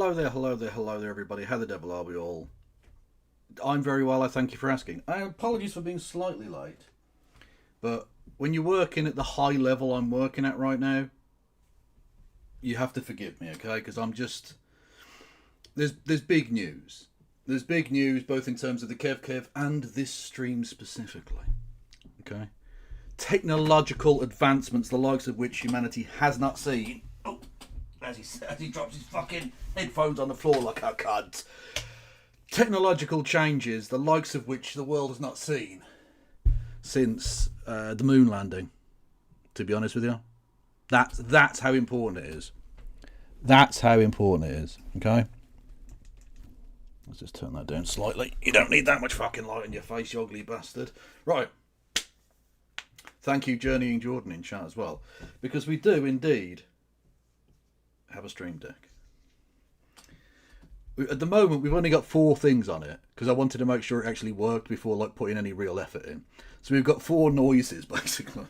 hello there, hello there, hello there, everybody. How the devil are we all? I'm very well, I thank you for asking. Apologies for being slightly late, but when you're working at the high level I'm working at right now, you have to forgive me, okay? Because I'm just... There's big news. There's big news both in terms of the Kev and this stream specifically, okay? Technological advancements, the likes of which humanity has not seen. Oh, as he drops his fucking headphones on the floor like a cunt. Technological changes, the likes of which the world has not seen since the moon landing. To be honest with you, that's how important it is. That's how important it is. Okay. Let's just turn that down slightly. You don't need that much fucking light in your face, you ugly bastard. Right. Thank you, Journeying Jordan, in chat as well, because we do indeed have a stream deck. At the moment, we've only got 4 things on it because I wanted to make sure it actually worked before like putting any real effort in. So we've got 4 noises basically.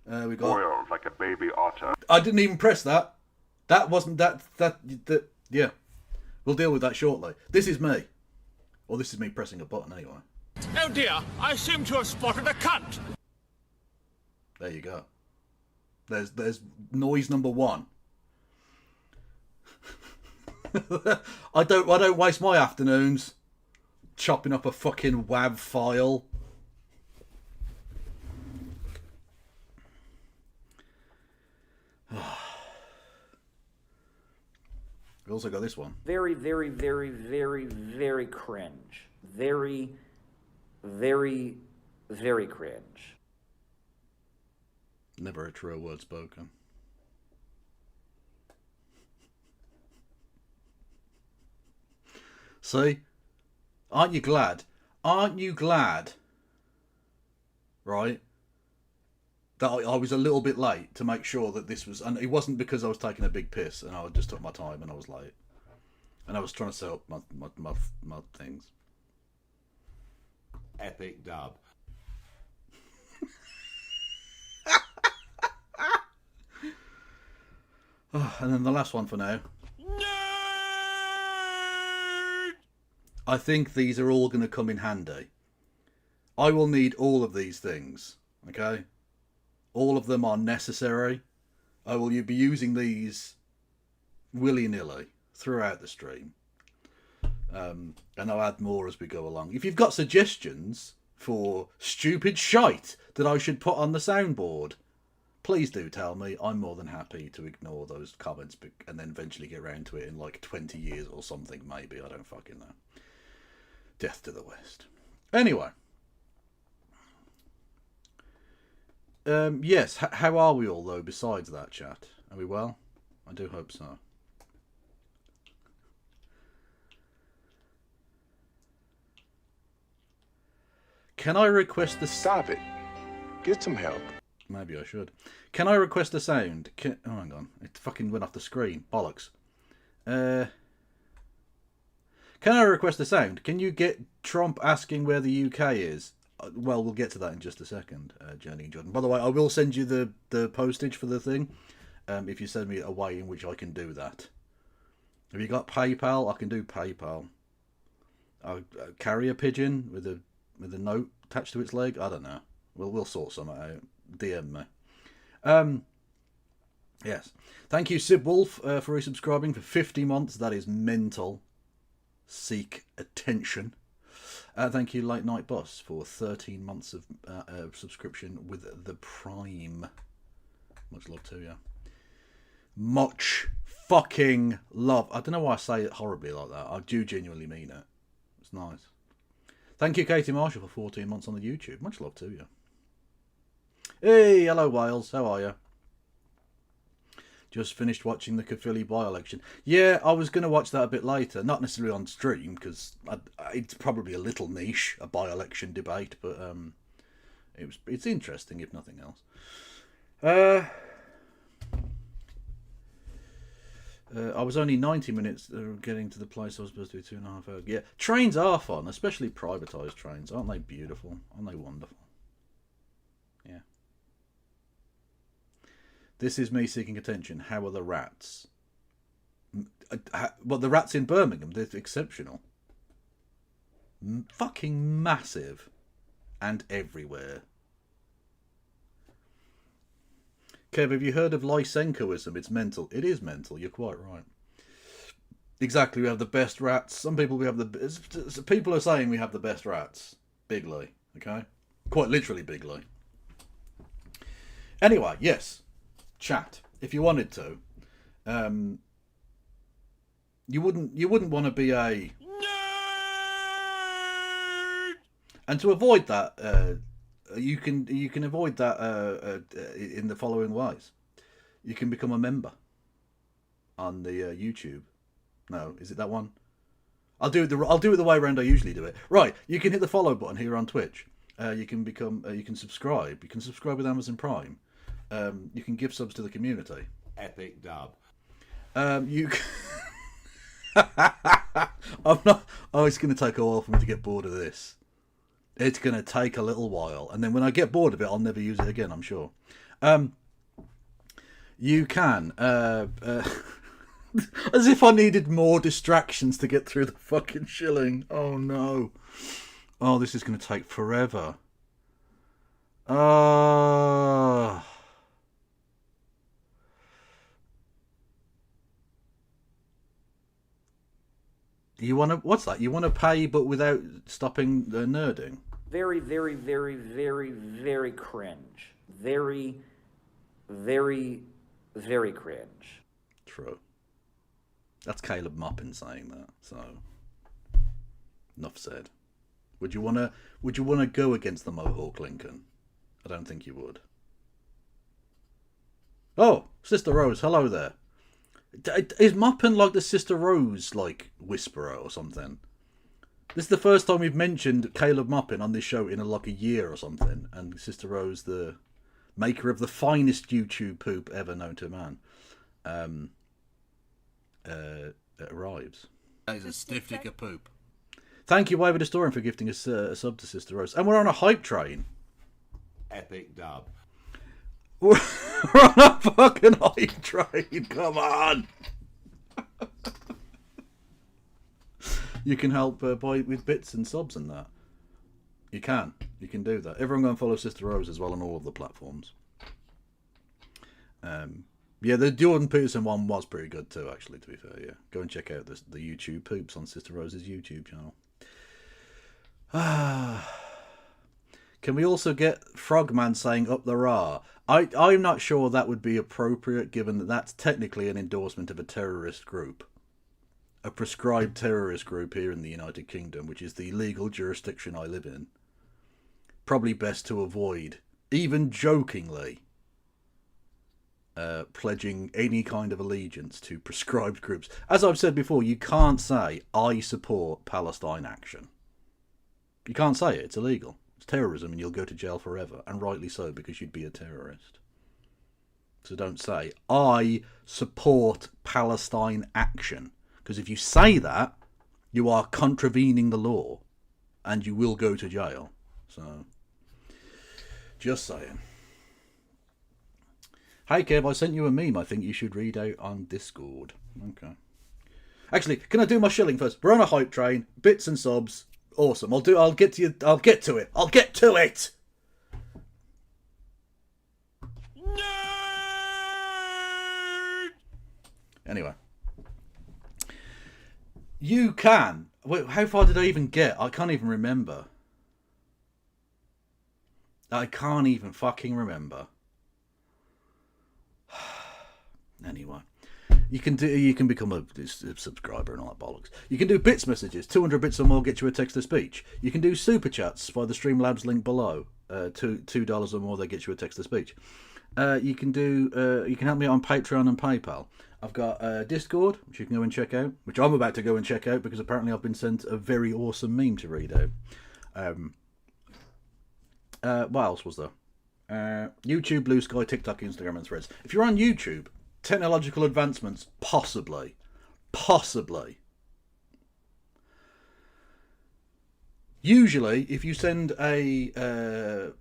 We got boiled like a baby otter. I didn't even press that. That wasn't that. Yeah, we'll deal with that shortly. This is me, or this is me pressing a button anyway. Oh dear, I seem to have spotted a cunt. There you go. There's noise number 1. I don't waste my afternoons chopping up a fucking WAV file. We also got this one. Very, very, very, very, very cringe. Very, very, very cringe. Never a truer word spoken. See? Aren't you glad? Aren't you glad? Right? That I was a little bit late to make sure that this was... And it wasn't because I was taking a big piss and I just took my time and I was late. And I was trying to set up my things. Epic dub. And then the last one for now. I think these are all going to come in handy. I will need all of these things, okay? All of them are necessary. I will be using these willy-nilly throughout the stream. And I'll add more as we go along. If you've got suggestions for stupid shite that I should put on the soundboard, please do tell me. I'm more than happy to ignore those comments and then eventually get around to it in like 20 years or something, maybe. I don't fucking know. Death to the West. Anyway. Yes, how are we all, though, besides that, chat? Are we well? I do hope so. Can I request the... Stop it. Get some help. Maybe I should. Can I request a sound? Oh, hang on. It fucking went off the screen. Bollocks. Can I request a sound? Can you get Trump asking where the UK is? Well, we'll get to that in just a second, Journey Jordan. By the way, I will send you the postage for the thing, if you send me a way in which I can do that. Have you got PayPal? I can do PayPal. I'll carry a pigeon with a note attached to its leg? I don't know. We'll sort something out. DM me. Yes. Thank you, Sib Wolf, for resubscribing for 50 months. That is mental. Seek attention. Thank you, Late Night Boss, for 13 months of subscription with the Prime. Much love to you. Much fucking love. I don't know why I say it horribly like that. I do genuinely mean it. It's nice. Thank you, Katie Marshall, for 14 months on the YouTube. Much love to you. Hey, hello, Wales. How are you? Just finished watching the Caerphilly by-election. Yeah, I was going to watch that a bit later. Not necessarily on stream, because it's probably a little niche, a by-election debate, but it's interesting, if nothing else. I was only 90 minutes getting to the place I was supposed to be 2.5 hours. Yeah, trains are fun, especially privatised trains. Aren't they beautiful? Aren't they wonderful? Yeah. This is me seeking attention. How are the rats? But the rats in Birmingham, they're exceptional. Fucking massive. And everywhere. Kev, have you heard of Lysenkoism? It's mental. It is mental, you're quite right. Exactly, we have the best rats. Some people people are saying we have the best rats. Bigly, okay? Quite literally bigly. Anyway, yes. Chat. If you wanted to. You wouldn't want to be a... And to avoid that, you can avoid that in the following ways. You can become a member on the YouTube. No, is it that one? I'll do it the way around I usually do it. Right, you can hit the follow button here on Twitch. You can subscribe. You can subscribe with Amazon Prime. You can give subs to the community. Epic dub. You. I'm not. Oh, it's going to take a while for me to get bored of this. It's going to take a little while, and then when I get bored of it, I'll never use it again. I'm sure. You can. As if I needed more distractions to get through the fucking shilling. Oh no. Oh, this is going to take forever. You want to... What's that? You want to pay but without stopping the nerding? Very, very, very, very, very cringe. Very, very, very cringe. True. That's Caleb Moppin saying that. So, enough said. Would you wanna go against the Mohawk Lincoln? I don't think you would. Oh, Sister Rose, hello there. Is Moppin like the Sister Rose like whisperer or something? This is the first time we've mentioned Caleb Moppin on this show in like a year or something, and Sister Rose, the maker of the finest YouTube poop ever known to man, arrives. That is a stiff dick of poop. Thank you, Wayward Historian, for gifting us a sub to Sister Rose. And we're on a hype train. Epic dub. We're on a fucking hype train. Come on. You can help buy with bits and subs and that. You can do that. Everyone go and follow Sister Rose as well on all of the platforms. Yeah, the Jordan Peterson one was pretty good too, actually, to be fair, yeah. Go and check out the YouTube poops on Sister Rose's YouTube channel. Can we also get Frogman saying up the rah? I'm not sure that would be appropriate, given that that's technically an endorsement of a terrorist group. A prescribed terrorist group here in the United Kingdom, which is the legal jurisdiction I live in. Probably best to avoid, even jokingly, pledging any kind of allegiance to prescribed groups. As I've said before, you can't say, I support Palestine action. You can't say it, it's illegal. It's terrorism and you'll go to jail forever, and rightly so, because you'd be a terrorist. So don't say, I support Palestine action. Because if you say that, you are contravening the law, and you will go to jail. So, just saying. Hey Kev, I sent you a meme I think you should read out on Discord. Okay. Actually, can I do my shilling first? We're on a hype train, bits and subs. Awesome. I'll get to it. Anyway. You can. Wait, how far did I even get? I can't even remember. I can't even fucking remember. Anyway, you can become a subscriber and all that bollocks. You can do bits messages. 200 bits or more get you a text to speech. You can do super chats via the Streamlabs link below. $2 or more, they get you a text to speech. You can help me out on Patreon and PayPal. I've got Discord, which you can go and check out, which I'm about to go and check out because apparently I've been sent a very awesome meme to read out. What else was there? YouTube, Blue Sky, TikTok, Instagram, and Threads. If you're on YouTube, technological advancements, possibly. Usually, if you send a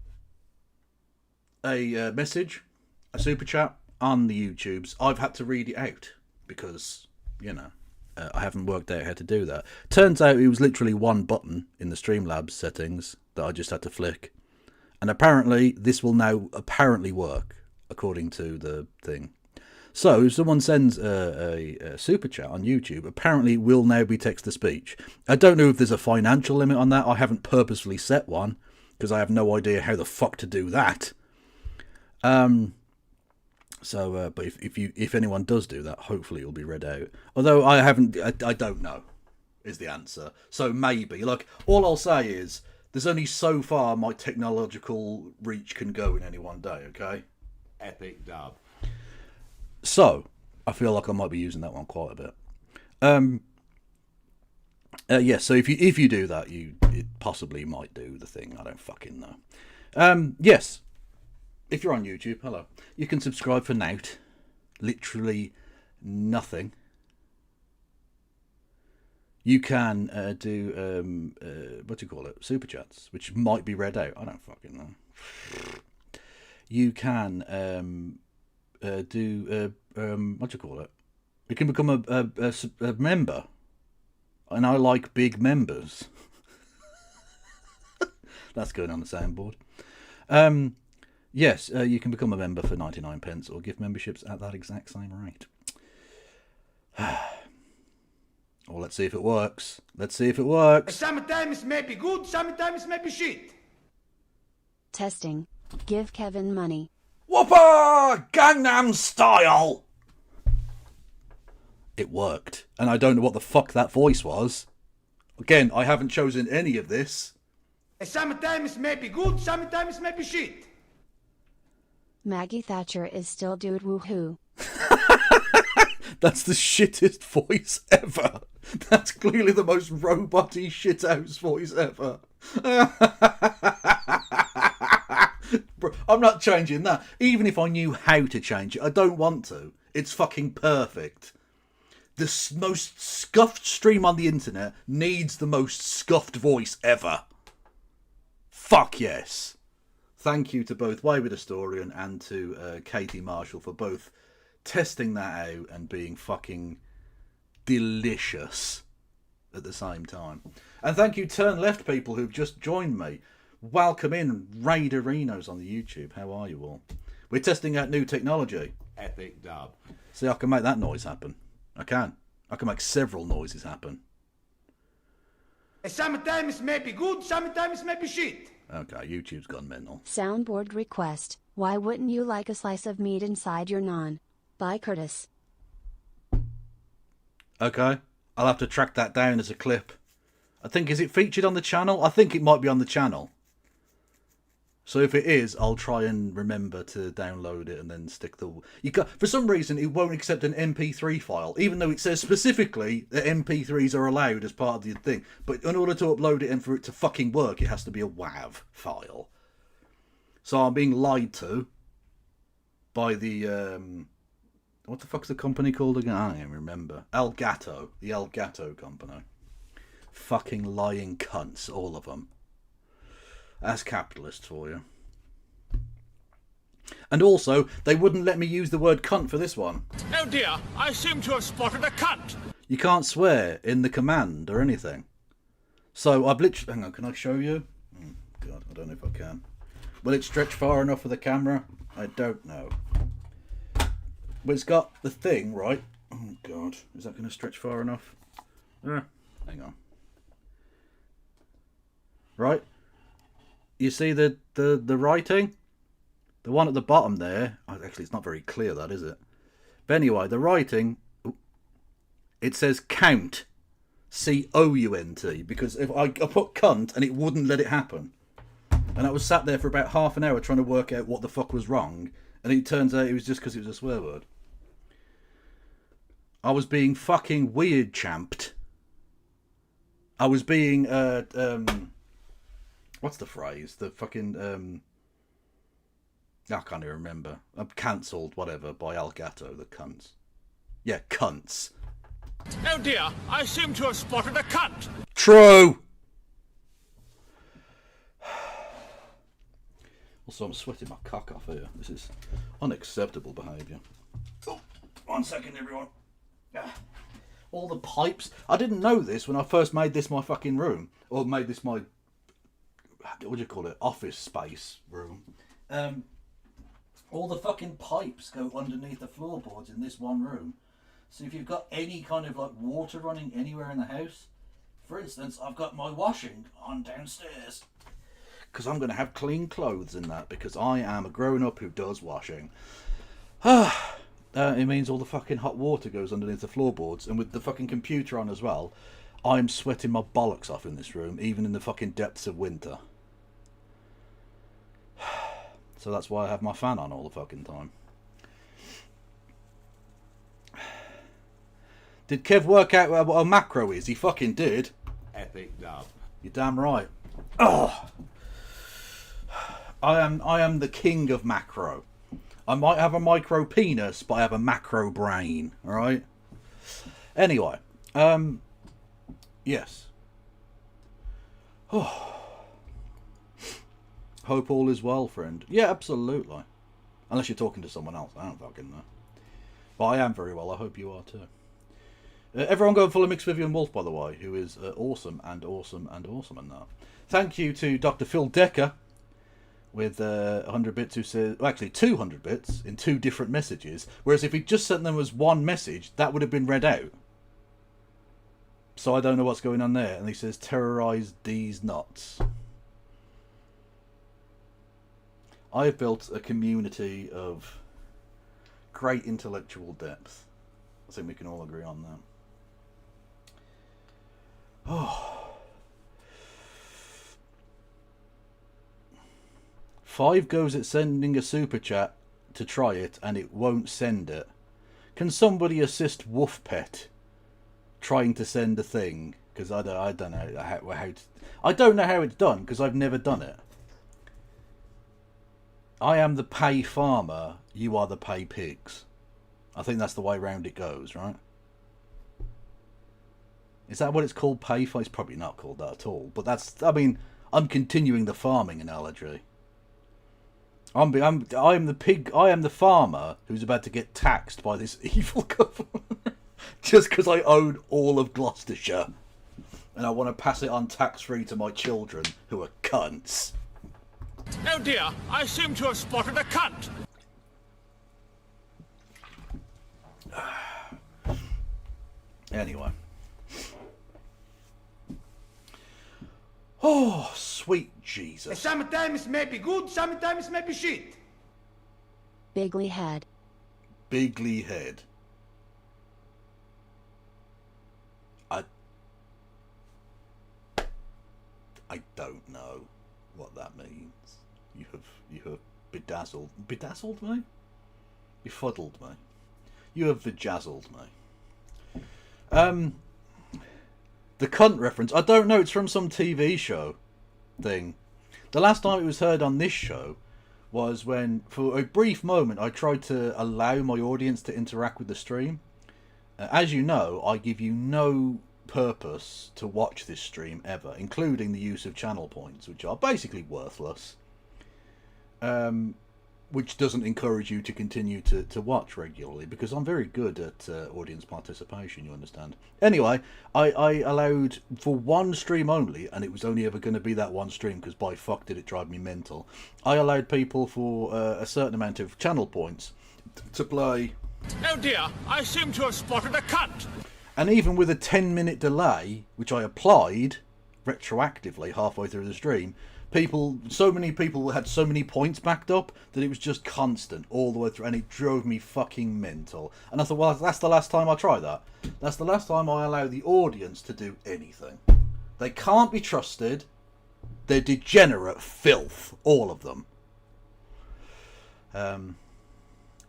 message, a super chat on the YouTubes, I've had to read it out because you know, I haven't worked out how to do that. Turns out it was literally one button in the Streamlabs settings that I just had to flick. And apparently this will now apparently work, according to the thing. So if someone sends a super chat on YouTube, apparently it will now be text-to-speech. I don't know if there's a financial limit on that. I haven't purposefully set one, because I have no idea how the fuck to do that. But if anyone does do that, hopefully it'll be read out. Although I don't know, is the answer. So maybe. Like, all I'll say is, there's only so far my technological reach can go in any one day, okay? Epic dub. So, I feel like I might be using that one quite a bit. Yeah, so if you do that, it possibly might do the thing. I don't fucking know. Yes. If you're on YouTube, hello. You can subscribe for nout. Literally nothing. You can do, what do you call it? Super chats, which might be read out. I don't fucking know. You can do, what do you call it? You can become a member. And I like big members. That's going on the soundboard. Yes, you can become a member for 99 pence or give memberships at that exact same rate. Well, let's see if it works. Let's see if it works. Sometimes it may be good, sometimes it may be shit. Testing. Give Kevin money. Whopper! Gangnam Style! It worked. And I don't know what the fuck that voice was. Again, I haven't chosen any of this. Sometimes it may be good, sometimes it may be shit. Maggie Thatcher is still dude woohoo. That's the shittest voice ever. That's clearly the most robot-y shithouse voice ever. I'm not changing that. Even if I knew how to change it, I don't want to. It's fucking perfect. The most scuffed stream on the internet needs the most scuffed voice ever. Fuck yes. Thank you to both Wayward Historian and to Katie Marshall for both testing that out and being fucking delicious at the same time. And thank you Turn Left people who've just joined me. Welcome in Raiderinos on the YouTube. How are you all? We're testing out new technology. Epic dub. See, I can make that noise happen. I can make several noises happen. Sometimes it may be good, sometimes it may be shit. Okay, YouTube's gone mental. Soundboard request. Why wouldn't you like a slice of meat inside your naan? By Curtis. Okay, I'll have to track that down as a clip. I think, is it featured on the channel? I think it might be on the channel. So if it is, I'll try and remember to download it and then stick the... For some reason, it won't accept an MP3 file, even though it says specifically that MP3s are allowed as part of the thing. But in order to upload it and for it to fucking work, it has to be a WAV file. So I'm being lied to by the... what the fuck's the company called again? I don't even remember. Elgato. The Elgato company. Fucking lying cunts, all of them. That's capitalists for you. And also, they wouldn't let me use the word cunt for this one. Oh dear, I seem to have spotted a cunt. You can't swear in the command or anything. So I've literally... Hang on, can I show you? Oh, God, I don't know if I can. Will it stretch far enough for the camera? I don't know. But it's got the thing, right? Oh, God. Is that going to stretch far enough? Hang on. Right? You see the writing? The one at the bottom there. Actually, it's not very clear, that, is it? But anyway, the writing, it says count. C-O-U-N-T. Because if I put cunt and it wouldn't let it happen. And I was sat there for about half an hour trying to work out what the fuck was wrong. And it turns out it was just because it was a swear word. I was being fucking weird champed. I was being, what's the phrase? The fucking, I can't even remember. I'm cancelled, whatever, by Elgato, the cunts. Yeah, cunts. Oh dear, I seem to have spotted a cunt. True! Also, I'm sweating my cock off here. This is unacceptable behaviour. Oh, 1 second, everyone. All the pipes. I didn't know this when I first made this my fucking room. Or made this my, what do you call it, office space room. All the fucking pipes go underneath the floorboards in this one room. So if you've got any kind of like water running anywhere in the house, for instance, I've got my washing on downstairs. Because I'm going to have clean clothes in that, because I am a grown-up who does washing. It means all the fucking hot water goes underneath the floorboards, and with the fucking computer on as well, I'm sweating my bollocks off in this room, even in the fucking depths of winter. So that's why I have my fan on all the fucking time. Did Kev work out what a macro is? He fucking did. Epic dub. You're damn right. Oh, I am the king of macro. I might have a micro penis, but I have a macro brain. All right. Anyway, yes. Oh. Hope all is well, friend. Yeah, absolutely. Unless you're talking to someone else, I don't fucking know. But I am very well. I hope you are too. Everyone go and follow Mixed Vivian Wolf, by the way, who is awesome and awesome and awesome and that. Thank you to Dr. Phil Decker with 100 bits, who says, well, actually 200 bits in 2 different messages. Whereas if he just sent them as one message, that would have been read out. So I don't know what's going on there. And he says, terrorize these nuts. I have built a community of great intellectual depth. I think we can all agree on that. Oh. 5 goes at sending a super chat to try it and it won't send it. Can somebody assist Wolfpet trying to send a thing? Because I don't know how I don't know how it's done because I've never done it. I am the pay farmer, you are the pay pigs. I think that's the way round it goes, right? Is that what it's called, pay for? It's probably not called that at all. But that's, I mean, I'm continuing the farming analogy. I'm the pig, I am the farmer who's about to get taxed by this evil government. Just because I own all of Gloucestershire. And I want to pass it on tax-free to my children, who are cunts. Oh dear, I seem to have spotted a cunt. Anyway. Oh, sweet Jesus. Sometimes maybe good, sometimes maybe shit. Bigly head. Bigly head. I don't know what that means. You have bedazzled me? Befuddled me. You have bejazzled me. The cunt reference, I don't know, it's from some TV show thing. The last time it was heard on this show was when, for a brief moment, I tried to allow my audience to interact with the stream. As you know, I give you no purpose to watch this stream ever, including the use of channel points, which are basically worthless. Which doesn't encourage you to continue to watch regularly, because I'm very good at audience participation, you understand. Anyway, I allowed for one stream only, and it was only ever going to be that one stream, because by fuck did it drive me mental. I allowed people for a certain amount of channel points to play. Oh dear, I seem to have spotted a cunt. And even with a 10-minute delay, which I applied retroactively halfway through the stream, so many people had so many points backed up that it was just constant all the way through, and it drove me fucking mental. And I thought, well, that's the last time I try that. That's the last time I allow the audience to do anything. They can't be trusted. They're degenerate filth, all of them.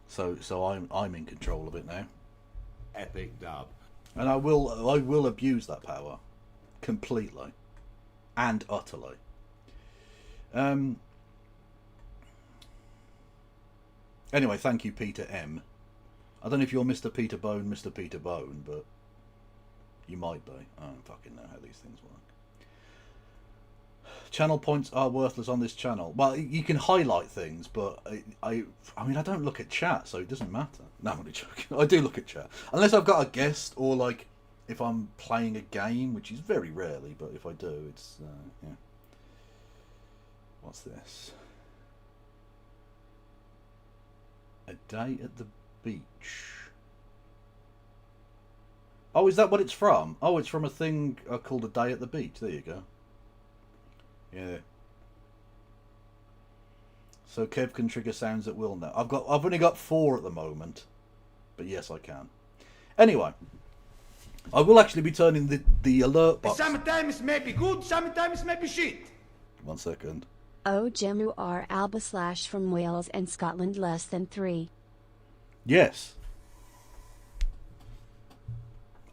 So I'm in control of it now. Epic dub. And I will abuse that power completely and utterly. Anyway, thank you, Peter M. I don't know if you're Mr. Peter Bone, but you might be. I don't fucking know how these things work. Channel points are worthless on this channel. Well, you can highlight things, but I mean, I don't look at chat, so it doesn't matter. No, I'm only joking. I do look at chat. Unless I've got a guest, or like, if I'm playing a game, which is very rarely, but if I do, it's yeah. What's this? A day at the beach. Oh, is that what it's from? Oh, it's from a thing called A Day at the Beach. There you go. Yeah. So Kev can trigger sounds at will now. I've only got 4 at the moment, but yes, I can. Anyway, I will actually be turning the alert box. Sometimes maybe good, sometimes maybe shit. 1 second. Oh, Jim, you are Alba / from Wales and Scotland less than 3. Yes.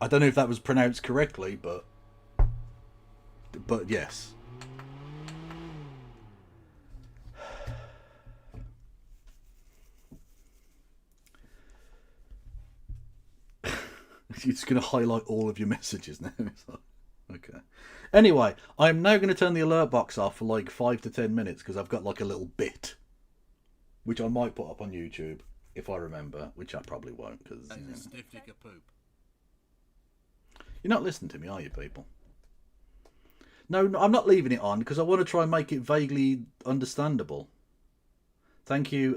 I don't know if that was pronounced correctly, but yes. You're just going to highlight all of your messages now. Okay. Anyway, I'm now going to turn the alert box off for like 5 to 10 minutes because I've got like a little bit, which I might put up on YouTube if I remember, which I probably won't because Stiff dick of poop. You're not listening to me, are you, people? No, I'm not leaving it on because I want to try and make it vaguely understandable. Thank you,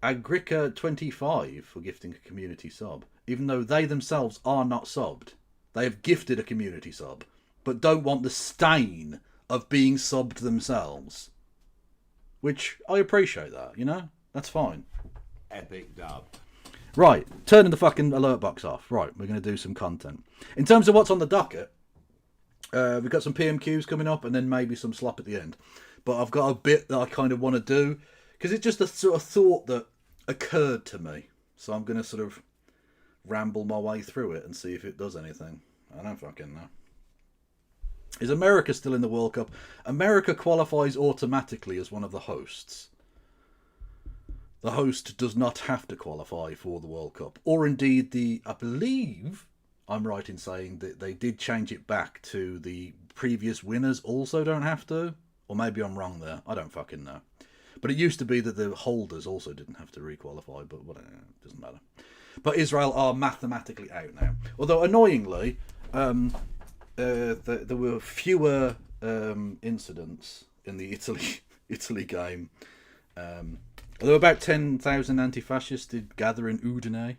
Agrica25 for gifting a community sub. Even though they themselves are not subbed, they have gifted a community sub, but don't want the stain of being subbed themselves. Which, I appreciate that, you know? That's fine. Epic dub. Right, turning the fucking alert box off. Right, we're going to do some content. In terms of what's on the docket, we've got some PMQs coming up and then maybe some slop at the end. But I've got a bit that I kind of want to do because it's just a sort of thought that occurred to me. So I'm going to sort of ramble my way through it and see if it does anything. I don't fucking know. Is America still in the World Cup? America qualifies automatically as one of the hosts. The host does not have to qualify for the World Cup. Or indeed, I believe I'm right in saying that they did change it back to the previous winners also don't have to. Or maybe I'm wrong there. I don't fucking know. But it used to be that the holders also didn't have to re-qualify, but whatever, it doesn't matter. But Israel are mathematically out now. Although, annoyingly, there were fewer incidents in the Italy game. Although about 10,000 anti-fascists did gather in Udine,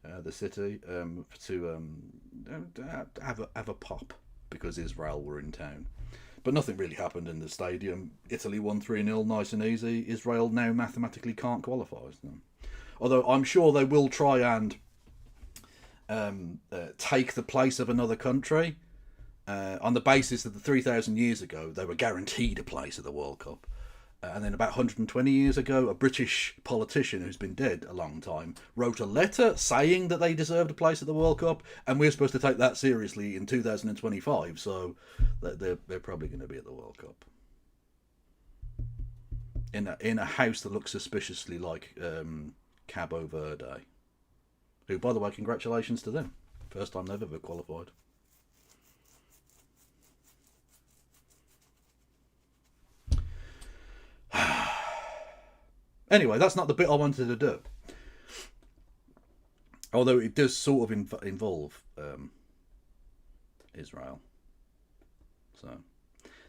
the city, to have a pop because Israel were in town. But nothing really happened in the stadium. Italy won 3-0, nice and easy. Israel now mathematically can't qualify. So. Although I'm sure they will try and take the place of another country on the basis that 3,000 years ago they were guaranteed a place at the World Cup. And then about 120 years ago, a British politician who's been dead a long time wrote a letter saying that they deserved a place at the World Cup, and we're supposed to take that seriously in 2025, so they're probably going to be at the World Cup. In a house that looks suspiciously like Cabo Verde. Who, by the way, congratulations to them. First time they've ever qualified. Anyway, that's not the bit I wanted to do. Although it does sort of involve Israel. So,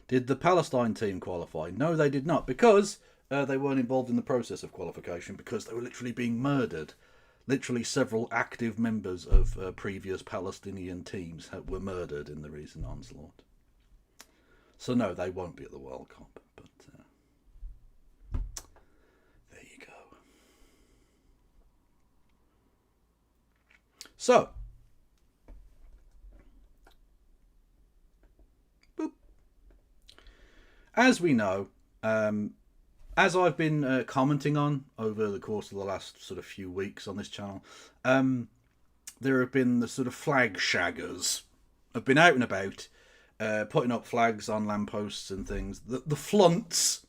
did the Palestine team qualify? No, they did not, because they weren't involved in the process of qualification, because they were literally being murdered. Literally several active members of previous Palestinian teams were murdered in the recent onslaught. So no, they won't be at the World Cup. But there you go. So, boop. As we know, as I've been commenting on over the course of the last sort of few weeks on this channel, there have been the sort of flag shaggers have been out and about, putting up flags on lampposts and things. The flunts,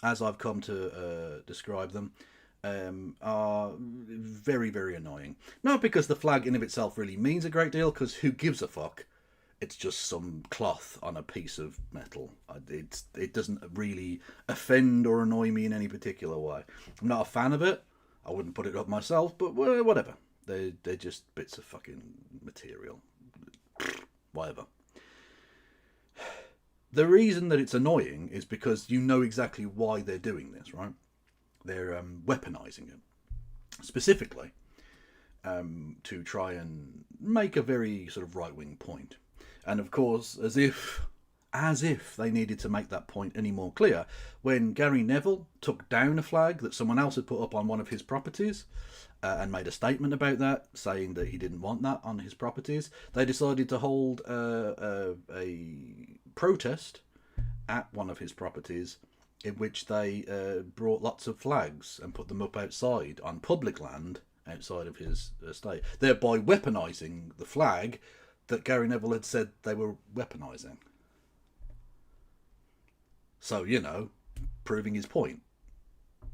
as I've come to describe them, are very, very annoying. Not because the flag in of itself really means a great deal, because who gives a fuck? It's just some cloth on a piece of metal. It doesn't really offend or annoy me in any particular way. I'm not a fan of it. I wouldn't put it up myself, but whatever. They're just bits of fucking material. Whatever. The reason that it's annoying is because you know exactly why they're doing this, right? They're weaponizing it. Specifically, to try and make a very sort of right-wing point. And of course, as if they needed to make that point any more clear, when Gary Neville took down a flag that someone else had put up on one of his properties and made a statement about that, saying that he didn't want that on his properties, they decided to hold a protest at one of his properties in which they brought lots of flags and put them up outside on public land outside of his estate, thereby weaponising the flag that Gary Neville had said they were weaponising. So, you know, proving his point.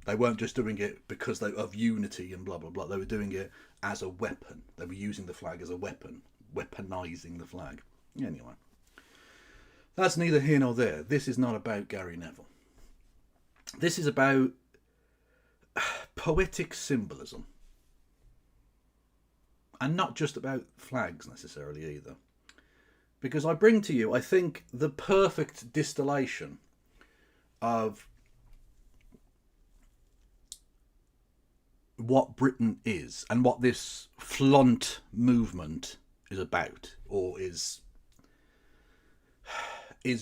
They weren't just doing it because they of unity and blah, blah, blah. They were doing it as a weapon. They were using the flag as a weapon. Weaponising the flag. Anyway. That's neither here nor there. This is not about Gary Neville. This is about poetic symbolism. And not just about flags necessarily either. Because I bring to you, I think, the perfect distillation of what Britain is and what this flaunt movement is about, or is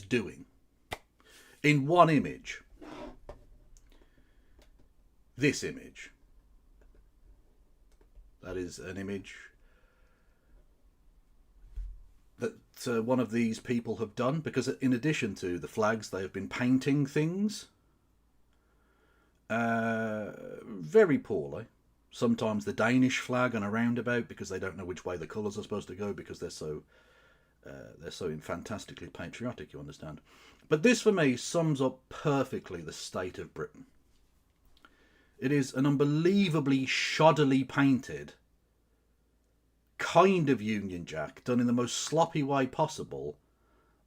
doing. In one image. This image. That is an image that one of these people have done, because in addition to the flags, they have been painting things very poorly. Sometimes the Danish flag on a roundabout, because they don't know which way the colours are supposed to go, because they're so fantastically patriotic, you understand. But this, for me, sums up perfectly the state of Britain. It is an unbelievably shoddily painted kind of Union Jack, done in the most sloppy way possible,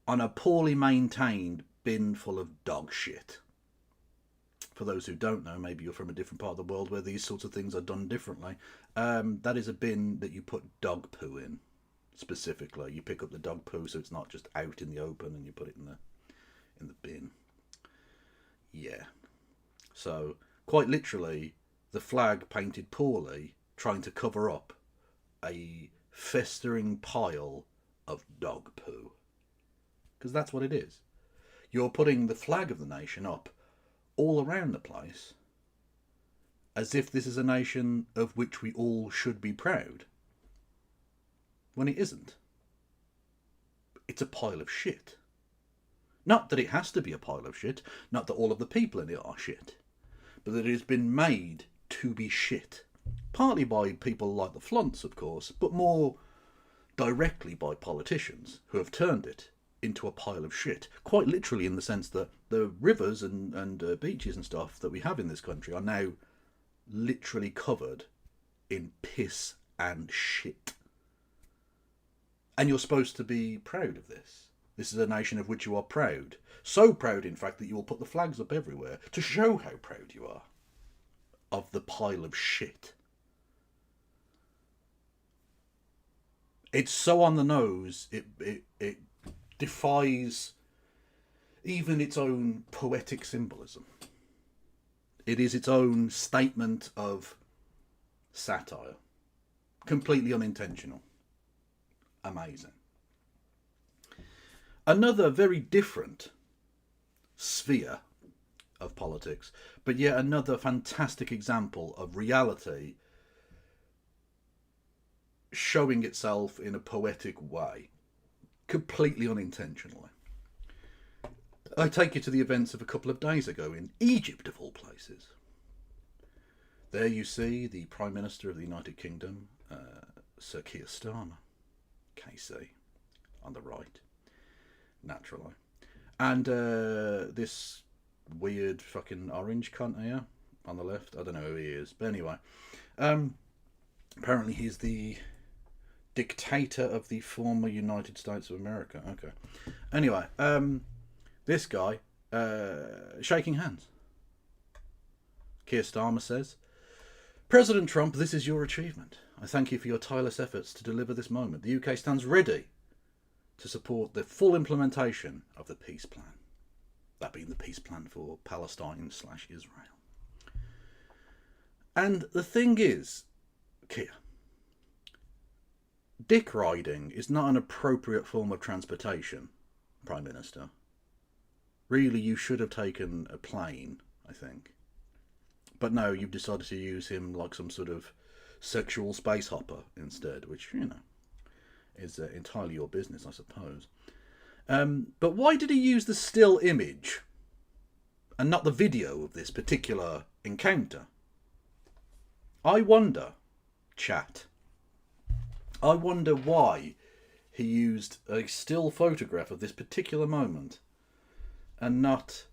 on a poorly maintained bin full of dog shit. For those who don't know, maybe you're from a different part of the world where these sorts of things are done differently. That is a bin that you put dog poo in, specifically. You pick up the dog poo so it's not just out in the open, and you put it in the bin. Yeah. So, quite literally, the flag painted poorly, trying to cover up a festering pile of dog poo. Because that's what it is. You're putting the flag of the nation up all around the place, as if this is a nation of which we all should be proud, when it isn't. It's a pile of shit. Not that it has to be a pile of shit, not that all of the people in it are shit, but that it has been made to be shit. Partly by people like the Flunts, of course, but more directly by politicians who have turned it into a pile of shit. Quite literally, in the sense that the rivers and beaches and stuff that we have in this country are now literally covered in piss and shit. And you're supposed to be proud of this. This is a nation of which you are proud. So proud, in fact, that you will put the flags up everywhere to show how proud you are of the pile of shit. It's so on the nose, it defies even its own poetic symbolism. It is its own statement of satire. Completely unintentional. Amazing. Another very different sphere of politics, but yet another fantastic example of reality showing itself in a poetic way, completely unintentionally. I take you to the events of a couple of days ago in Egypt, of all places. There you see the Prime Minister of the United Kingdom, Sir Keir Starmer, KC, on the right, naturally. And this weird fucking orange cunt here on the left. I don't know who he is, but anyway. Apparently he's the dictator of the former United States of America. Okay. Anyway, this guy shaking hands. Keir Starmer says, "President Trump, this is your achievement. I thank you for your tireless efforts to deliver this moment. The UK stands ready to support the full implementation of the peace plan. That being the peace plan for Palestine/Israel. And the thing is, Keir, dick riding is not an appropriate form of transportation, Prime Minister. Really, you should have taken a plane, I think. But no, you've decided to use him like some sort of sexual space hopper instead, which, you know, is entirely your business, I suppose. But why did he use the still image and not the video of this particular encounter? I wonder, chat. I wonder why he used a still photograph of this particular moment and not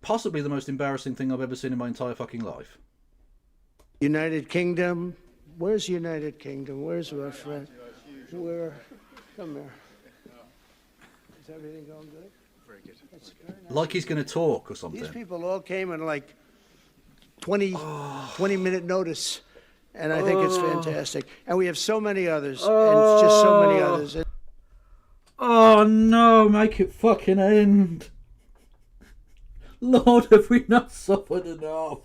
possibly the most embarrassing thing I've ever seen in my entire fucking life. United Kingdom. Where's United Kingdom? Where's our friend? Where? Come here. Is everything going good? Very good. That's very nice. Like he's going to talk or something. These people all came in like 20-minute notice, and I think it's fantastic. And we have so many others, and just so many others. Oh no, make it fucking end. Lord, have we not suffered enough?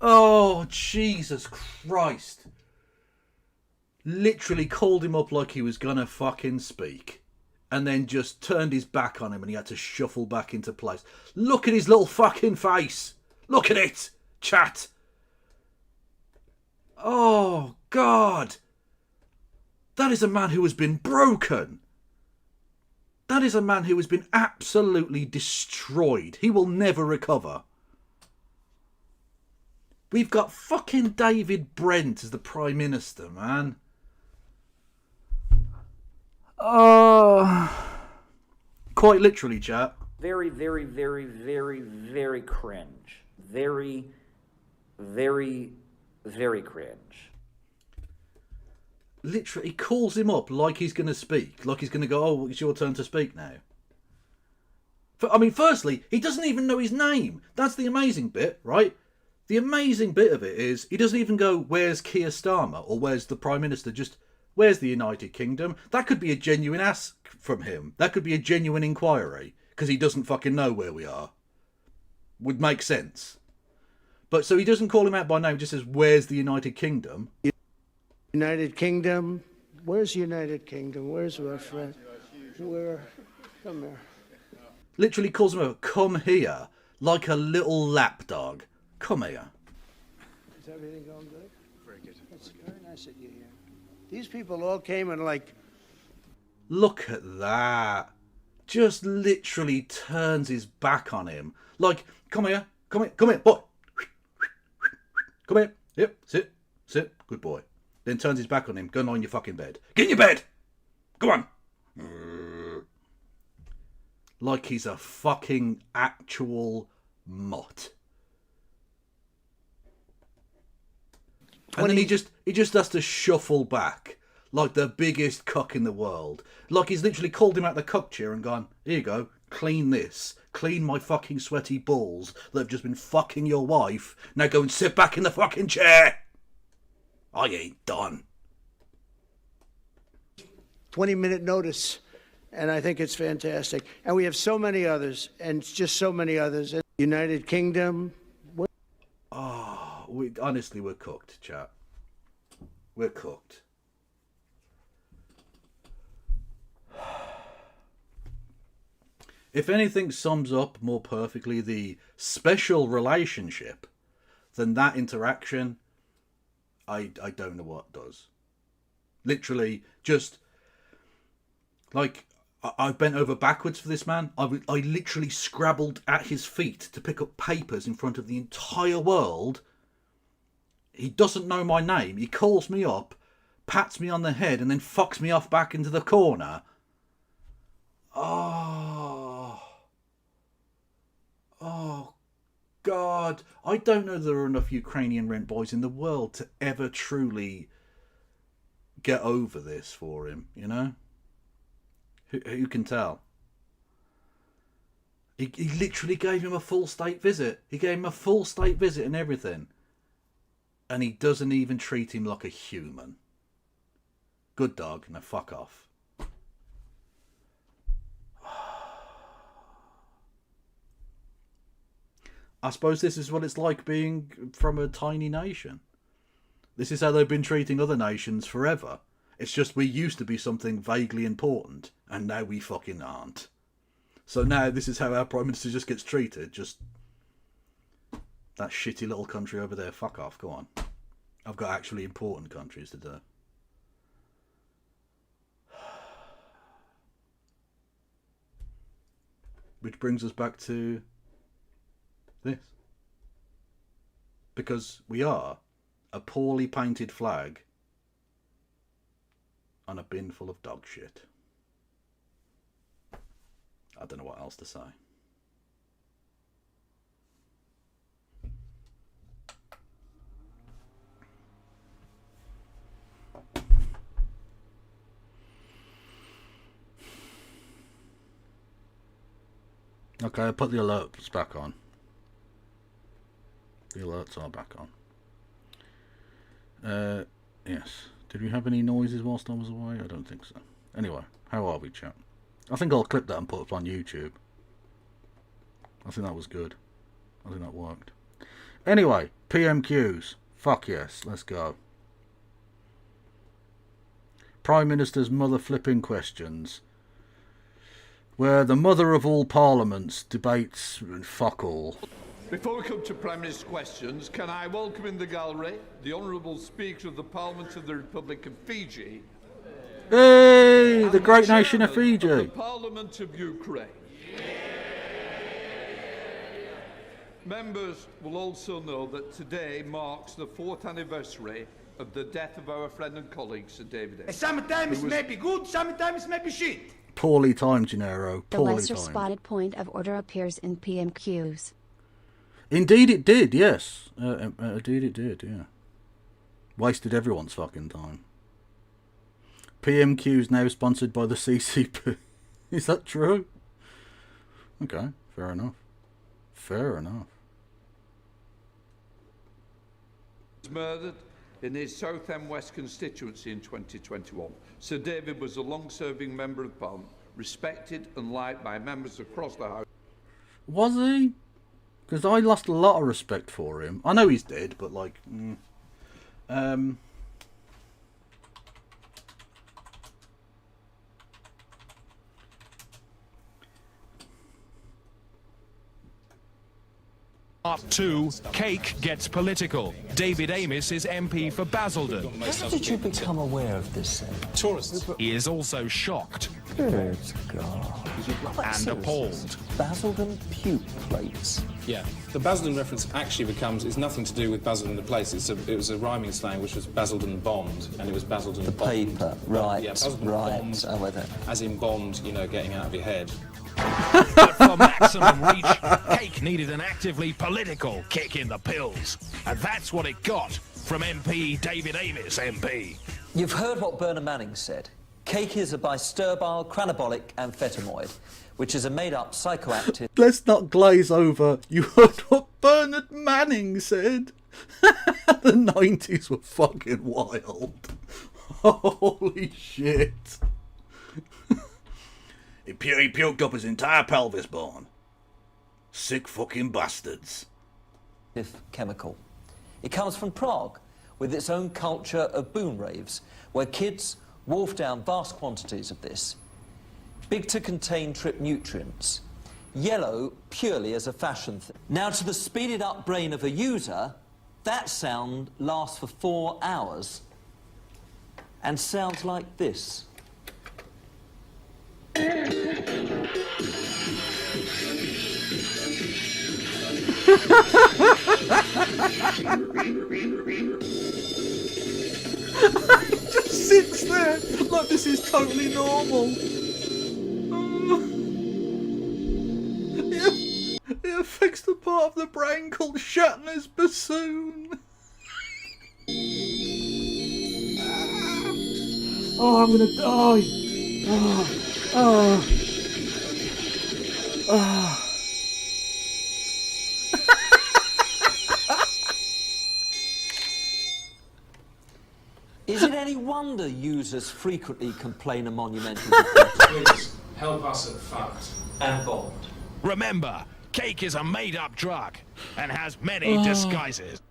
Oh, Jesus Christ. Literally called him up like he was gonna fucking speak. And then just turned his back on him and he had to shuffle back into place. Look at his little fucking face. Look at it, chat. Oh, God. That is a man who has been broken. That is a man who has been absolutely destroyed. He will never recover. We've got fucking David Brent as the Prime Minister, man. Oh. Quite literally, chat. Very, very, very, very, very cringe. Very, very, very cringe. Literally, he calls him up like he's going to speak. Like he's going to go, oh, it's your turn to speak now. I mean, firstly, he doesn't even know his name. That's the amazing bit, right? The amazing bit of it is he doesn't even go, where's Keir Starmer? Or where's the Prime Minister? Just, where's the United Kingdom? That could be a genuine ask from him. That could be a genuine inquiry. Because he doesn't fucking know where we are. Would make sense. But so he doesn't call him out by name. He just says, where's the United Kingdom? United Kingdom. Where's United Kingdom? Where's our friend? Where? Come here. Literally calls him over, come here, like a little lapdog. Come here. Is everything going good? Very good. That's very nice of you here. These people all came and like... Look at that. Just literally turns his back on him. Like, come here, boy. Come here. Yep, sit, good boy. Then turns his back on him. Go and lie in your fucking bed. Get in your bed. Go on. Like he's a fucking actual mutt. And then he just has to shuffle back like the biggest cuck in the world. Like he's literally called him out the cuck chair and gone, here you go, clean this. Clean my fucking sweaty balls that have just been fucking your wife. Now go and sit back in the fucking chair. I ain't done. 20-minute notice, and I think it's fantastic. And we have so many others, and just so many others. United Kingdom. Oh, honestly, we're cooked, chat. We're cooked. If anything sums up more perfectly the special relationship than that interaction, I don't know what does. Literally, just like I bent over backwards for this man. I literally scrabbled at his feet to pick up papers in front of the entire world. He doesn't know my name. He calls me up, pats me on the head, and then fucks me off back into the corner. Oh, God. I don't know there are enough Ukrainian rent boys in the world to ever truly get over this for him, you know? Who can tell? He literally gave him a full state visit. He gave him a full state visit and everything. And he doesn't even treat him like a human. Good dog, now fuck off. I suppose this is what it's like being from a tiny nation. This is how they've been treating other nations forever. It's just we used to be something vaguely important, and now we fucking aren't. So now this is how our Prime Minister just gets treated. Just that shitty little country over there. Fuck off, go on. I've got actually important countries to do. Which brings us back to this. Because we are a poorly painted flag on a bin full of dog shit. I don't know what else to say. Okay, I put the alerts back on. The alerts are back on. Yes. Did we have any noises whilst I was away? I don't think so. Anyway, how are we, chat? I think I'll clip that and put it on YouTube. I think that was good. I think that worked. Anyway, PMQs. Fuck yes, let's go. Prime Minister's mother flipping questions. Where the mother of all parliaments debates fuck all. Before we come to Prime Minister's questions, can I welcome in the gallery the Honourable Speaker of the Parliament of the Republic of Fiji. Hey, the great nation of Fiji. Of the Parliament of Ukraine. Members will also know that today marks the 4th anniversary of the death of our friend and colleague Sir David Ames. Sometimes may be good, sometimes may be shit. Poorly timed, Gennaro. The Poorly lesser timed. spotted point of order appears in PMQs. Indeed it did, yes. Indeed it did, yeah. Wasted everyone's fucking time. PMQ's now sponsored by the CCP. Is that true? Okay, fair enough. Fair enough. He was murdered in his Southend West constituency in 2021. Sir David was a long-serving member of Parliament, respected and liked by members across the House. Was he? Because I lost a lot of respect for him. I know he's dead, but like... Part 2, Cake gets political. David Amis is MP for Basildon. How did you become aware of this then? Tourists. He is also shocked. Good God. And appalled. Basildon puke plates. Yeah, the Basildon reference actually is nothing to do with Basildon the place. It was a rhyming slang which was Basildon Bond, and it was Basildon The Bond. paper, right, Yeah, Basildon right. Bond, Oh, with it. as in Bond, you know, getting out of your head. But for maximum reach, Cake needed an actively political kick in the pills. And that's what it got from MP David Amis, MP. You've heard what Bernard Manning said. Cake is a bisturbile cranabolic amphetaminoid, which is a made-up psychoactive... Let's not glaze over. You heard what Bernard Manning said. The 90s were fucking wild. Holy shit. He puked up his entire pelvis bone. Sick fucking bastards. ...chemical. It comes from Prague, with its own culture of boom raves, where kids wolf down vast quantities of this. Big to contain trip nutrients. Yellow purely as a fashion thing. Now, to the speeded up brain of a user, that sound lasts for 4 hours and sounds like this. Just sits there like this is totally normal. It affects the part of the brain called Shatner's bassoon. Oh, I'm gonna die. wonder users frequently complain of monumental deportation. Please, help us at fact. And bond. Remember, cake is a made-up drug and has many disguises.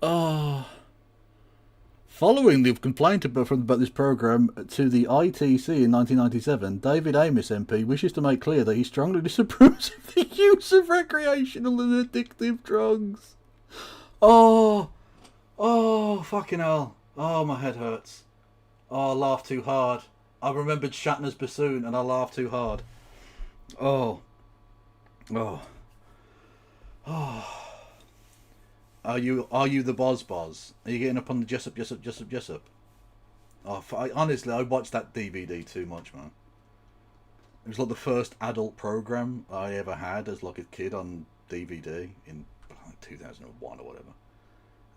Following the complaint about this programme to the ITC in 1997, David Amos MP wishes to make clear that he strongly disapproves of the use of recreational and addictive drugs. Oh, fucking hell. Oh, my head hurts. Oh, I laughed too hard. I remembered Shatner's bassoon and I laughed too hard. Oh. Are you the Boz? Are you getting up on the Jessup? Oh, honestly, I watched that DVD too much, man. It was like the first adult program I ever had as like a kid on DVD in 2001 or whatever.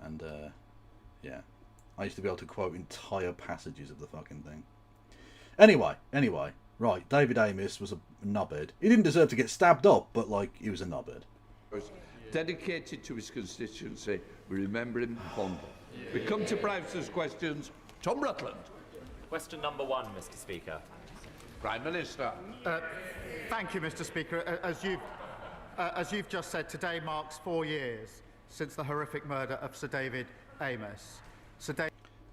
And yeah, I used to be able to quote entire passages of the fucking thing. Anyway, right, David Amos was a knobhead. He didn't deserve to get stabbed up, but like, he was a knobhead. Dedicated to his constituency, we remember him fondly. We come to Browser's questions. Tom Rutland. Question number 1, Mr. Speaker. Prime Minister. Thank you, Mr. Speaker. As you've just said, today marks 4 years since the horrific murder of Sir David Amos.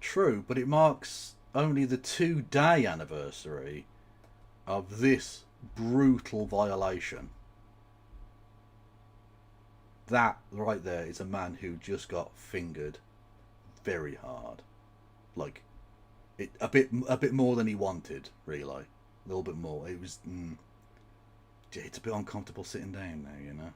True, but it marks only the 2-day anniversary of this brutal violation. That right there is a man who just got fingered very hard, like a bit more than he wanted, really, a little bit more. It was, it's a bit uncomfortable sitting down now, you know.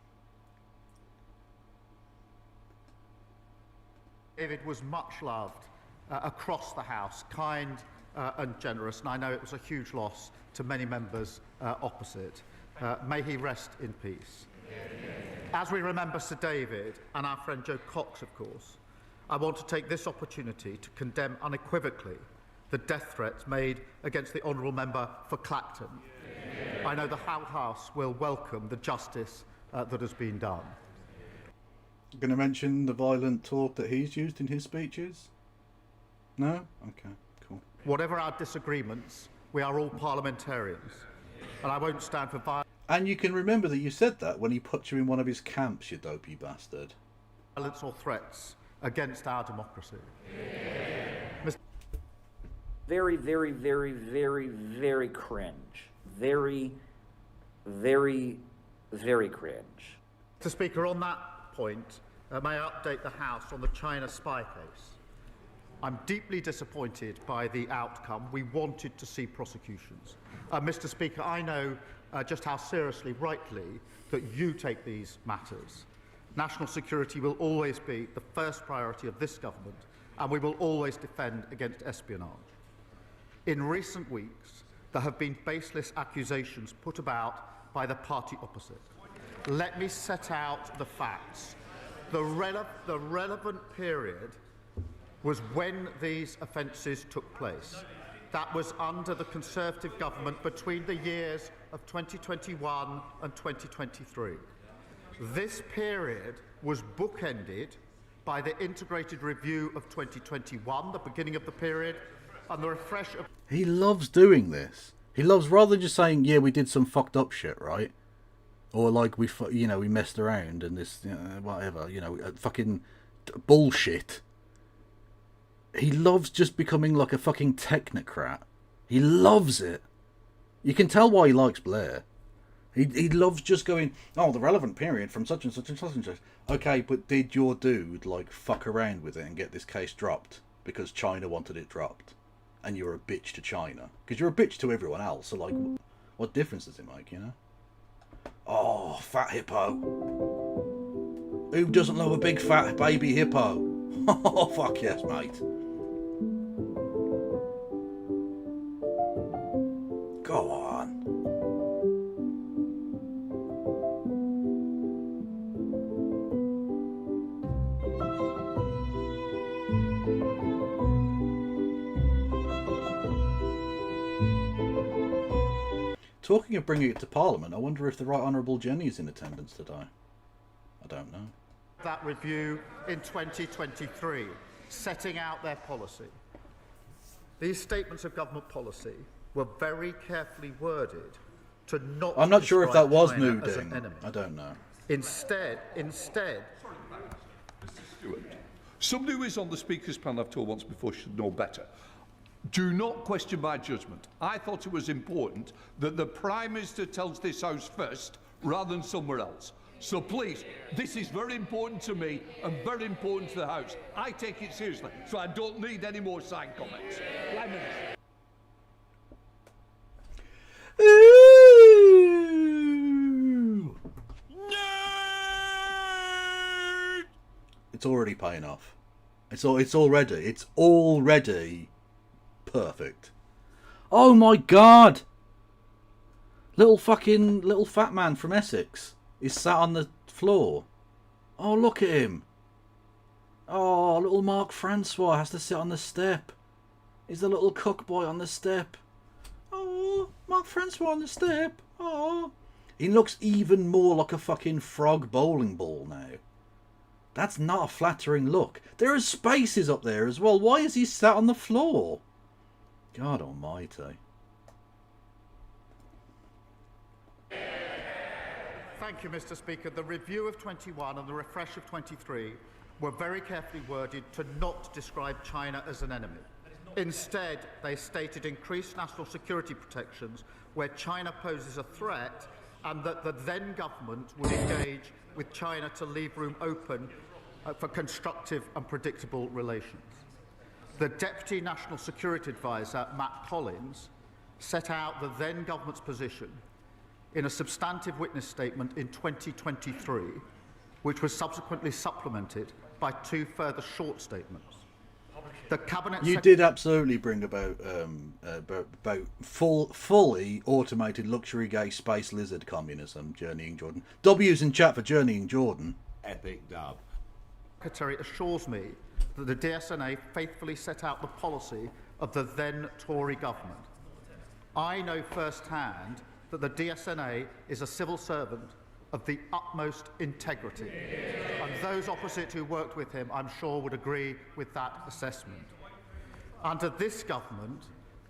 David was much loved across the House, kind and generous, and I know it was a huge loss to many members opposite. May he rest in peace. As we remember Sir David and our friend Joe Cox, of course, I want to take this opportunity to condemn unequivocally the death threats made against the honourable member for Clacton. I know the House will welcome the justice that has been done. Going to mention the violent talk that he's used in his speeches? No? Okay, cool. Whatever our disagreements, we are all parliamentarians, and I won't stand for violence. And you can remember that you said that when he put you in one of his camps, you dopey bastard. Violence or threats against our democracy. Very, very, very, very, very cringe. Very, very, very cringe. Mr. Speaker, on that point, may I update the House on the China spy case? I'm deeply disappointed by the outcome. We wanted to see prosecutions. Mr. Speaker, I know just how seriously, rightly, that you take these matters. National security will always be the first priority of this government, and we will always defend against espionage. In recent weeks, there have been baseless accusations put about by the party opposite. Let me set out the facts. The relevant period was when these offences took place. That was under the Conservative government between the years of 2021 and 2023. This period was bookended by the integrated review of 2021, the beginning of the period, and the refresh of... He loves doing this. He loves, rather than just saying, yeah, we did some fucked up shit, right? Or like, we messed around and this, whatever, fucking bullshit. He loves just becoming like a fucking technocrat. He loves it. You can tell why he likes Blair. He loves just going, oh, the relevant period from such and such and such and such. Okay, but did your dude, like, fuck around with it and get this case dropped because China wanted it dropped? And you're a bitch to China? Because you're a bitch to everyone else, so, like, what difference does it make, you know? Oh, fat hippo. Who doesn't love a big fat baby hippo? Oh, fuck yes, mate. Go on. Talking of bringing it to Parliament, I wonder if the Right Honourable Jenny is in attendance today. I don't know. That review in 2023, setting out their policy. These statements of government policy were very carefully worded to not. I'm not sure if that was China as an mooding. enemy. I don't know. Instead. Mr. Stewart, somebody who is on the Speaker's panel, I've told once before, should know better. Do not question my judgment. I thought it was important that the Prime Minister tells this House first rather than somewhere else. So please, this is very important to me and very important to the House. I take it seriously, so I don't need any more side comments. Prime Minister. Ooh. It's already paying off. It's already perfect. Oh my God! Little fat man from Essex is sat on the floor. Oh, look at him. Oh, little Mark Francois has to sit on the step. He's the little cook boy on the step. Oh, Mark Francois on the step. Oh. He looks even more like a fucking frog bowling ball now. That's not a flattering look. There are spaces up there as well. Why is he sat on the floor? God almighty. Thank you, Mr. Speaker. The review of 21 and the refresh of 23 were very carefully worded to not describe China as an enemy. Instead, they stated increased national security protections where China poses a threat, and that the then government would engage with China to leave room open for constructive and predictable relations. The Deputy National Security Advisor, Matt Collins, set out the then government's position in a substantive witness statement in 2023, which was subsequently supplemented by 2 further short statements. The Cabinet You did absolutely bring about fully automated luxury gay space lizard communism, Journeying Jordan. W's in chat for Journeying Jordan. Epic dub. Secretary assures me that the DSNA faithfully set out the policy of the then Tory government. I know firsthand that the DSNA is a civil servant of the utmost integrity, and those opposite who worked with him, I'm sure, would agree with that assessment. Under this government,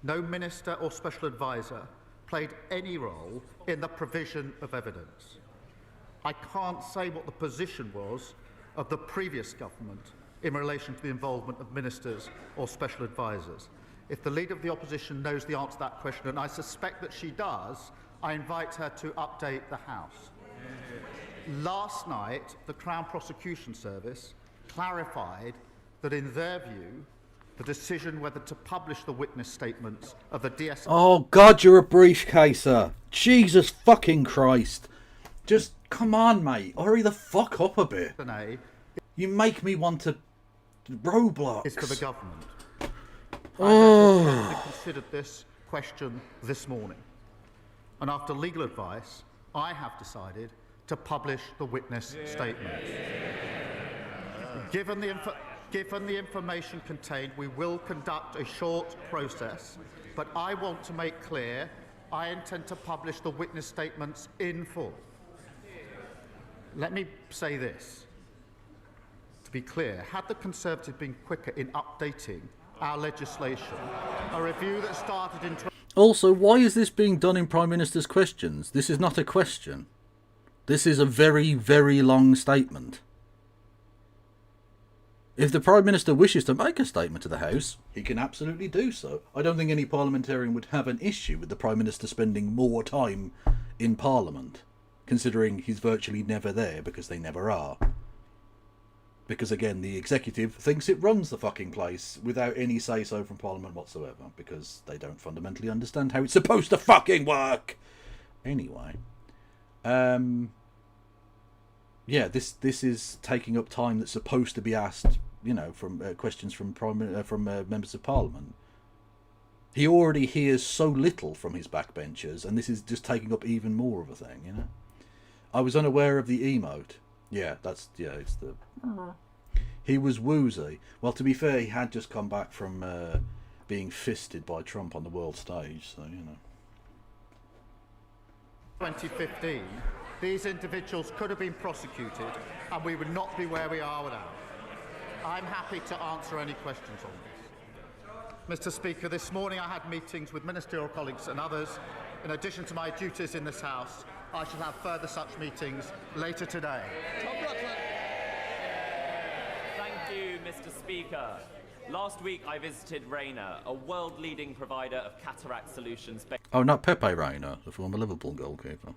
no minister or special advisor played any role in the provision of evidence. I can't say what the position was of the previous government in relation to the involvement of ministers or special advisors. If the Leader of the Opposition knows the answer to that question, and I suspect that she does, I invite her to update the House. Last night, the Crown Prosecution Service clarified that, in their view, the decision whether to publish the witness statements of the DSNA... Oh, God, you're a briefcaser. Jesus fucking Christ. Just, come on, mate. Hurry the fuck up a bit. You make me want to... Roblox. ...is for the government. Oh. I considered this question this morning. And after legal advice, I have decided to publish the witness statements. Given the information contained, we will conduct a short process, but I want to make clear I intend to publish the witness statements in full. Let me say this. To be clear, had the Conservatives been quicker in updating our legislation, a review that started in... Also, why is this being done in Prime Minister's questions? This is not a question. This is a very, very long statement. If the Prime Minister wishes to make a statement to the House, he can absolutely do so. I don't think any parliamentarian would have an issue with the Prime Minister spending more time in Parliament, considering he's virtually never there, because they never are. Because, again, the executive thinks it runs the fucking place without any say-so from Parliament whatsoever, because they don't fundamentally understand how it's supposed to fucking work. Anyway. Yeah, this is taking up time that's supposed to be asked, you know, from questions from members of Parliament. He already hears so little from his backbenchers, and this is just taking up even more of a thing, you know. I was unaware of the emote. Yeah, it's the... He was woozy. Well, to be fair, he had just come back from being fisted by Trump on the world stage, so, you know. 2015, these individuals could have been prosecuted, and we would not be where we are without. I'm happy to answer any questions on this. Mr. Speaker, this morning I had meetings with ministerial colleagues and others. In addition to my duties in this House, I shall have further such meetings later today. Thank you, Mr. Speaker. Last week I visited Reina, a world-leading provider of cataract solutions Oh, not Pepe Reina, the former Liverpool goalkeeper.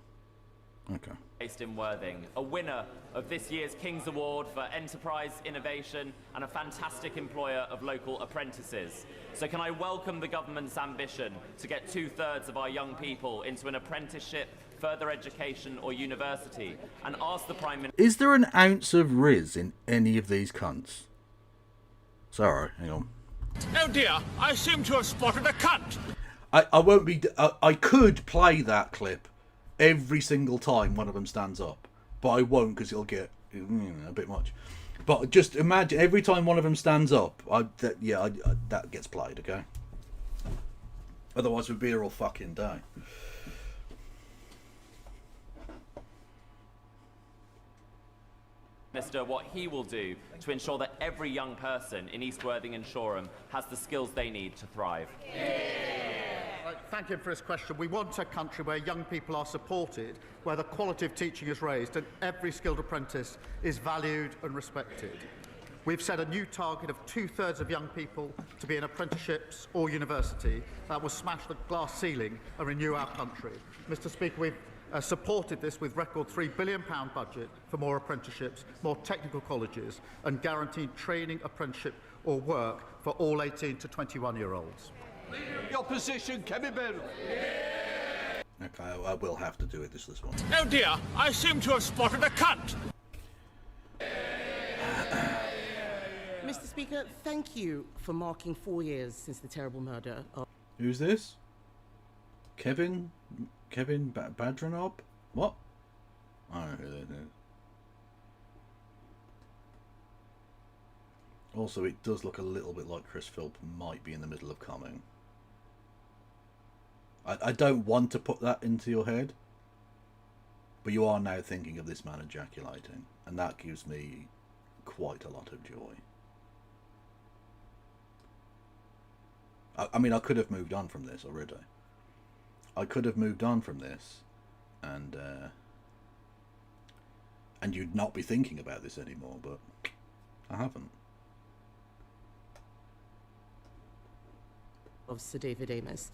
Okay. based in Worthing, a winner of this year's King's Award for Enterprise Innovation and a fantastic employer of local apprentices. So can I welcome the government's ambition to get 2/3 of our young people into an apprenticeship, further education or university, and ask the Prime Minister... Is there an ounce of Riz in any of these cunts? Sorry, hang on. Oh dear, I seem to have spotted a cunt. I won't be... I could play that clip every single time one of them stands up, but I won't because it'll get a bit much. But just imagine every time one of them stands up, that gets played, okay? Otherwise we'd be here all fucking day. Minister what he will do to ensure that every young person in East Worthing and Shoreham has the skills they need to thrive. Thank him for his question. We want a country where young people are supported, where the quality of teaching is raised and every skilled apprentice is valued and respected. We've set a new target of 2/3 of young people to be in apprenticeships or university. That will smash the glass ceiling and renew our country. Mr. Speaker, we've supported this with record £3 billion budget for more apprenticeships, more technical colleges and guaranteed training, apprenticeship or work for all 18 to 21-year-olds. The opposition, Kevin Bell. Okay, I will have to do it this one. Oh dear, I seem to have spotted a cunt. Mr. Speaker, thank you for marking 4 years since the terrible murder of... Who's this? Kevin Badranob? What? I don't know who that is. Also, it does look a little bit like Chris Philp might be in the middle of coming. I don't want to put that into your head, but you are now thinking of this man ejaculating, and that gives me quite a lot of joy. I mean, I could have moved on from this already. I could have moved on from this, and you'd not be thinking about this anymore, but I haven't. Of Sir David Amos.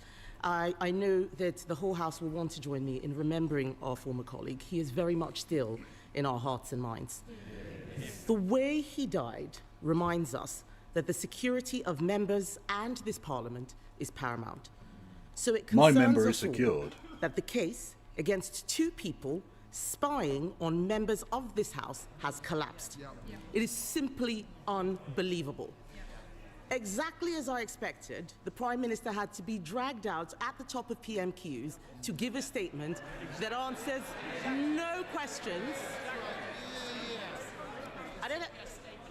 I know that the whole House will want to join me in remembering our former colleague. He is very much still in our hearts and minds. The way he died reminds us that the security of members and this Parliament is paramount. So it concerns my member is us all secured. that the case against 2 people spying on members of this House has collapsed. It is simply unbelievable. Exactly as I expected, the Prime Minister had to be dragged out at the top of PMQs to give a statement that answers no questions.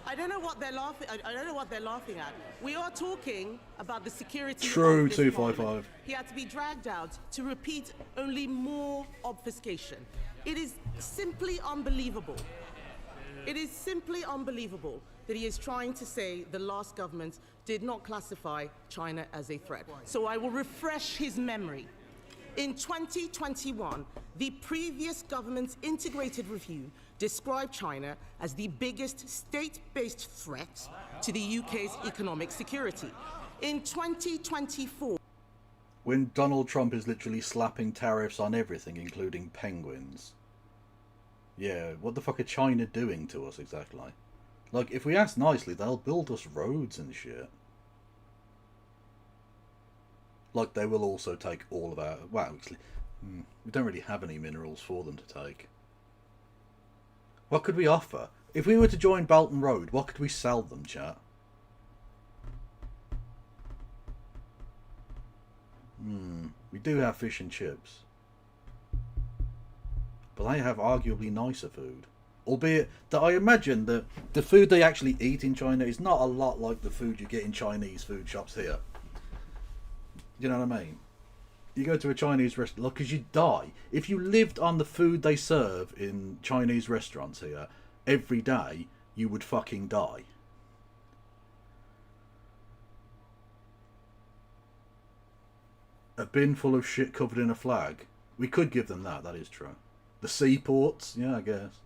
I don't know what they're laughing. I don't know what they're laughing at. We are talking about the security. True, of this 255. Parliament. He had to be dragged out to repeat only more obfuscation. It is simply unbelievable. It is simply unbelievable that he is trying to say the last government did not classify China as a threat. So I will refresh his memory. In 2021, the previous government's integrated review described China as the biggest state-based threat to the UK's economic security. In 2024... When Donald Trump is literally slapping tariffs on everything, including penguins. Yeah, what the fuck are China doing to us exactly? Like, if we ask nicely, they'll build us roads and shit. Like, they will also take all of our... Well, actually, we don't really have any minerals for them to take. What could we offer? If we were to join Belt and Road, what could we sell them, chat? We do have fish and chips. But they have arguably nicer food. Albeit that I imagine that the food they actually eat in China is not a lot like the food you get in Chinese food shops here. You know what I mean? You go to a Chinese restaurant, like, because you die. If you lived on the food they serve in Chinese restaurants here every day, you would fucking die. A bin full of shit covered in a flag. We could give them that. That is true. The seaports, yeah, I guess.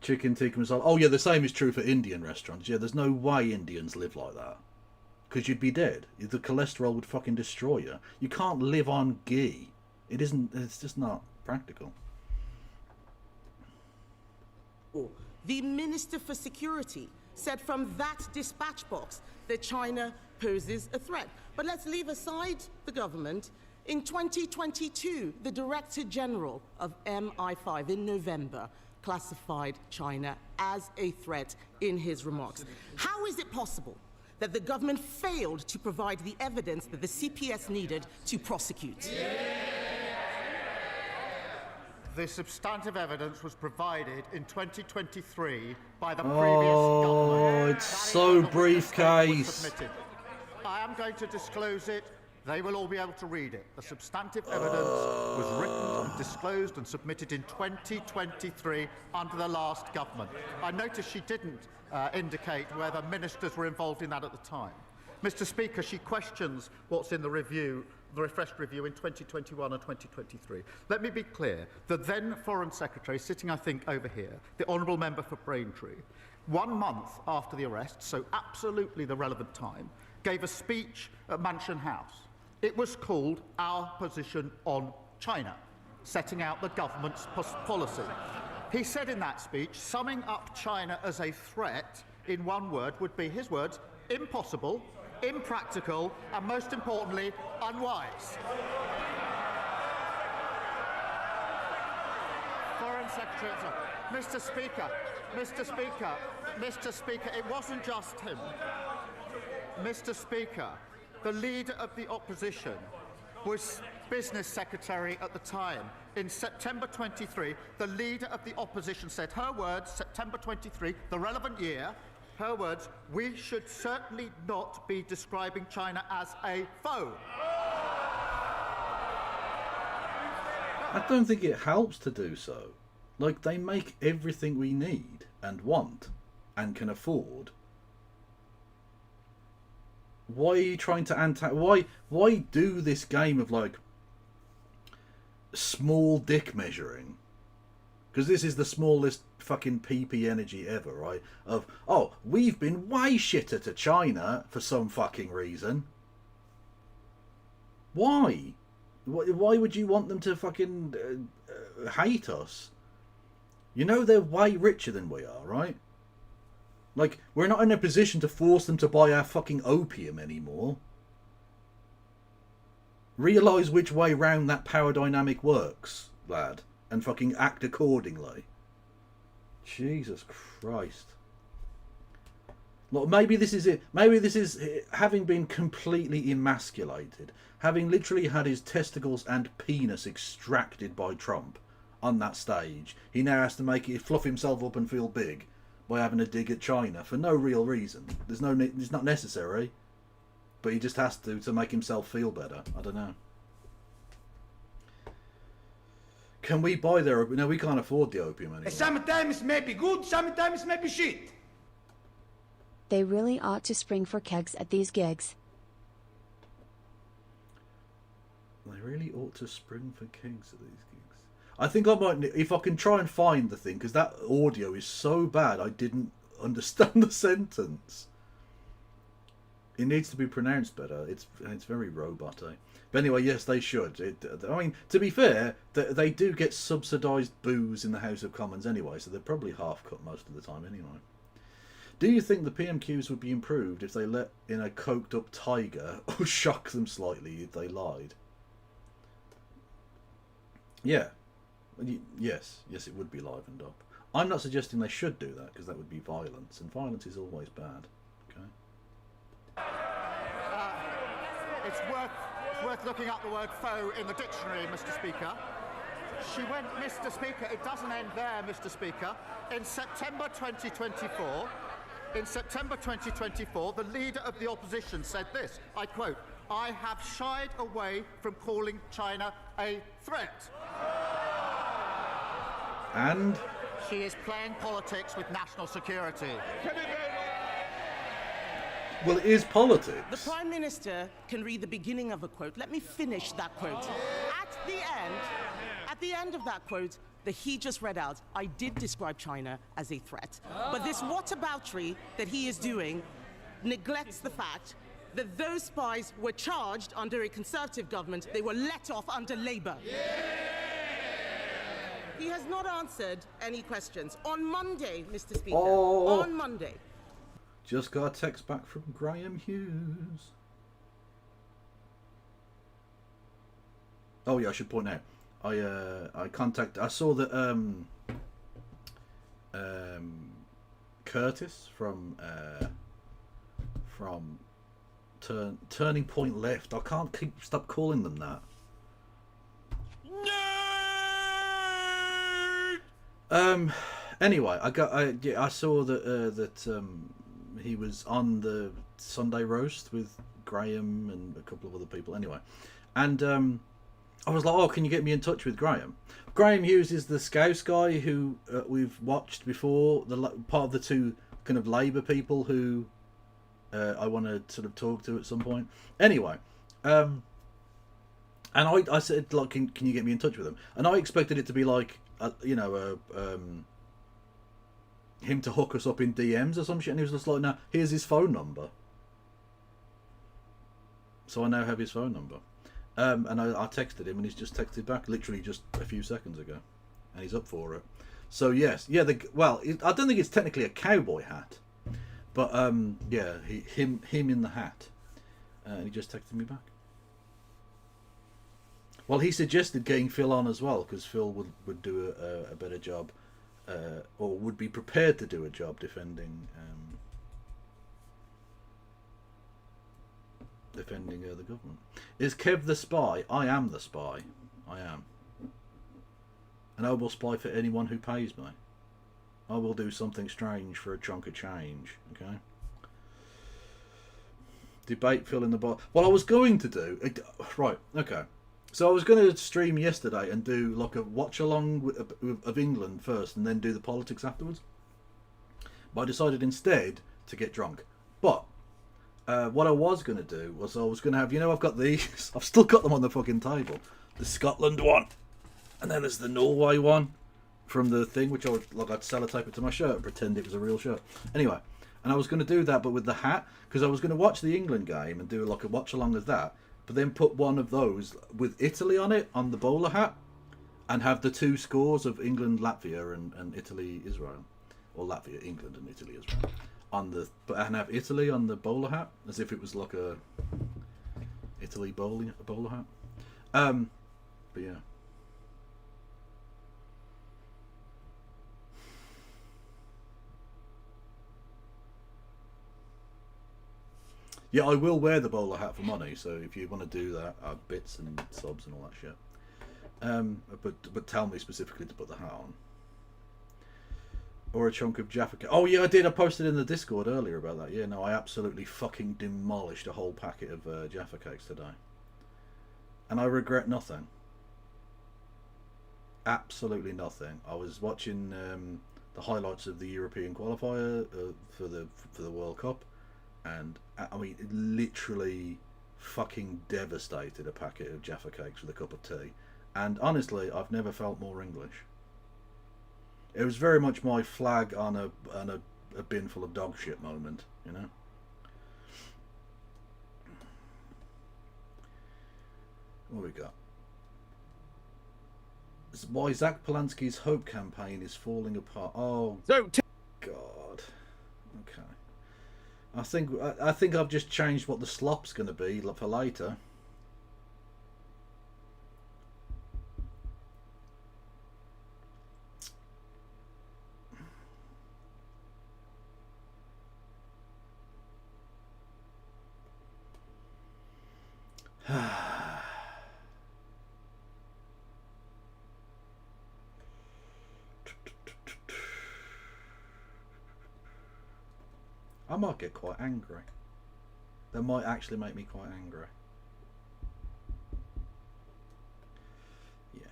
Chicken tikka masala. Oh yeah, the same is true for Indian restaurants. Yeah, there's no way Indians live like that. Because you'd be dead. The cholesterol would fucking destroy you. You can't live on ghee. It isn't. It's just not practical. The Minister for Security said from that dispatch box that China poses a threat. But let's leave aside the government. In 2022, the Director General of MI5 in November classified China as a threat in his remarks. How is it possible that the government failed to provide the evidence that the CPS needed to prosecute? The substantive evidence was provided in 2023 by the previous government. Oh, it's so briefcase. I am going to disclose it. They will all be able to read it. The substantive evidence was written and disclosed and submitted in 2023 under the last government. I noticed she didn't indicate whether ministers were involved in that at the time. Mr. Speaker, she questions what's in the review, the refreshed review in 2021 and 2023. Let me be clear. The then Foreign Secretary, sitting I think over here, the Honourable Member for Braintree, 1 month after the arrest, so absolutely the relevant time, gave a speech at Mansion House. It was called Our Position on China, setting out the government's policy. He said in that speech, summing up China as a threat in one word would be, his words, impossible, impractical, and most importantly, unwise. Foreign Secretary, Mr. Speaker, it wasn't just him. Mr. Speaker, the leader of the opposition was business secretary at the time. In September 23, the leader of the opposition said, her words, September 23, the relevant year, her words, we should certainly not be describing China as a foe. I don't think it helps to do so. Like, they make everything we need and want and can afford. Why are you trying to why do this game of like small dick measuring? Because this is the smallest fucking PP energy ever, right? Of, oh, we've been way shitter to China for some fucking reason. Why? Why would you want them to fucking hate us? You know they're way richer than we are, right? Like, we're not in a position to force them to buy our fucking opium anymore. Realise which way round that power dynamic works, lad, and fucking act accordingly. Jesus Christ. Look, maybe this is it. Maybe this is having been completely emasculated, having literally had his testicles and penis extracted by Trump on that stage. He now has to fluff himself up and feel big by having a dig at China for no real reason. It's not necessary, but he just has to make himself feel better. I don't know. Can we buy their... No, we can't afford the opium anymore. Sometimes may be good, sometimes may be shit. They really ought to spring for kegs at these gigs. They really ought to spring for kegs at these gigs. I think I might... If I can try and find the thing, because that audio is so bad I didn't understand the sentence. It needs to be pronounced better. It's very robot-y. But anyway, yes, they should. I mean, to be fair, they do get subsidised booze in the House of Commons anyway, so they're probably half-cut most of the time anyway. Do you think the PMQs would be improved if they let in a coked-up tiger or shock them slightly if they lied? Yeah. Yes, it would be livened up. I'm not suggesting they should do that, because that would be violence, and violence is always bad. Okay. It's worth looking up the word foe in the dictionary, Mr. Speaker. She went, Mr. Speaker, it doesn't end there, Mr. Speaker. In September 2024, the leader of the opposition said this, I quote, I have shied away from calling China a threat. And? She is playing politics with national security. Well, it is politics. The Prime Minister can read the beginning of a quote. Let me finish that quote. At the end of that quote that he just read out, I did describe China as a threat. But this whataboutery that he is doing neglects the fact that those spies were charged under a Conservative government. They were let off under Labour. He has not answered any questions. On Monday, Mr. Speaker, on Monday. Just got a text back from Graham Hughes. Oh yeah, I should point out. I saw that Curtis from Turning Point Left. I can't stop calling them that. Anyway, I saw that he was on the Sunday roast with Graham and a couple of other people. Anyway, and I was like, oh, can you get me in touch with Graham? Graham Hughes is the Scouse guy who we've watched before, part of the two kind of Labour people who I want to sort of talk to at some point. Anyway, and I said, like, can you get me in touch with him? And I expected it to be like, him to hook us up in DMs or some shit, and he was just like, no, here's his phone number. So I now have his phone number. And I texted him, and he's just texted back literally just a few seconds ago, and he's up for it. So yes, yeah. I don't think it's technically a cowboy hat, but yeah, him in the hat, and he just texted me back. Well, he suggested getting Phil on as well, because Phil would do a better job, or would be prepared to do a job defending the government. Is Kev the spy? I am the spy. I am. And I will spy for anyone who pays me. I will do something strange for a chunk of change. Okay. Debate Phil in the bar. Well, I was going to do right. Okay. So I was going to stream yesterday and do like a watch along of England first, and then do the politics afterwards. But I decided instead to get drunk. But what I was going to do was I was going to have, I've got these. I've still got them on the fucking table. The Scotland one, and then there's the Norway one from the thing, which I'd sellotape it to my shirt and pretend it was a real shirt. Anyway, and I was going to do that, but with the hat, because I was going to watch the England game and do like a watch along of that. But then put one of those with Italy on it, on the bowler hat, and have the two scores of England, Latvia, and Italy, Israel. Or Latvia, England, and Italy, Israel. And have Italy on the bowler hat, as if it was like a Italy bowler hat. But yeah. Yeah, I will wear the bowler hat for money, so if you want to do that, bits and subs and all that shit. But tell me specifically to put the hat on. Or a chunk of Jaffa cake. Oh yeah, I did. I posted in the Discord earlier about that. Yeah, no, I absolutely fucking demolished a whole packet of Jaffa cakes today. And I regret nothing. Absolutely nothing. I was watching the highlights of the European qualifier for the World Cup. And I mean, it literally fucking devastated a packet of Jaffa cakes with a cup of tea. And honestly, I've never felt more English. It was very much my flag on a bin full of dog shit moment, What we got? It's why Zach Polanski's Hope campaign is falling apart. Oh, God. Okay. I think I've just changed what the slop's going to be for later. I might get quite angry. That might actually make me quite angry. Yeah.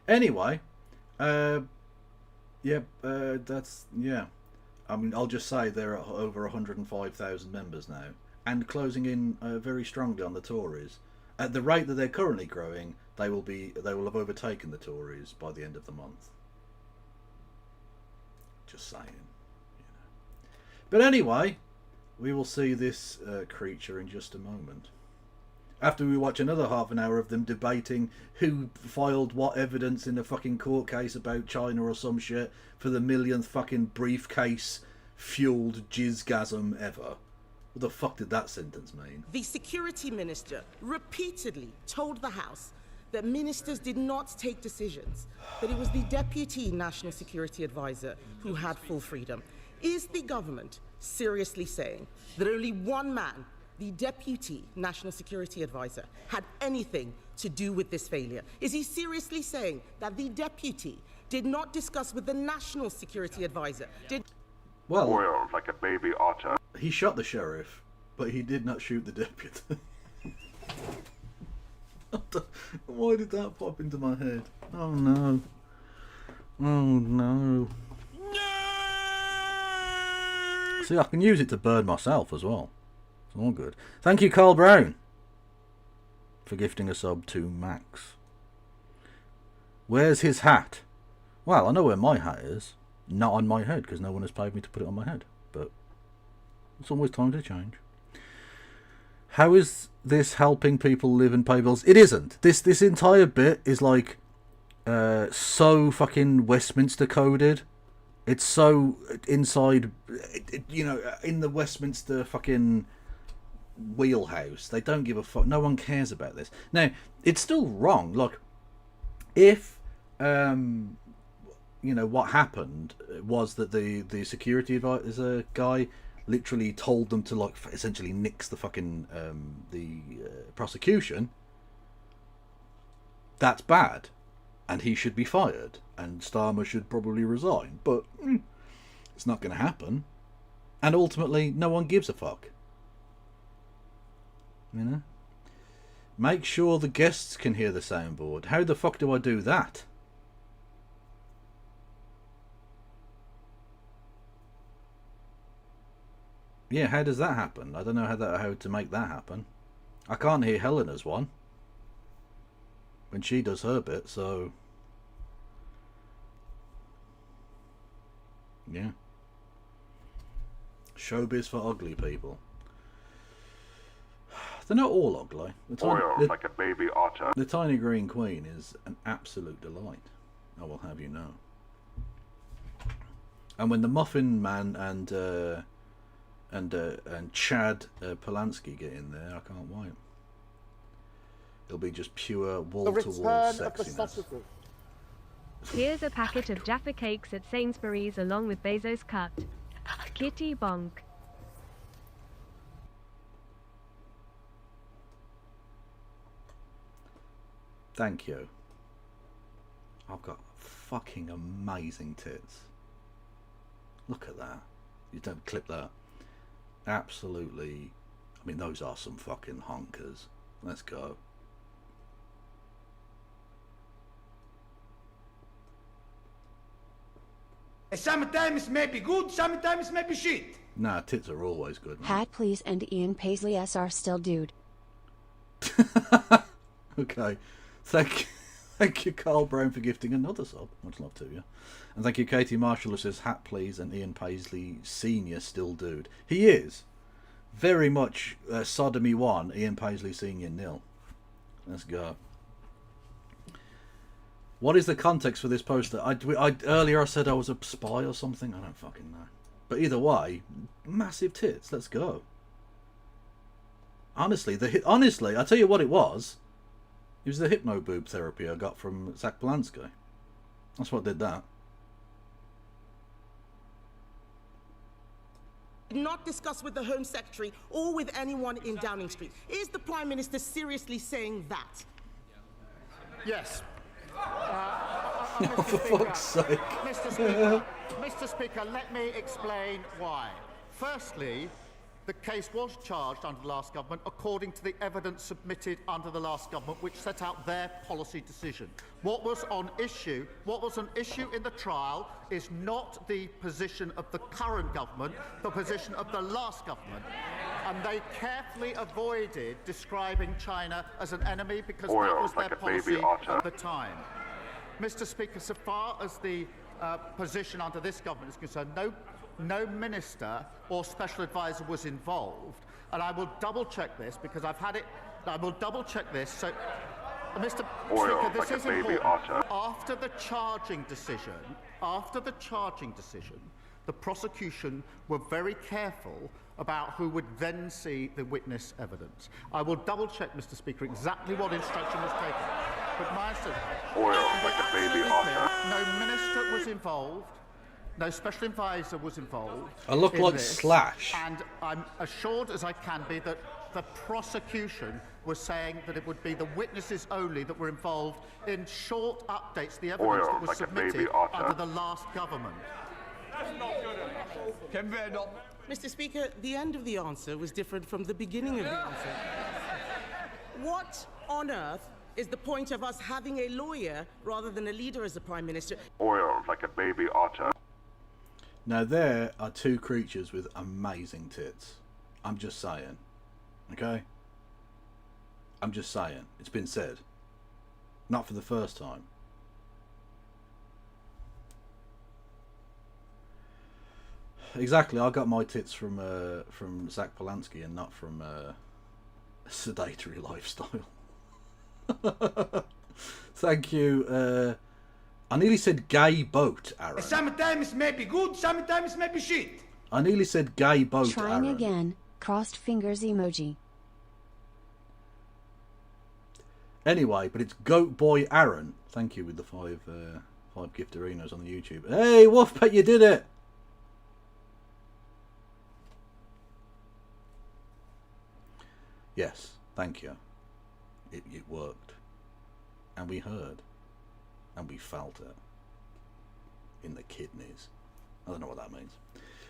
Anyway, Yeah, yeah. I mean, I'll just say there are over 105,000 members now, and closing in very strongly on the Tories. At the rate that they're currently growing, they will have overtaken the Tories by the end of the month. Just saying. You know. But anyway, we will see this creature in just a moment. After we watch another half an hour of them debating who filed what evidence in a fucking court case about China or some shit for the millionth fucking briefcase fueled jizzgasm ever. What the fuck did that sentence mean? The security minister repeatedly told the House that ministers did not take decisions, that it was the deputy national security advisor who had full freedom. Is the government seriously saying that only one man, the deputy national security advisor, had anything to do with this failure? Is he seriously saying that the deputy did not discuss with the national security advisor? Well, Boiled like a baby otter. He shot the sheriff, but he did not shoot the deputy. Why did that pop into my head? Oh no. Oh no. See, I can use it to burn myself as well. It's all good. Thank you, Carl Brown, for gifting a sub to Max. Where's his hat? Well, I know where my hat is. Not on my head, because no one has paid me to put it on my head. But it's always time to change. How is this helping people live and pay bills? It isn't. This entire bit is like so fucking Westminster coded. It's so inside, you know, in the Westminster fucking wheelhouse. They don't give a fuck. No one cares about this. Now, it's still wrong. Look, if you know, what happened was that the security advisor guy literally told them to, like, essentially nix the fucking prosecution. That's bad, and he should be fired, and Starmer should probably resign. But it's not going to happen, and ultimately, no one gives a fuck. You know, make sure the guests can hear the soundboard. How the fuck do I do that? Yeah, how does that happen? I don't know how to make that happen. I can't hear Helena's one when she does her bit, so yeah. Showbiz for ugly people. They're not all ugly. Boiled like a baby otter. The tiny green queen is an absolute delight, I will have you know. And when the Muffin Man and Chad Polanski get in there, I can't wait. It'll be just pure wall-to-wall sexiness. Here's a packet of Jaffa cakes at Sainsbury's along with Bezos cut. Kitty bonk. Thank you. I've got fucking amazing tits. Look at that. You don't clip that. Absolutely. I mean, those are some fucking honkers. Let's go. Sometimes may be good, sometimes may be shit. Nah, tits are always good, man. Hat please and Ian Paisley SR still dude. Okay. Thank you, Carl Brown, for gifting another sub. Much love to you. And thank you, Katie Marshall, who says, hat please, and Ian Paisley Senior still dude. He is. Very much Sodomy 1, Ian Paisley Senior 0. Let's go. What is the context for this poster? Earlier I said I was a spy or something. I don't fucking know. But either way, massive tits. Let's go. Honestly, I tell you what it was. It was the hypno boob therapy I got from Zach Polanski. That's what did that. Not discuss with the Home Secretary or with anyone in Downing Street. Is the Prime Minister seriously saying that? Yes. Oh, for fuck's sake. Mr. Speaker, let me explain why. Firstly, The case was charged under the last government according to the evidence submitted under the last government, which set out their policy decision. What was on issue in the trial is not the position of the current government, the position of the last government. And they carefully avoided describing China as an enemy because that was their policy at the time. Mr. Speaker, so far as the position under this government is concerned, no minister or special advisor was involved, and I will double-check this because I've had it. I will double-check this. So, Mr. Speaker, this is important. After the charging decision, the prosecution were very careful about who would then see the witness evidence. I will double-check, Mr. Speaker, exactly what instruction was taken. But my no minister was involved. No special advisor was involved. I look like this, Slash. And I'm assured as I can be that the prosecution was saying that it would be the witnesses only that were involved in short updates, the evidence that was submitted under the last government. Mr. Speaker, the end of the answer was different from the beginning of the answer. What on earth is the point of us having a lawyer rather than a leader as the Prime Minister? Oiled like a baby otter. Now there are two creatures with amazing tits. I'm just saying. Okay? I'm just saying. It's been said. Not for the first time. Exactly, I got my tits from Zach Polanski and not from a sedentary lifestyle. Thank you. I nearly said gay boat, Aaron. Sometimes maybe good, sometimes maybe shit. I nearly said gay boat, Trying Aaron. again. Crossed fingers emoji. Anyway, but it's Goat Boy Aaron. Thank you with the five giftarinos on the YouTube. Hey, Wolfpet, you did it! Yes, thank you. It worked. And we heard. And we felt it. In the kidneys. I don't know what that means.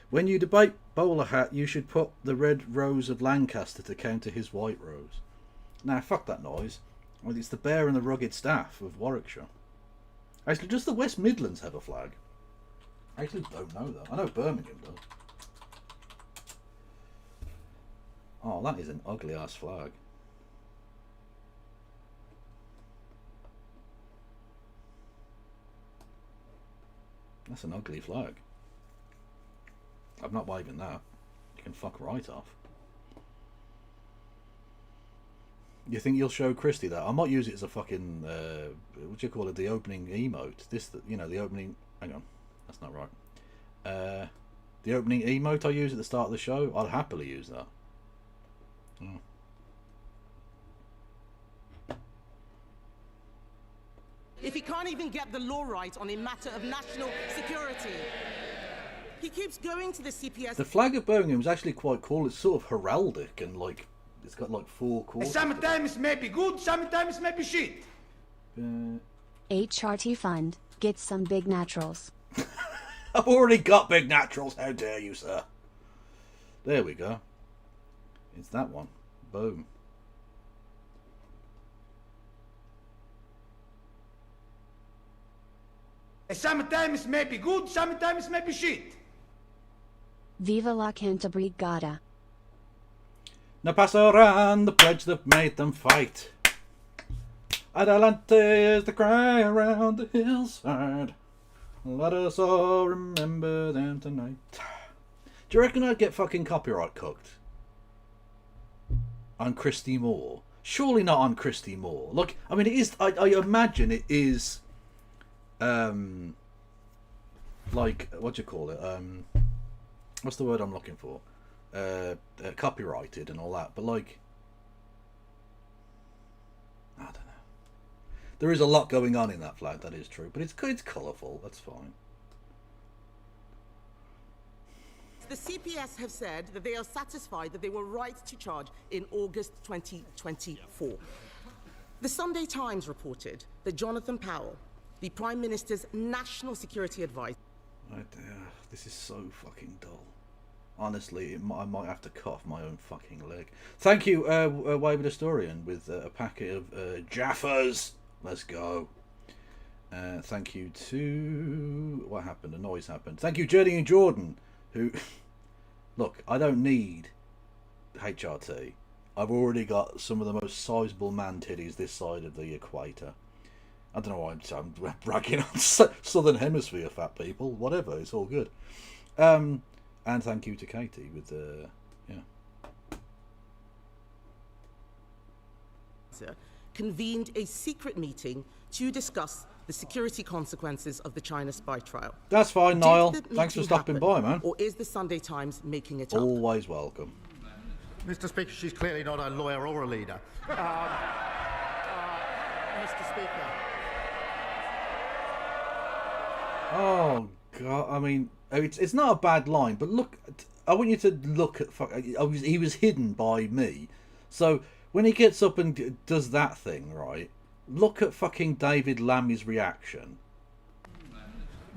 When you debate Bowler Hat, you should put the red rose of Lancaster to counter his white rose. Nah, fuck that noise. Well, it's the bear and the rugged staff of Warwickshire. Actually, does the West Midlands have a flag? I actually don't know that. I know Birmingham does. Oh, that is an ugly ass flag. That's an ugly flag. I'm not waving that. You can fuck right off. You think you'll show Christy that? I might use it as a fucking what do you call it? The opening emote. This, you know, the opening. Hang on, that's not right. The opening emote I use at the start of the show. I'd happily use that. Oh. If he can't even get the law right on a matter of national security, he keeps going to the CPS. The flag of Birmingham is actually quite cool. It's sort of heraldic and like it's got like four quarters. Sometimes maybe good, sometimes maybe shit. HRT Fund. Get some big naturals. I've already got big naturals. How dare you, sir? There we go. It's that one. Boom. Sometimes maybe good, sometimes maybe shit. Viva la Cantabrigada. Now pass around the pledge that made them fight. Adelante is the cry around the hillside. Let us all remember them tonight. Do you reckon I'd get fucking copyright cooked? On Christy Moore? Surely not on Christy Moore. Look, I mean, it is. I imagine it is. Like, what do you call it? What's the word I'm looking for? Copyrighted and all that. But like, I don't know. There is a lot going on in that flag. That is true. But it's colourful. That's fine. The CPS have said that they are satisfied that they were right to charge in August 2024. The Sunday Times reported that Jonathan Powell, the Prime Minister's national security advisor... Right there. This is so fucking dull. Honestly, I might have to cut off my own fucking leg. Thank you, Wayward Historian, with a packet of Jaffas. Let's go. Thank you to... What happened? A noise happened. Thank you, Journey and Jordan, who... Look, I don't need HRT. I've already got some of the most sizable man titties this side of the equator. I don't know why I'm bragging on Southern Hemisphere fat people. Whatever, it's all good. And thank you to Katie with the... convened a secret meeting to discuss the security consequences of the China spy trial. That's fine, Niall. Did the Thanks for meeting stopping happen, by, man. Or is the Sunday Times making it up? Always welcome. Mr. Speaker, she's clearly not a lawyer or a leader. Mr. Speaker. Oh God! I mean, it's not a bad line, but look, I want you to look at. He was hidden by me, so when he gets up and does that thing, right? Look at fucking David Lammy's reaction.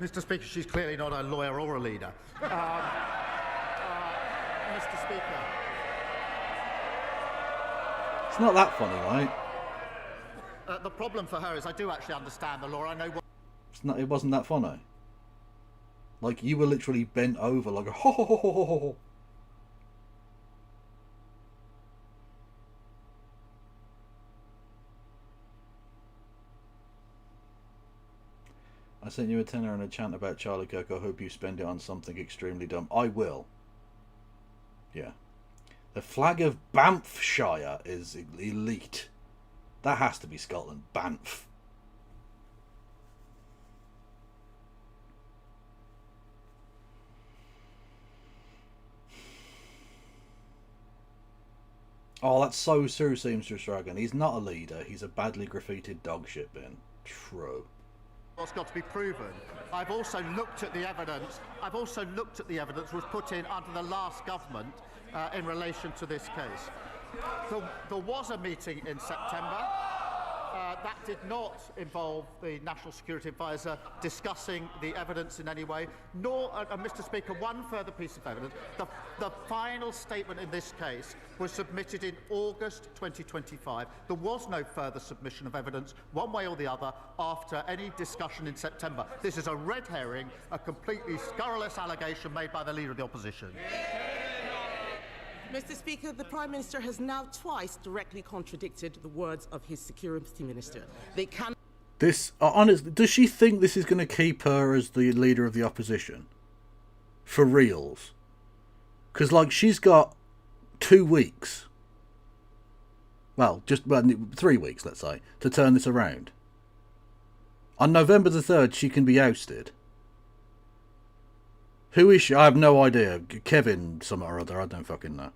Mr. Speaker, she's clearly not a lawyer or a leader. Mr. Speaker. It's not that funny, right? The problem for her is I do actually understand the law. I know what... It wasn't that funny. Like, you were literally bent over like a ho ho ho ho ho ho. I sent you a tenner and a chant about Charlie Kirk. I hope you spend it on something extremely dumb. I will. Yeah. The flag of Banffshire is elite. That has to be Scotland. Banff. Oh, that's so Sue Seamstress Dragon. He's not a leader. He's a badly graffitied dog shit bin. True. What's got to be proven. I've also looked at the evidence. Was put in under the last government in relation to this case. There was a meeting in September. That did not involve the National Security Advisor discussing the evidence in any way, nor, Mr. Speaker, one further piece of evidence. The final statement in this case was submitted in August 2025. There was no further submission of evidence, one way or the other, after any discussion in September. This is a red herring, a completely scurrilous allegation made by the Leader of the Opposition. Mr. Speaker, the Prime Minister has now twice directly contradicted the words of his Security Minister. They can... This, honestly, does she think this is going to keep her as the Leader of the Opposition? For reals? Because, like, she's got 2 weeks. Well, 3 weeks, let's say, to turn this around. On November the 3rd, she can be ousted. Who is she? I have no idea. Kevin, some or other, I don't fucking know.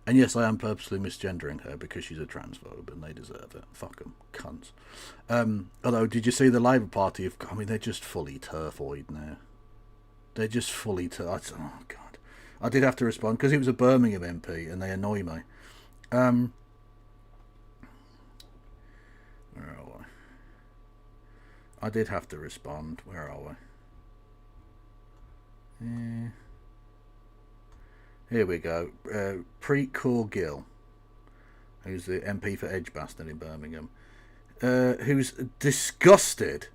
And yes, I am purposely misgendering her because she's a transphobe and they deserve it. Fuck them, cunts. Although, did you see the Labour Party? I mean, they're just fully turfoid now. They're just fully oh, God. I did have to respond because it was a Birmingham MP and they annoy me. Where are we? I did have to respond. Where are we? Here we go. Preet Kaur Gill, who's the MP for Edgbaston in Birmingham, who's disgusted,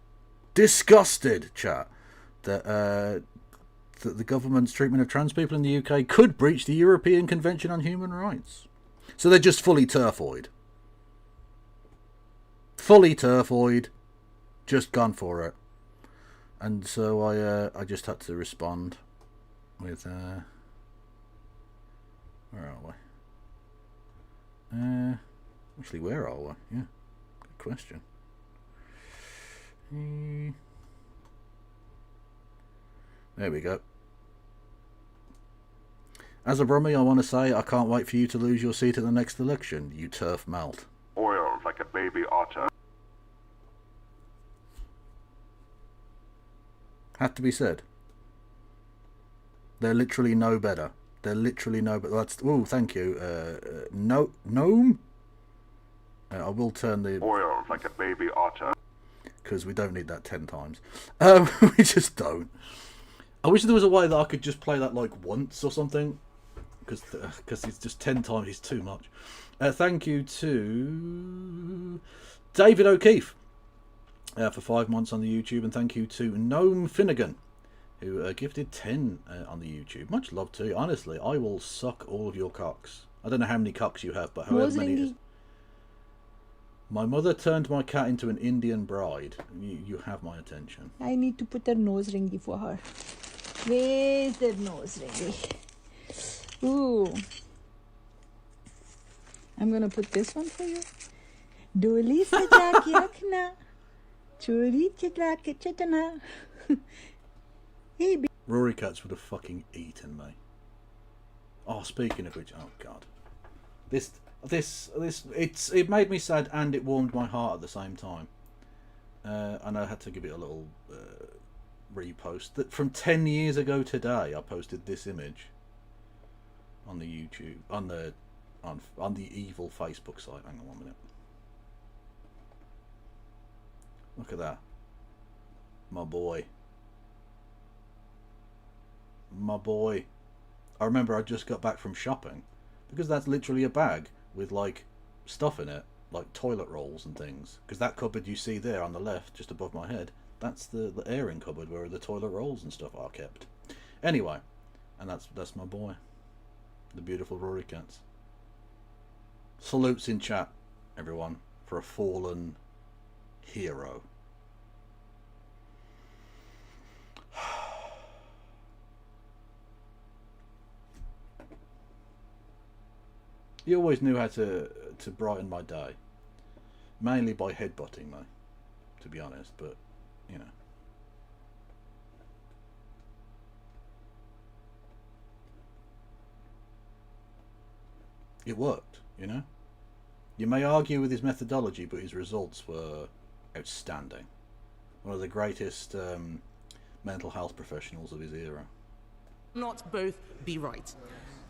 chat, that the government's treatment of trans people in the UK could breach the European Convention on Human Rights. So they're just fully turfoid. Fully turfoid. Just gone for it. And so I just had to respond with where are we? Actually, where are we? Yeah, good question. There we go. As a Brummie, I want to say I can't wait for you to lose your seat at the next election, you turf melt. Oiled like a baby otter. Had to be said. They're literally no better. They're literally no better. That's thank you. Gnome. I will turn the Oiled like a baby otter. Because we don't need that 10 times. We just don't. I wish there was a way that I could just play that like once or something, because it's just 10 times. It's too much. Thank you to David O'Keefe for 5 months on the YouTube, and thank you to Gnome Finnegan, who gifted 10 on the YouTube. Much love to you. Honestly, I will suck all of your cocks. I don't know how many cocks you have, but however many it is. My mother turned my cat into an Indian bride. You have my attention. I need to put a nose ringy for her. Where's the nose ringy? Ooh. I'm gonna put this one for you. Doli saja ke rakhna, chori chila ke chetna. Hey, Rory Cats would have fucking eaten me. Oh, speaking of which, oh god, it made me sad and it warmed my heart at the same time. And I had to give it a little repost. That from 10 years ago today, I posted this image on the YouTube, on the evil Facebook site. Hang on 1 minute. Look at that, my boy. My boy. I remember I just got back from shopping, because that's literally a bag with like stuff in it, like toilet rolls and things. Because that cupboard you see there on the left, just above my head, that's the airing cupboard where the toilet rolls and stuff are kept. Anyway, and that's my boy, the beautiful Rory Cats. Salutes in chat, everyone, for a fallen hero. He always knew how to brighten my day, mainly by headbutting me, to be honest, but, you know. It worked, you know. You may argue with his methodology, but his results were outstanding. One of the greatest mental health professionals of his era. Not both be right.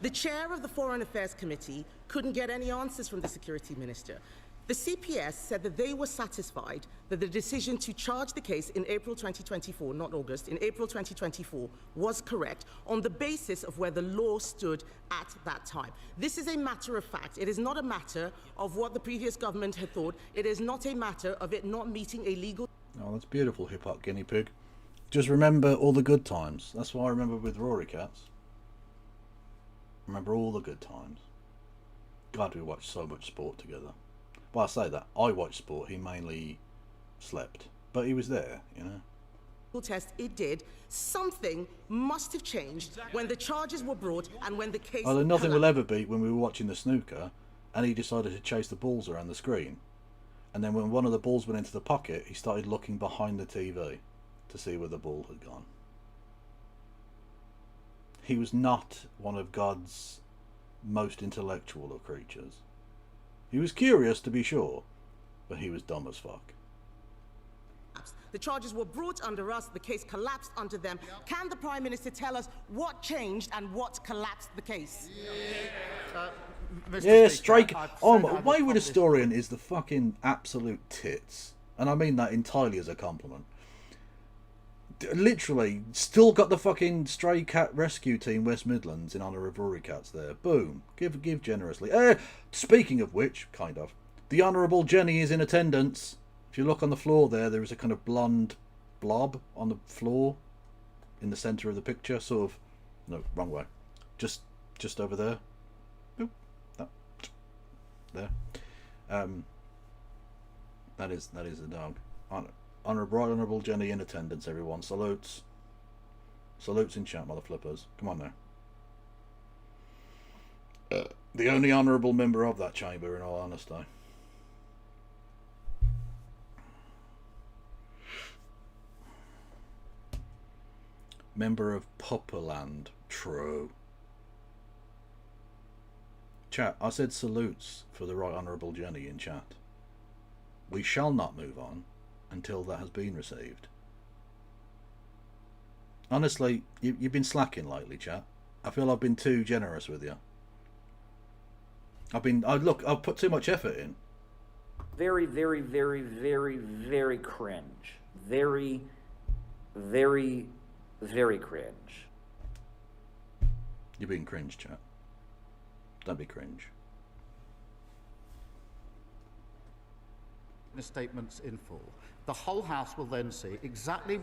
The chair of the Foreign Affairs Committee couldn't get any answers from the security minister. The CPS said that they were satisfied that the decision to charge the case in April 2024, not August, in April 2024, was correct on the basis of where the law stood at that time. This is a matter of fact. It is not a matter of what the previous government had thought. It is not a matter of it not meeting a legal... Oh, that's beautiful, hip-hop guinea pig. Just remember all the good times. That's what I remember with Rory Cats. Remember all the good times. God, we watched so much sport together. Well, I say that. I watched sport. He mainly slept. But he was there, you know. Test, it did. Something must have changed when the charges were brought and when the case... Although nothing will ever beat when we were watching the snooker and he decided to chase the balls around the screen. And then when one of the balls went into the pocket, he started looking behind the TV to see where the ball had gone. He was not one of God's most intellectual of creatures. He was curious, to be sure, but he was dumb as fuck. The charges were brought under us, the case collapsed under them. Can the Prime Minister tell us what changed and what collapsed the case? Yeah, strike. Oh, my Wayward Historian is the fucking absolute tits. And I mean that entirely as a compliment. Literally, still got the fucking stray cat rescue team West Midlands in honour of Rory Cats there. Boom. Give generously. Speaking of which, kind of, the Honourable Jenny is in attendance. If you look on the floor there is a kind of blonde blob on the floor in the centre of the picture. Sort of, no, wrong way. Just over there. Boop. No. There. That is the dog. Honourable Jenny in attendance, everyone. Salutes. Salutes in chat, mother flippers. Come on now. The only honourable member of that chamber, in all honesty. Member of Pupperland. True. Chat, I said salutes for the Right Honourable Jenny in chat. We shall not move on until that has been received. Honestly, you've been slacking lately, chat. I feel I've been too generous with you. I've put too much effort in. Very, very, very, very, very cringe. Very, very, very cringe. You're being cringe, chat. Don't be cringe. Statements in full. The whole House will then see exactly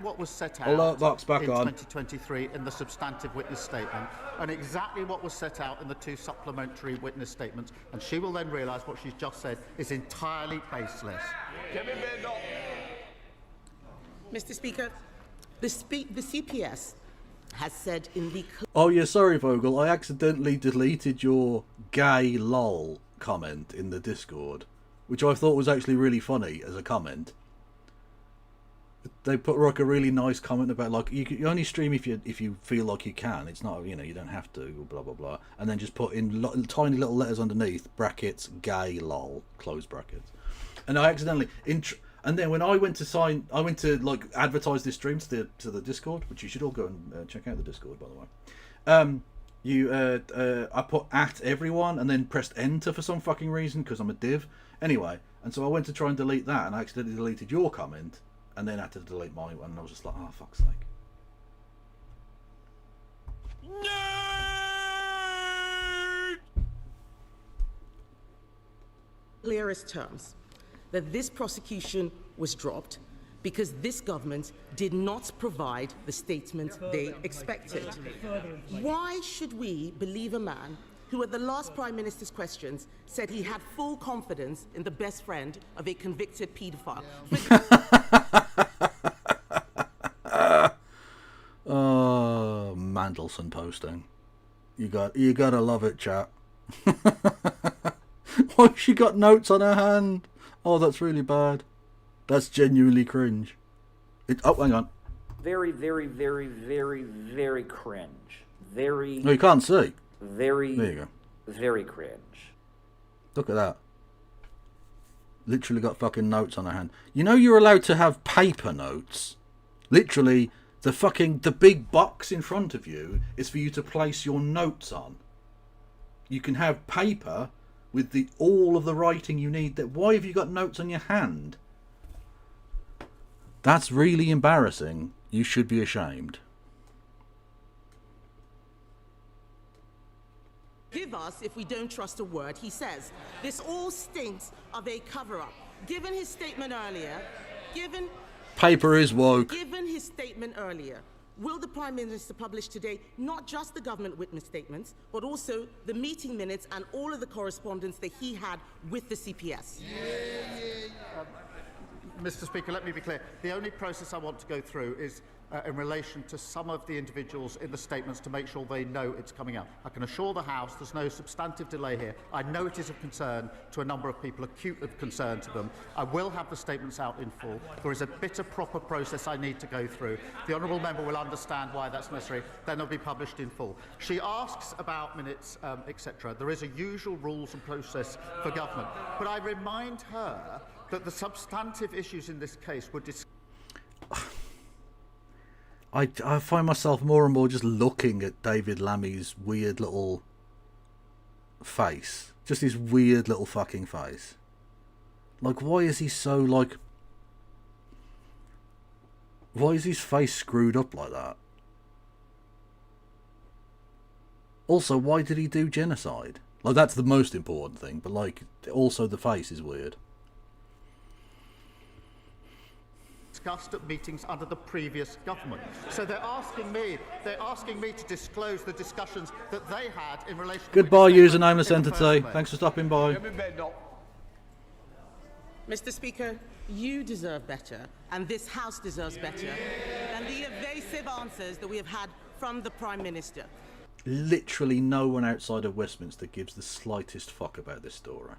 what was set out Alert box back in on. 2023 in the substantive witness statement and exactly what was set out in the 2 supplementary witness statements, and she will then realise what she's just said is entirely baseless. Mr. Speaker, the CPS has said in the... Oh yeah, sorry Vogel, I accidentally deleted your gay lol comment in the Discord, which I thought was actually really funny as a comment. They put like a really nice comment about like you only stream if you feel like you can. It's not, you know, you don't have to, or blah blah blah, and then just put in tiny little letters underneath, brackets, gay lol, close brackets. And I accidentally and then when I went to like advertise this stream to the Discord, which you should all go and check out the Discord, by the way. I put at everyone and then pressed enter for some fucking reason because I'm a div. Anyway, and so I went to try and delete that and I accidentally deleted your comment and then had to delete my one, and I was just like, oh fuck's sake. Clearest terms that this prosecution was dropped because this government did not provide the statement they expected. Why should we believe a man who at the last Prime Minister's questions said he had full confidence in the best friend of a convicted paedophile? Oh, Mandelson posting. You gotta love it, chat. Why she got notes on her hand? Oh, that's really bad. That's genuinely cringe. Oh, hang on. Very, very, very, very, very cringe. Very... No, you can't see. Very... There you go. Very cringe. Look at that. Literally got fucking notes on her hand. You know you're allowed to have paper notes? Literally, the big box in front of you is for you to place your notes on. You can have paper with all of the writing you need. Why have you got notes on your hand? That's really embarrassing. You should be ashamed. Give us if we don't trust a word he says. This all stinks of a cover-up. Given his statement earlier, Paper is woke. Given his statement earlier, will the Prime Minister publish today not just the government witness statements, but also the meeting minutes and all of the correspondence that he had with the CPS? Mr. Speaker, let me be clear. The only process I want to go through is in relation to some of the individuals in the statements to make sure they know it's coming out. I can assure the House there's no substantive delay here. I know it is of concern to a number of people, acute of concern to them. I will have the statements out in full. There is a bit of proper process I need to go through. The honourable member will understand why that's necessary. Then they'll be published in full. She asks about minutes, etc. There is a usual rules and process for government. But I remind her that the substantive issues in this case were discussed. I find myself more and more just looking at David Lammy's weird little face. Just his weird little fucking face. Like, why is he so, like... Why is his face screwed up like that? Also, why did he do genocide? Like, that's the most important thing, but, like, also the face is weird. Discussed at meetings under the previous government. So they're asking me to disclose the discussions that they had in relation to... Goodbye, usernameless entity. Thanks for stopping by. Mr. Speaker, you deserve better, and this House deserves better than the evasive answers that we have had from the Prime Minister. Literally no one outside of Westminster gives the slightest fuck about this story.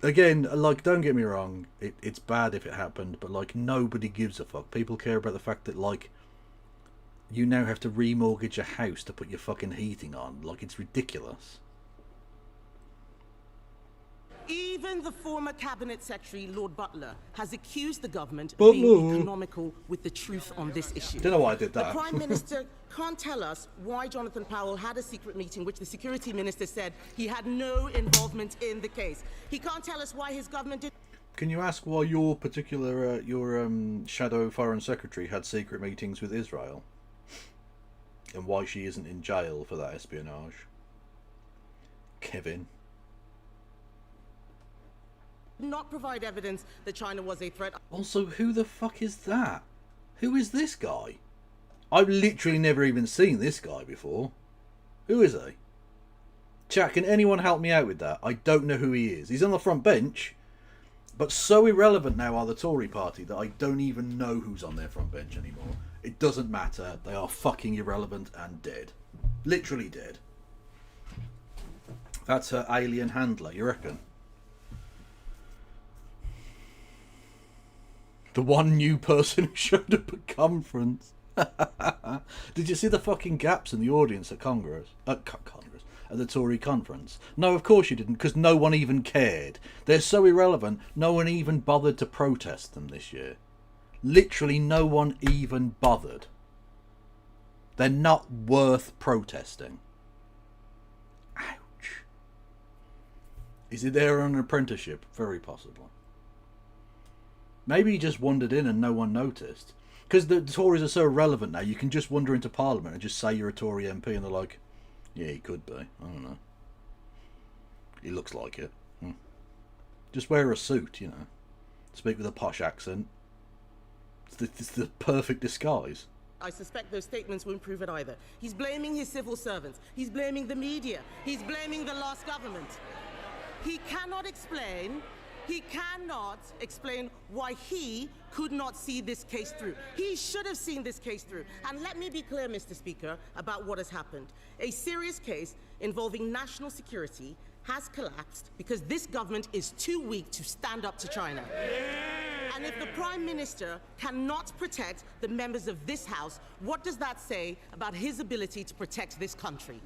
Again, like, don't get me wrong, it's bad if it happened, but, like, nobody gives a fuck. People care about the fact that, like, you now have to remortgage a house to put your fucking heating on. Like, it's ridiculous. Even the former Cabinet Secretary, Lord Butler, has accused the government of being economical with the truth on this issue. Don't know why I did that. The Prime Minister can't tell us why Jonathan Powell had a secret meeting which the Security Minister said he had no involvement in the case. He can't tell us why his government did... Can you ask why your particular shadow foreign secretary had secret meetings with Israel, and why she isn't in jail for that espionage? Kevin. Not provide evidence that China was a threat. Also, who the fuck is that? Who is this guy? I've literally never even seen this guy before. Who is he? Chat, can anyone help me out with that? I don't know who he is. He's on the front bench, but so irrelevant now are the Tory party that I don't even know who's on their front bench anymore. It doesn't matter. They are fucking irrelevant and dead. Literally dead. That's her alien handler, you reckon? The one new person who showed up at conference. Did you see the fucking gaps in the audience at Congress? At the Tory conference? No, of course you didn't, because no one even cared. They're so irrelevant, no one even bothered to protest them this year. Literally no one even bothered. They're not worth protesting. Ouch. Is he there on an apprenticeship? Very possible. Maybe he just wandered in and no one noticed. Because the Tories are so irrelevant now, you can just wander into Parliament and just say you're a Tory MP and they're like, yeah, he could be. I don't know. He looks like it. Just wear a suit, you know. Speak with a posh accent. It's the perfect disguise. I suspect those statements won't prove it either. He's blaming his civil servants. He's blaming the media. He's blaming the last government. He cannot explain why he could not see this case through. He should have seen this case through. And let me be clear, Mr. Speaker, about what has happened. A serious case involving national security has collapsed because this government is too weak to stand up to China. And if the Prime Minister cannot protect the members of this House, what does that say about his ability to protect this country?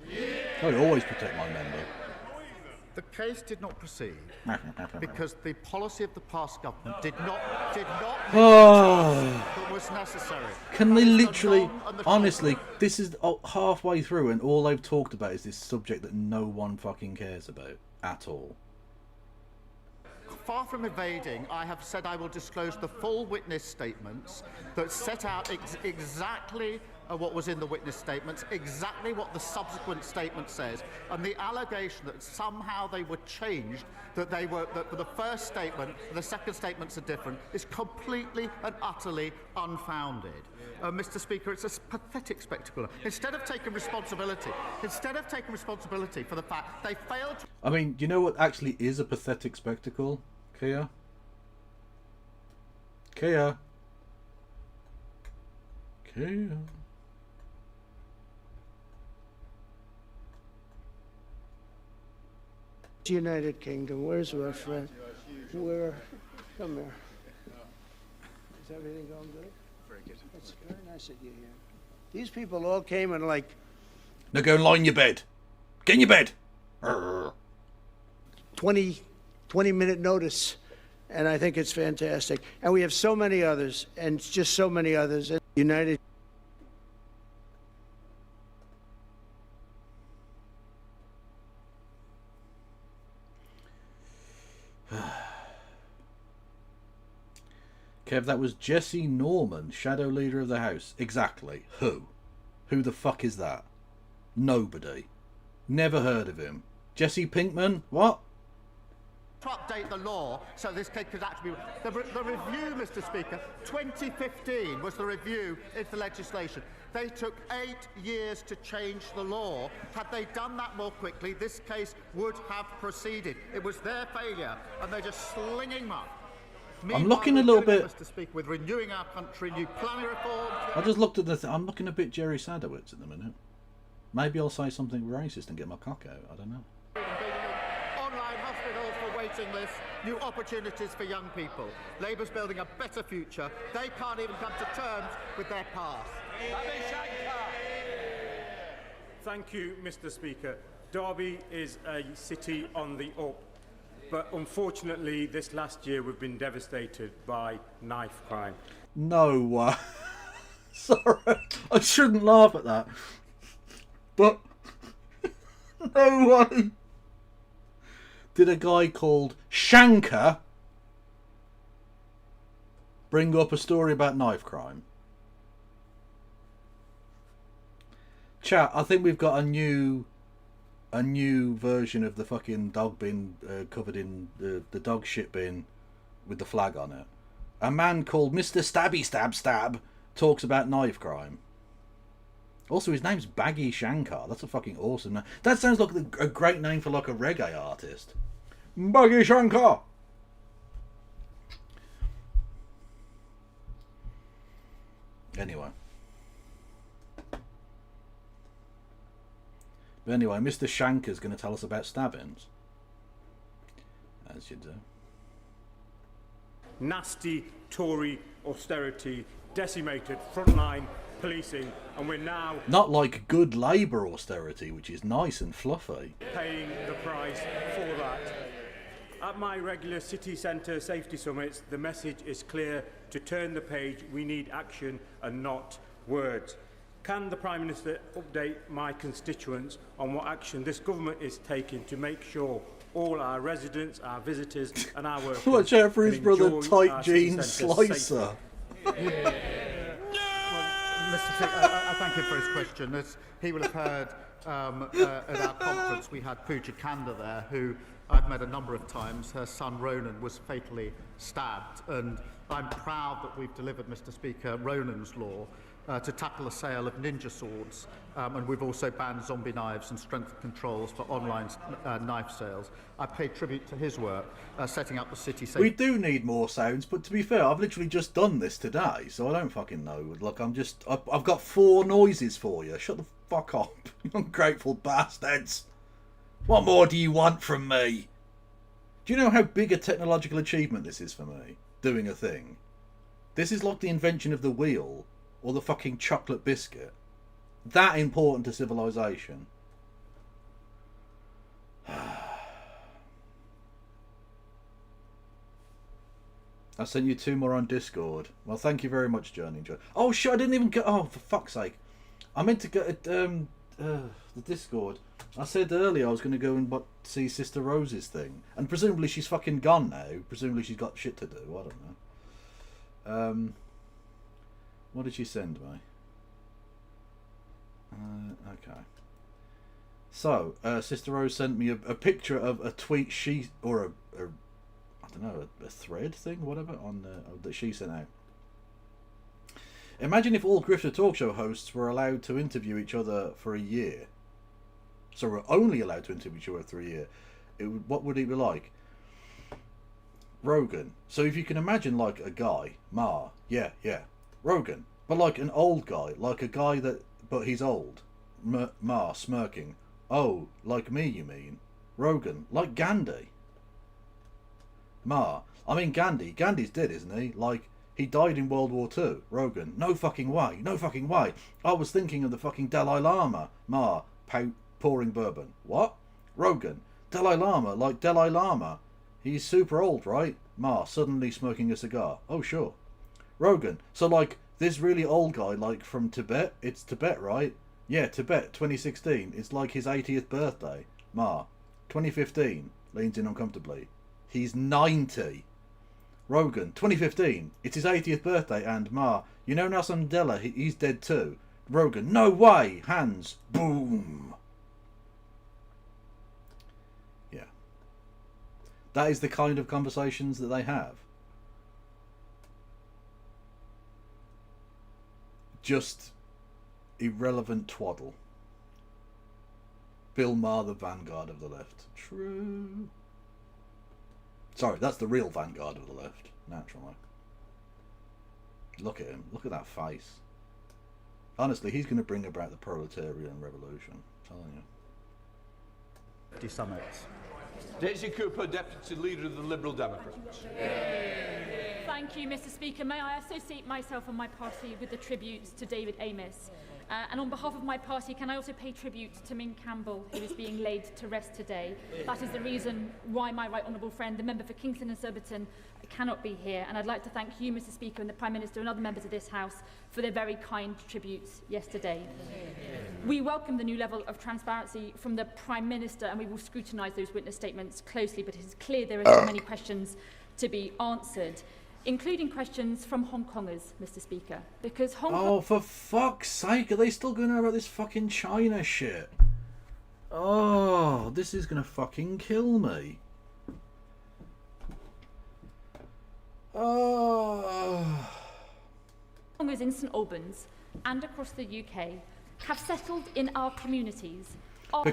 I always protect my member. The case did not proceed because the policy of the past government did not that was necessary. Can they literally, honestly, this is halfway through and all they've talked about is this subject that no one fucking cares about at all. Far from evading, I have said I will disclose the full witness statements that set out exactly what was in the witness statements, exactly what the subsequent statement says, and the allegation that somehow they were changed, that the first statement and the second statements are different, is completely and utterly unfounded. Mr. Speaker, it's a pathetic spectacle. Instead of taking responsibility for the fact they failed to... I mean, do you know what actually is a pathetic spectacle, Kia? Kia? United Kingdom, where's our friend? Come here. Is everything going good? Very good. It's very nice of you here. These people all came and like... Now go and lie in your bed. Get in your bed. 20-minute notice, and I think it's fantastic. And we have so many others, and just so many others. United... Kev, that was Jesse Norman, Shadow Leader of the House. Exactly. Who? Who the fuck is that? Nobody. Never heard of him. Jesse Pinkman? What? To update the law so this case could actually be... The review, Mr. Speaker, 2015 was the review into the legislation. They took 8 years to change the law. Had they done that more quickly, this case would have proceeded. It was their failure, and they're just slinging mud. I'm looking a little bit... Mr. Speaker, with renewing our country, new planning reform... I just looked at the... I'm looking a bit Jerry Sadowitz at the minute. Maybe I'll say something racist and get my cock out. I don't know. Online hospitals for waiting lists, new opportunities for young people. Labour's building a better future. They can't even come to terms with their past. Thank you, Mr. Speaker. Derby is a city on the up. But unfortunately, this last year we've been devastated by knife crime. No, sorry, I shouldn't laugh at that. But no way did a guy called Shanker bring up a story about knife crime. Chat, I think we've got a new version of the fucking dog bin covered in the dog shit bin with the flag on it. A man called Mr. Stabby Stab Stab talks about knife crime. Also, his name's Baggy Shankar. That's a fucking awesome name. That sounds like a great name for like a reggae artist. Baggy Shankar. Anyway. But anyway, Mr. Shankar's going to tell us about stabbings. As you do. Nasty Tory austerity decimated frontline policing, and we're now Not like good Labour austerity, which is nice and fluffy. paying the price for that. At my regular city centre safety summits, the message is clear: to turn the page, we need action and not words. Can the Prime Minister update my constituents on what action this government is taking to make sure all our residents, our visitors and our workers Watch out for his can brother enjoy Tight our city Jeans centre Slicer. Mr. Speaker, I thank him for his question. As he will have heard at our conference, we had Pooja Kanda there, who I've met a number of times. Her son Ronan was fatally stabbed, and I'm proud that we've delivered, Mr. Speaker, Ronan's law to tackle the sale of ninja swords, and we've also banned zombie knives and strength controls for online knife sales. I pay tribute to his work, setting up the city safety. We do need more sounds, but to be fair, I've literally just done this today, so I don't fucking know. Look, I've got 4 noises for you. Shut the fuck up, you ungrateful bastards. What more do you want from me? Do you know how big a technological achievement this is for me? Doing a thing. This is like the invention of the wheel or the fucking chocolate biscuit. That important to civilization. I sent you 2 more on Discord. Well, thank you very much, Journey Joe. Oh shit, I didn't even get... Oh, for fuck's sake. I meant to get the Discord. I said earlier I was going to go and see Sister Rose's thing. And presumably she's fucking gone now. Presumably she's got shit to do. I don't know. What did she send me? Okay. So, Sister Rose sent me a picture of a tweet she... Or I don't know, a thread thing, whatever, on that she sent out. Imagine if all Grifter talk show hosts were allowed to interview each other for a year. So we're only allowed to interview each other for a year. What would it be like? Rogan. So if you can imagine like a guy, Ma, yeah, Rogan, but like an old guy, like a guy but he's old. Ma, smirking. Oh, like me, you mean? Rogan, like Gandhi. Ma, I mean Gandhi. Gandhi's dead, isn't he? Like, he died in World War II. Rogan, no fucking way, no fucking way. I was thinking of the fucking Dalai Lama. Ma, pouring bourbon. What? Rogan, Dalai Lama, like Dalai Lama. He's super old, right? Ma, suddenly smoking a cigar. Oh, sure. Rogan, so like, this really old guy, like, from Tibet? It's Tibet, right? Yeah, Tibet, 2016. It's like his 80th birthday. Ma, 2015. Leans in uncomfortably. He's 90. Rogan, 2015. It's his 80th birthday, and Ma, you know Nelson Mandela, he's dead too. Rogan, no way! Hands. Boom. Yeah. That is the kind of conversations that they have. Just irrelevant twaddle. Bill Maher, the vanguard of the left. True. Sorry, that's the real vanguard of the left, naturally. Look at him. Look at that face. Honestly, he's going to bring about the proletarian revolution. I'm telling you. Summits. Daisy Cooper, Deputy Leader of the Liberal Democrats. Thank you, Mr. Speaker. May I associate myself and my party with the tributes to David Amis? And on behalf of my party, can I also pay tribute to Ming Campbell, who is being laid to rest today? That is the reason why my right honourable friend, the member for Kingston and Surbiton, cannot be here. And I'd like to thank you, Mr. Speaker, and the Prime Minister and other members of this House for their very kind tributes yesterday. We welcome the new level of transparency from the Prime Minister, and we will scrutinise those witness statements closely, but it is clear there are so many questions to be answered. including questions from Hong Kongers, Mr. Speaker, because Hong Oh, for fuck's sake, are they still going on about this fucking China shit? Oh, this is gonna fucking kill me. Oh. Kongers in St Albans and across the UK have settled in our communities after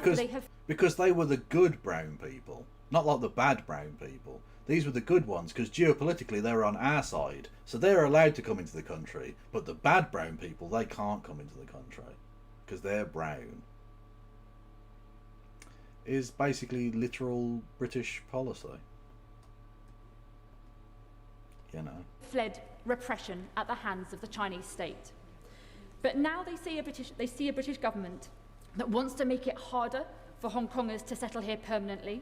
Because they were the good brown people, not like the bad brown people. These were the good ones because geopolitically they were on our side, so they're allowed to come into the country. But the bad brown people, they can't come into the country because they're brown. Is basically literal British policy. You know. fled repression at the hands of the Chinese state. But now they see a British government that wants to make it harder for Hong Kongers to settle here permanently,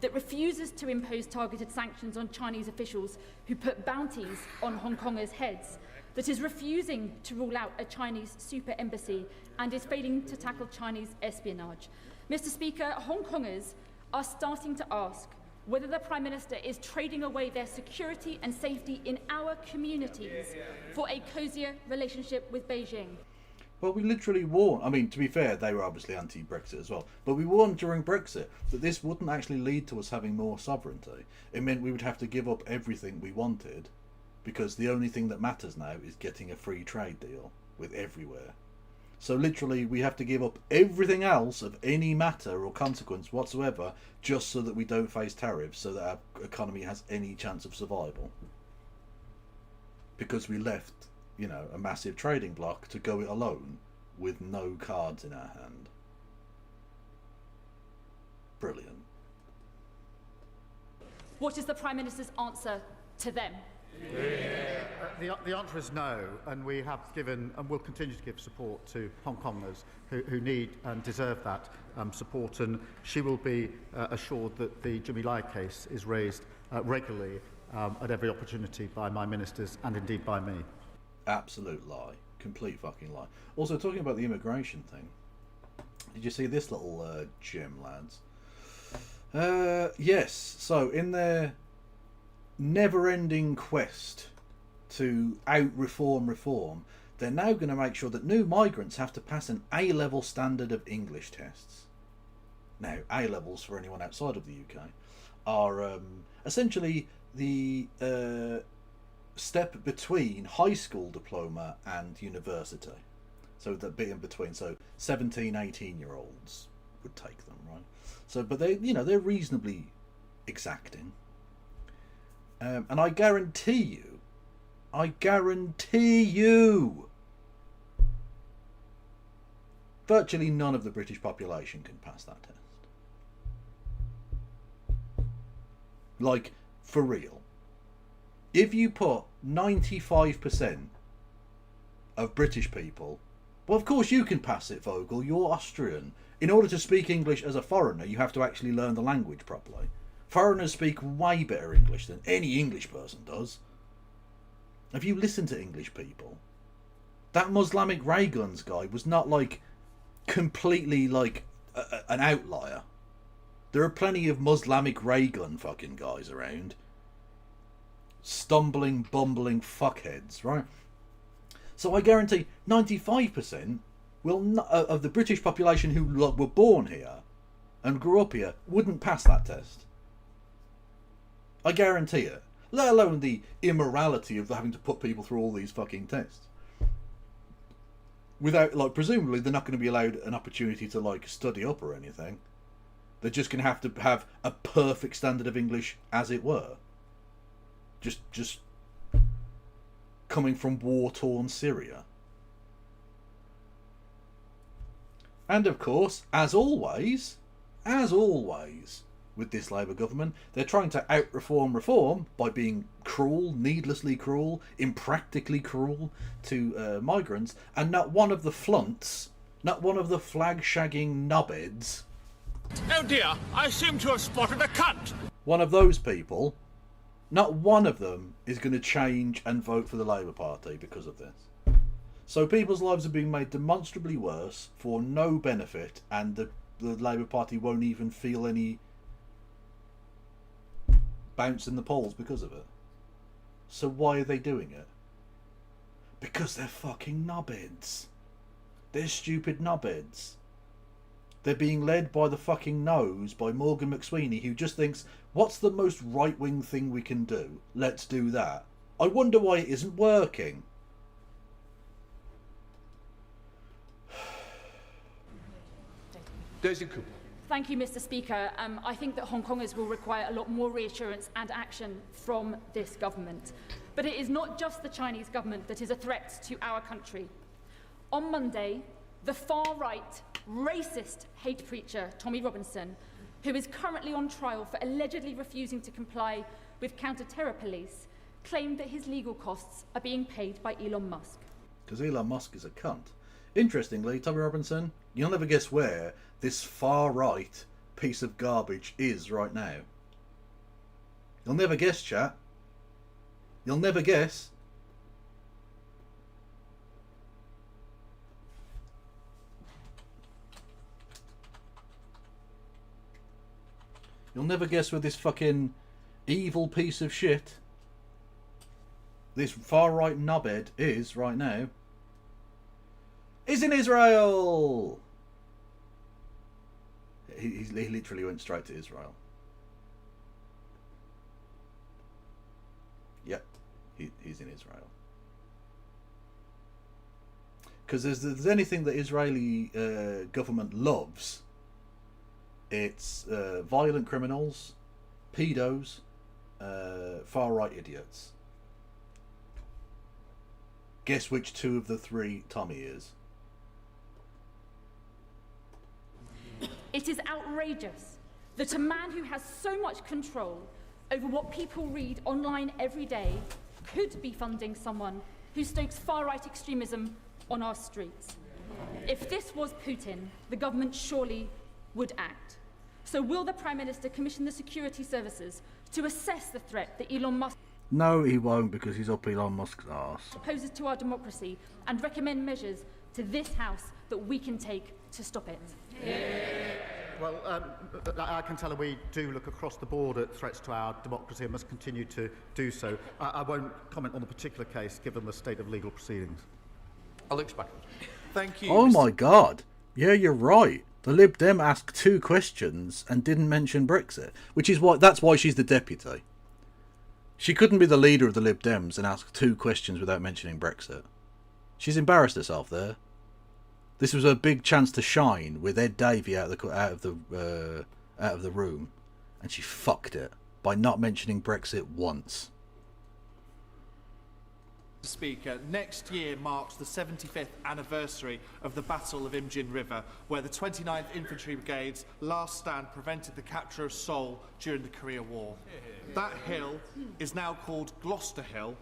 that refuses to impose targeted sanctions on Chinese officials who put bounties on Hong Kongers' heads, that is refusing to rule out a Chinese super embassy and is failing to tackle Chinese espionage. Mr. Speaker, Hong Kongers are starting to ask whether the Prime Minister is trading away their security and safety in our communities for a cosier relationship with Beijing. Well, we literally warned, I mean, to be fair, they were obviously anti-Brexit as well, but we warned during Brexit that this wouldn't actually lead to us having more sovereignty. It meant we would have to give up everything we wanted, because the only thing that matters now is getting a free trade deal with everywhere. So literally, we have to give up everything else of any matter or consequence whatsoever, just so that we don't face tariffs, so that our economy has any chance of survival. Because we left, you know, a massive trading bloc to go it alone with no cards in our hand. Brilliant. What is the Prime Minister's answer to them? The answer is no, and we have given and will continue to give support to Hong Kongers who need and deserve that support, and she will be assured that the Jimmy Lai case is raised regularly at every opportunity by my ministers and indeed by me. Absolute lie. Complete fucking lie. Also, talking about the immigration thing, did you see this little gem, lads? Yes, so in their never-ending quest to out-reform, they're now going to make sure that new migrants have to pass an A-level standard of English tests. Now, A-levels, for anyone outside of the UK, are essentially the step between high school diploma and university. So the bit in between, so 17, 18-year-olds would take them, right? So, but they, you know, they're reasonably exacting. And I guarantee you, virtually none of the British population can pass that test. Like, for real. If you put 95% of British people, well, of course you can pass it, Vogel, you're Austrian. In order to speak English as a foreigner, you have to actually learn the language properly. Foreigners speak way better English than any English person does. Have you listened to English people? That Muslimic ray guns guy was not like completely like an outlier. There are plenty of Muslimic ray gun fucking guys around. Stumbling, bumbling fuckheads, right? So I guarantee 95% of the British population who were born here and grew up here wouldn't pass that test. I guarantee it. Let alone the immorality of having to put people through all these fucking tests. Without, like, presumably they're not going to be allowed an opportunity to, like, study up or anything. They're just going to have a perfect standard of English, as it were. Just coming from war-torn Syria. And of course, as always, with this Labour government, they're trying to out-reform by being cruel, needlessly cruel, impractically cruel to migrants, and not one of the flunts, not one of the flag-shagging knobheads. Oh dear, I seem to have spotted a cunt. One of those people, not one of them is going to change and vote for the Labour Party because of this. So people's lives are being made demonstrably worse for no benefit, and the Labour Party won't even feel any bounce in the polls because of it. So why are they doing it? Because they're fucking knobheads. They're stupid knobheads. They're being led by the fucking nose by Morgan McSweeney, who just thinks, what's the most right-wing thing we can do? Let's do that. I wonder why it isn't working. Daisy Cooper. Thank you, Mr. Speaker. I think that Hong Kongers will require a lot more reassurance and action from this government. But it is not just the Chinese government that is a threat to our country. On Monday, the far-right, racist hate preacher Tommy Robinson, who is currently on trial for allegedly refusing to comply with counter-terror police, claimed that his legal costs are being paid by Elon Musk. Because Elon Musk is a cunt. Interestingly, Tommy Robinson, you'll never guess where this far-right piece of garbage is right now. You'll never guess, chat. You'll never guess. You'll never guess where this fucking evil piece of shit, this far-right knobhead, is right now. He's in Israel! He literally went straight to Israel. Yep, he's in Israel. Because there's anything that Israeli government loves, it's violent criminals, pedos, far-right idiots. Guess which two of the three Tommy is? It is outrageous that a man who has so much control over what people read online every day could be funding someone who stokes far-right extremism on our streets. If this was Putin, the government surely would act. So will the Prime Minister commission the security services to assess the threat that Elon Musk No, he won't, because he's up Elon Musk's arse. poses to our democracy and recommend measures to this House that we can take to stop it? Well, I can tell her we do look across the board at threats to our democracy and must continue to do so. I won't comment on the particular case, given the state of legal proceedings. Alex Back. Thank you. Oh my god. Yeah, you're right. The Lib Dem asked 2 questions and didn't mention Brexit, which is that's why she's the deputy. She couldn't be the leader of the Lib Dems and ask 2 questions without mentioning Brexit. She's embarrassed herself there. This was a big chance to shine with Ed Davey out of the room, and she fucked it by not mentioning Brexit once. Speaker, next year marks the 75th anniversary of the Battle of Imjin River, where the 29th Infantry Brigade's last stand prevented the capture of Seoul during the Korea War. That hill is now called Gloucester Hill,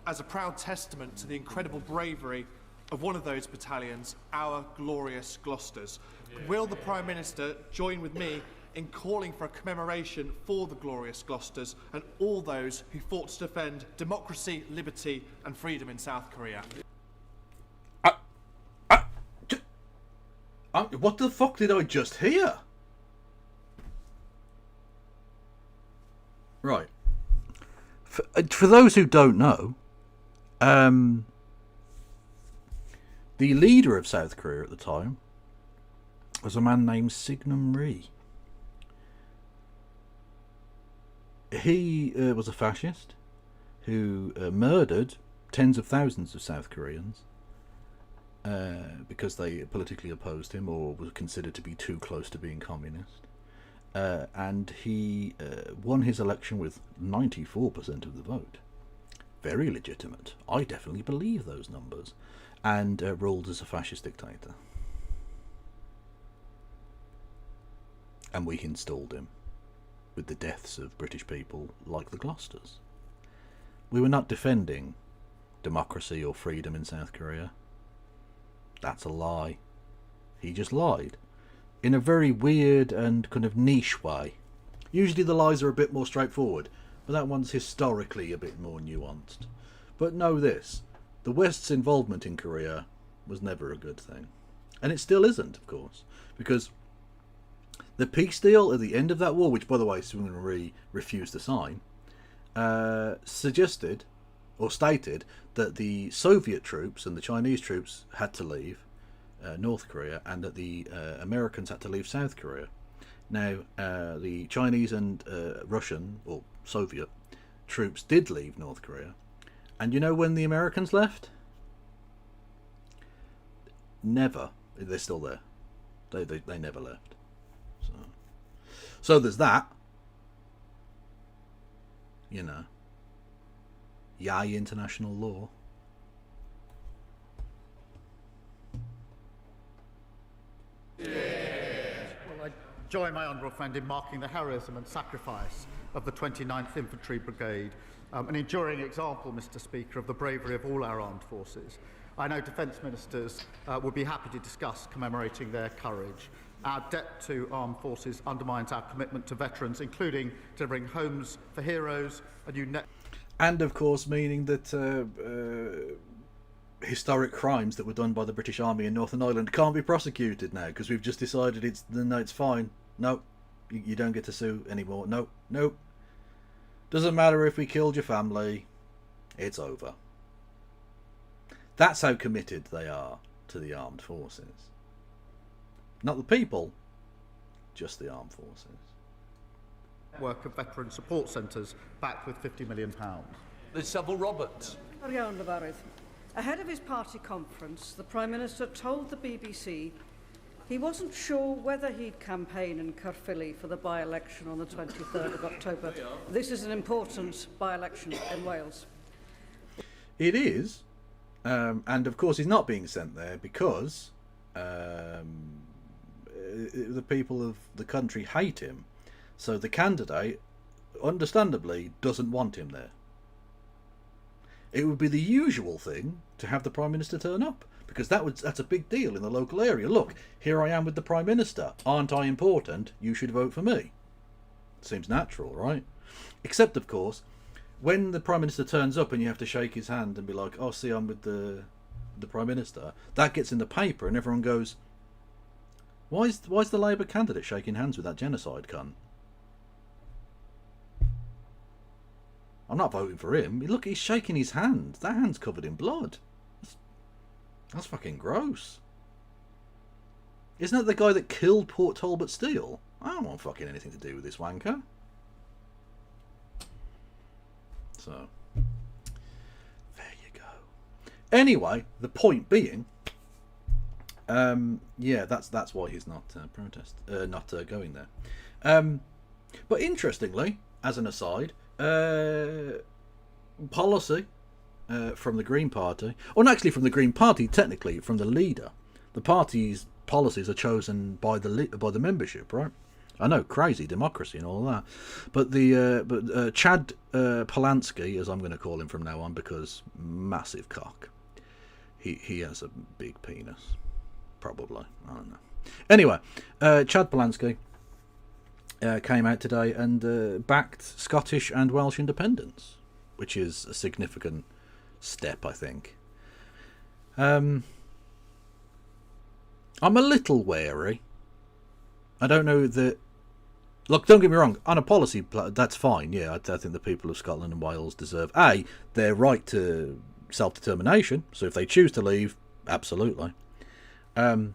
as a proud testament to the incredible bravery of one of those battalions, our glorious Gloucesters. Will the Prime Minister join with me in calling for a commemoration for the glorious Gloucesters and all those who fought to defend democracy, liberty and freedom in South Korea? What the fuck did I just hear? Right. For those who don't know, the leader of South Korea at the time was a man named Syngman Rhee. He was a fascist who murdered tens of thousands of South Koreans because they politically opposed him or were considered to be too close to being communist. And he won his election with 94% of the vote. Very legitimate. I definitely believe those numbers. And ruled as a fascist dictator. And we installed him with the deaths of British people like the Gloucesters. We were not defending democracy or freedom in South Korea. That's a lie. He just lied. In a very weird and kind of niche way. Usually the lies are a bit more straightforward, but that one's historically a bit more nuanced. But know this. The West's involvement in Korea was never a good thing. And it still isn't, of course. Because the peace deal at the end of that war, which, by the way, Syngman Rhee refused to sign, suggested or stated that the Soviet troops and the Chinese troops had to leave North Korea, and that the Americans had to leave South Korea. Now, the Chinese and Russian, or Soviet, troops did leave North Korea. And you know when the Americans left? Never. They're still there. They never left. So there's that. You know. Yay, international law. Well, I join my honourable friend in marking the heroism and sacrifice of the 29th Infantry Brigade, an enduring example, Mr. Speaker, of the bravery of all our armed forces. I know defence ministers would be happy to discuss commemorating their courage. Our debt to armed forces undermines our commitment to veterans, including delivering homes for heroes, a new net. And of course, meaning that historic crimes that were done by the British Army in Northern Ireland can't be prosecuted now, because we've just decided it's fine. No, you don't get to sue anymore. No. Doesn't matter if we killed your family. It's over. That's how committed they are to the armed forces. Not the people, just the armed forces. Network of veteran support centres backed with £50 million. There's Sybil Roberts. Ahead of his party conference, the Prime Minister told the BBC he wasn't sure whether he'd campaign in Caerphilly for the by-election on the 23rd of October. This is an important by-election in Wales. It is, and of course he's not being sent there because the people of the country hate him. So the candidate, understandably, doesn't want him there. It would be the usual thing to have the Prime Minister turn up, because that's a big deal in the local area. Look, here I am with the Prime Minister. Aren't I important? You should vote for me. Seems natural, right? Except, of course, when the Prime Minister turns up and you have to shake his hand and be like, oh, see, I'm with the Prime Minister, that gets in the paper and everyone goes, why is the Labour candidate shaking hands with that genocide cunt? I'm not voting for him. Look, he's shaking his hand. That hand's covered in blood. That's fucking gross. Isn't that the guy that killed Port Talbot Steele? I don't want fucking anything to do with this wanker. So, there you go. Anyway, the point being, yeah, that's why he's not going there. But interestingly, as an aside, policy from the Green Party, or not actually from the Green Party, technically from the leader. The party's policies are chosen by the membership, right? I know, crazy democracy and all that, but Chad Polanski, as I'm going to call him from now on, because massive cock. He has a big penis, probably. I don't know. Anyway, Chad Polanski came out today and backed Scottish and Welsh independence, which is a significant step, I think. I'm a little wary. I don't know that... Look, don't get me wrong, on a policy, that's fine, yeah. I think the people of Scotland and Wales deserve, A, their right to self-determination, so if they choose to leave, absolutely. So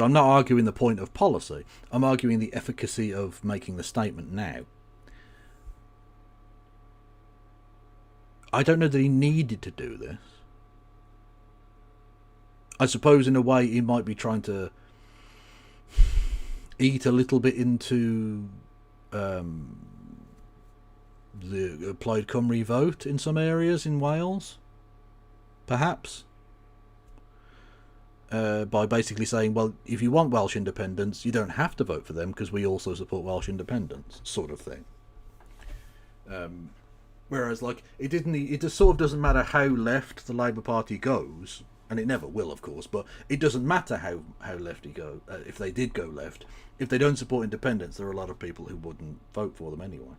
I'm not arguing the point of policy. I'm arguing the efficacy of making the statement now. I don't know that he needed to do this. I suppose in a way he might be trying to eat a little bit into the Plaid Cymru vote in some areas in Wales. Perhaps. By basically saying, well, if you want Welsh independence, you don't have to vote for them because we also support Welsh independence, sort of thing. Whereas, like, it just sort of doesn't matter how left the Labour Party goes, and it never will, of course, but it doesn't matter how left he go. If they did go left, if they don't support independence, there are a lot of people who wouldn't vote for them anyway.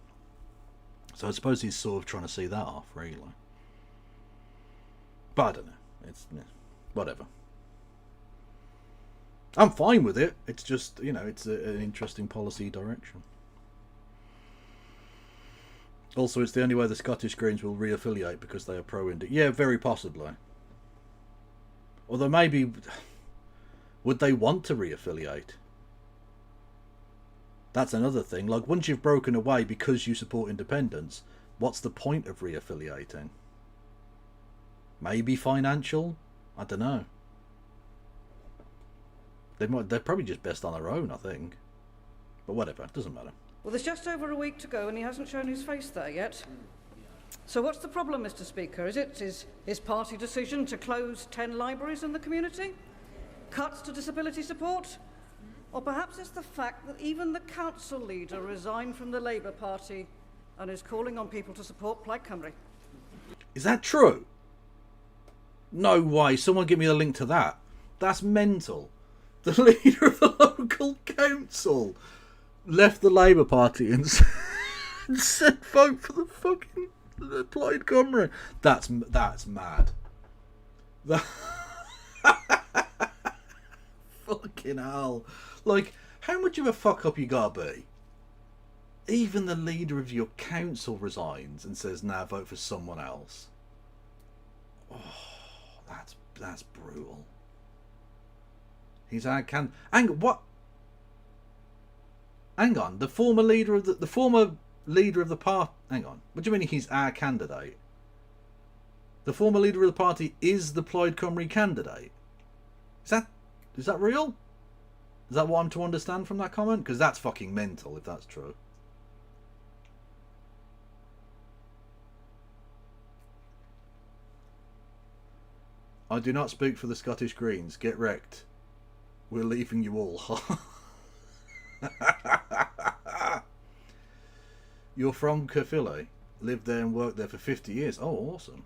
So I suppose he's sort of trying to see that off, really. But I don't know. It's whatever. I'm fine with it. It's just, it's an interesting policy direction. Also, it's the only way the Scottish Greens will re-affiliate because they are pro-India. Yeah, very possibly. Although maybe... Would they want to re-affiliate? That's another thing. Like, once you've broken away because you support independence, what's the point of re-affiliating? Maybe financial? I don't know. They're probably just best on their own, I think. But whatever, it doesn't matter. Well, there's just over a week to go and he hasn't shown his face there yet. So what's the problem, Mr. Speaker? Is it his party decision to close 10 libraries in the community? Cuts to disability support? Or perhaps it's the fact that even the council leader resigned from the Labour Party and is calling on people to support Plaid Cymru? Is that true? No way. Someone give me a link to that. That's mental. The leader of the local council left the Labour Party and said vote for the fucking Plaid Cymru. That's mad. Fucking hell. Like, how much of a fuck up you gotta be? Even the leader of your council resigns and says, nah, vote for someone else. Oh, that's brutal. He's our can. What? Hang on. The former leader of the party. Hang on. What do you mean he's our candidate? The former leader of the party is the Plaid Cymru candidate. Is that real? Is that what I'm to understand from that comment? Because that's fucking mental if that's true. I do not speak for the Scottish Greens. Get wrecked. We're leaving you all. You're from Caerphilly. Lived there and worked there for 50 years. Oh, awesome.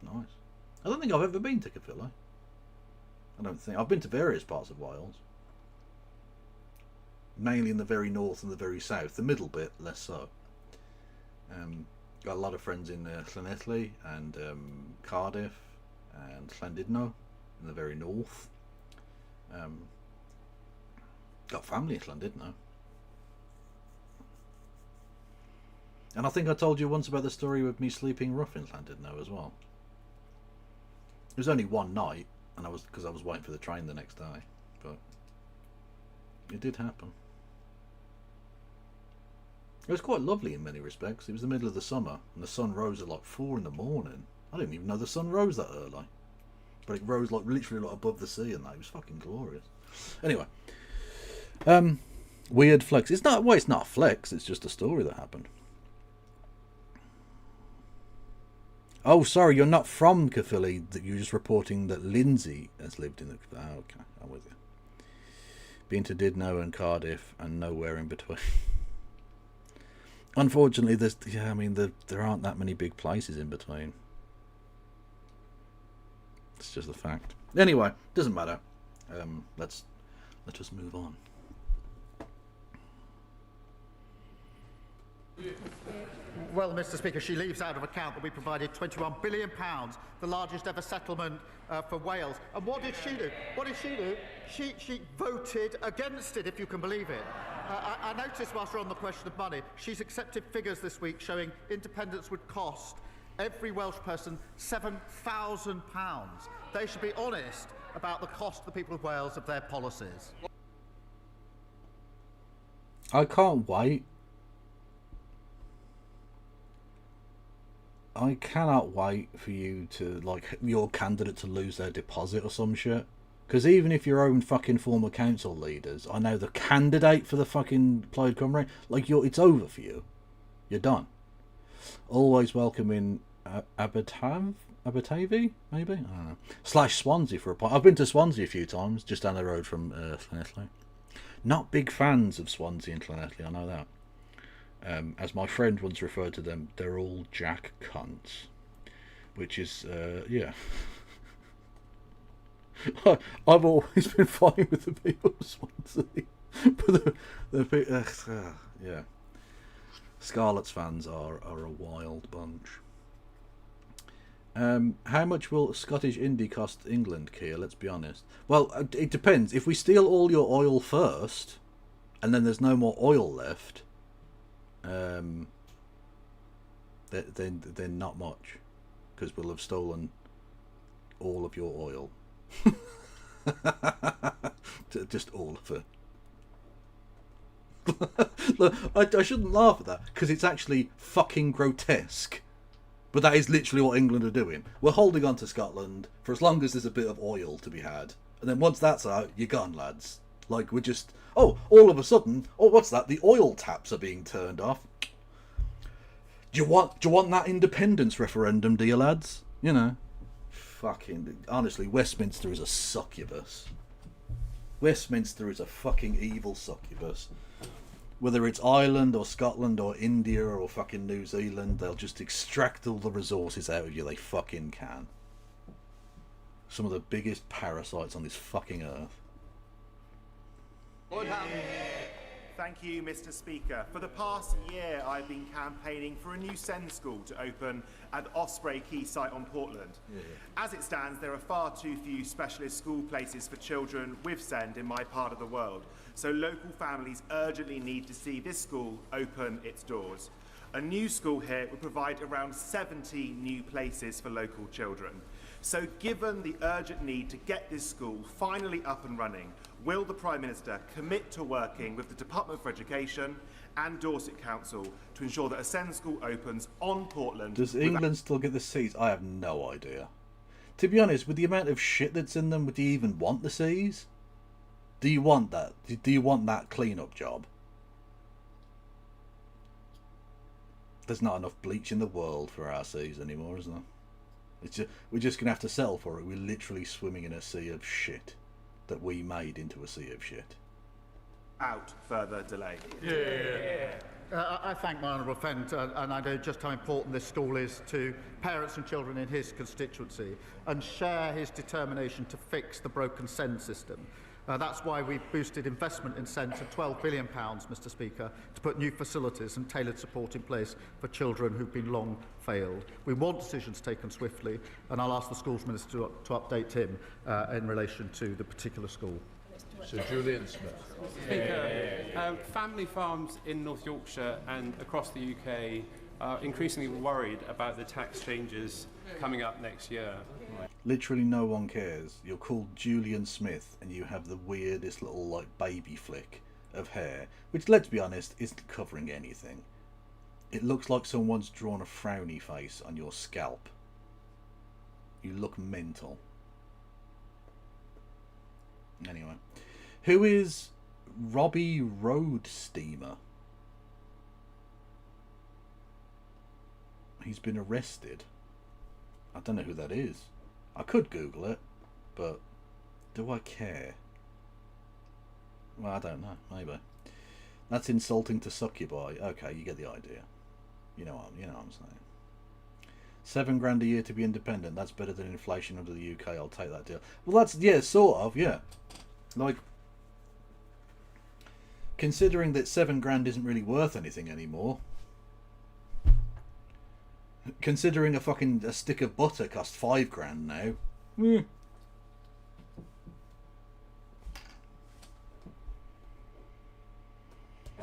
Nice. I don't think I've ever been to Caerphilly. I don't think. I've been to various parts of Wales. Mainly in the very north and the very south. The middle bit, less so. Got a lot of friends in Llanelli and Cardiff and Llandudno in the very north. Got family in Llandudno. And I think I told you once about the story of me sleeping rough in Llandudno as well. It was only one night, and because I was waiting for the train the next day, but it did happen. It was quite lovely in many respects. It was the middle of the summer, and the sun rose at like 4 in the morning. I didn't even know the sun rose that early, but it rose like literally like above the sea, and that it was fucking glorious. Anyway, weird flex. It's not. Well, it's not a flex. It's just a story that happened. Oh, sorry, you're not from Caerphilly. That you're just reporting that Lindsay has lived in the. Oh, okay, I'm with you. Been to Didno and Cardiff and nowhere in between. Unfortunately, there aren't that many big places in between. It's just a fact. Anyway, doesn't matter. Let us move on. Well, Mr. Speaker, she leaves out of account that we provided £21 billion, the largest ever settlement for Wales. And what did she do? What did she do? She voted against it, if you can believe it. I noticed, whilst we're on the question of money, she's accepted figures this week showing independence would cost every Welsh person £7,000. They should be honest about the cost to the people of Wales of their policies. I can't wait. I cannot wait for you to, like, your candidate to lose their deposit or some shit. Because even if your own fucking former council leaders, I know the candidate for the fucking Plaid Cymru, like, it's over for you. You're done. Always welcome in Abertavy, maybe? I don't know. / Swansea for a point. I've been to Swansea a few times, just down the road from Llanelli. Not big fans of Swansea and Llanelli, I know that. As my friend once referred to them, they're all jack cunts. Which is, yeah. I've always been fine with the people of Swansea. But yeah. Scarlets fans are a wild bunch. How much will Scottish Indie cost England, Keir? Let's be honest. Well, it depends. If we steal all your oil first, and then there's no more oil left, Then not much, because we'll have stolen all of your oil. Just all of it. Look, I shouldn't laugh at that, because it's actually fucking grotesque. But that is literally what England are doing. We're holding on to Scotland for as long as there's a bit of oil to be had. And then once that's out, you're gone, lads. Like, we're just... Oh, all of a sudden... Oh, what's that? The oil taps are being turned off. Do you want that independence referendum, do you, lads? You know. Fucking... Honestly, Westminster is a succubus. Westminster is a fucking evil succubus. Whether it's Ireland or Scotland or India or fucking New Zealand, they'll just extract all the resources out of you they fucking can. Some of the biggest parasites on this fucking earth. Thank you, Mr. Speaker. For the past year, I've been campaigning for a new SEND school to open at Osprey Quayside on Portland. As it stands, there are far too few specialist school places for children with SEND in my part of the world, so local families urgently need to see this school open its doors. A new school here would provide around 70 new places for local children. So given the urgent need to get this school finally up and running, will the Prime Minister commit to working with the Department for Education and Dorset Council to ensure that a SEND school opens on Portland? Does England still get the seas? I have no idea. To be honest, with the amount of shit that's in them, would you even want the seas? Do you want that? Do you want that clean-up job? There's not enough bleach in the world for our seas anymore, is there? We're just going to have to settle for it. We're literally swimming in a sea of shit that we made into a sea of shit. Out further delay. I thank my honourable friend, and I know just how important this school is to parents and children in his constituency, and share his determination to fix the broken SEND system. That's why we've boosted investment in SEND to £12 billion, Mr. Speaker, to put new facilities and tailored support in place for children who've been long failed. We want decisions taken swiftly, and I'll ask the Schools Minister to update him in relation to the particular school. Sir Julian Smith. Speaker, family farms in North Yorkshire and across the UK are increasingly worried about the tax changes coming up next year. Literally no one cares. You're called Julian Smith and you have the weirdest little like baby flick of hair, which, let's be honest, isn't covering anything. It looks like someone's drawn a frowny face on your scalp. You look mental. Anyway, who is Robbie Road Steamer? He's been arrested. I don't know who that is. I could Google it, but do I care? Well, I don't know. Maybe. That's insulting to succubi. Okay, you get the idea. You know what I'm saying. £7 a year to be independent. That's better than inflation under the UK. I'll take that deal. Well, that's, yeah, sort of, yeah. Like, considering that £7 isn't really worth anything anymore. Considering a stick of butter costs £5 now.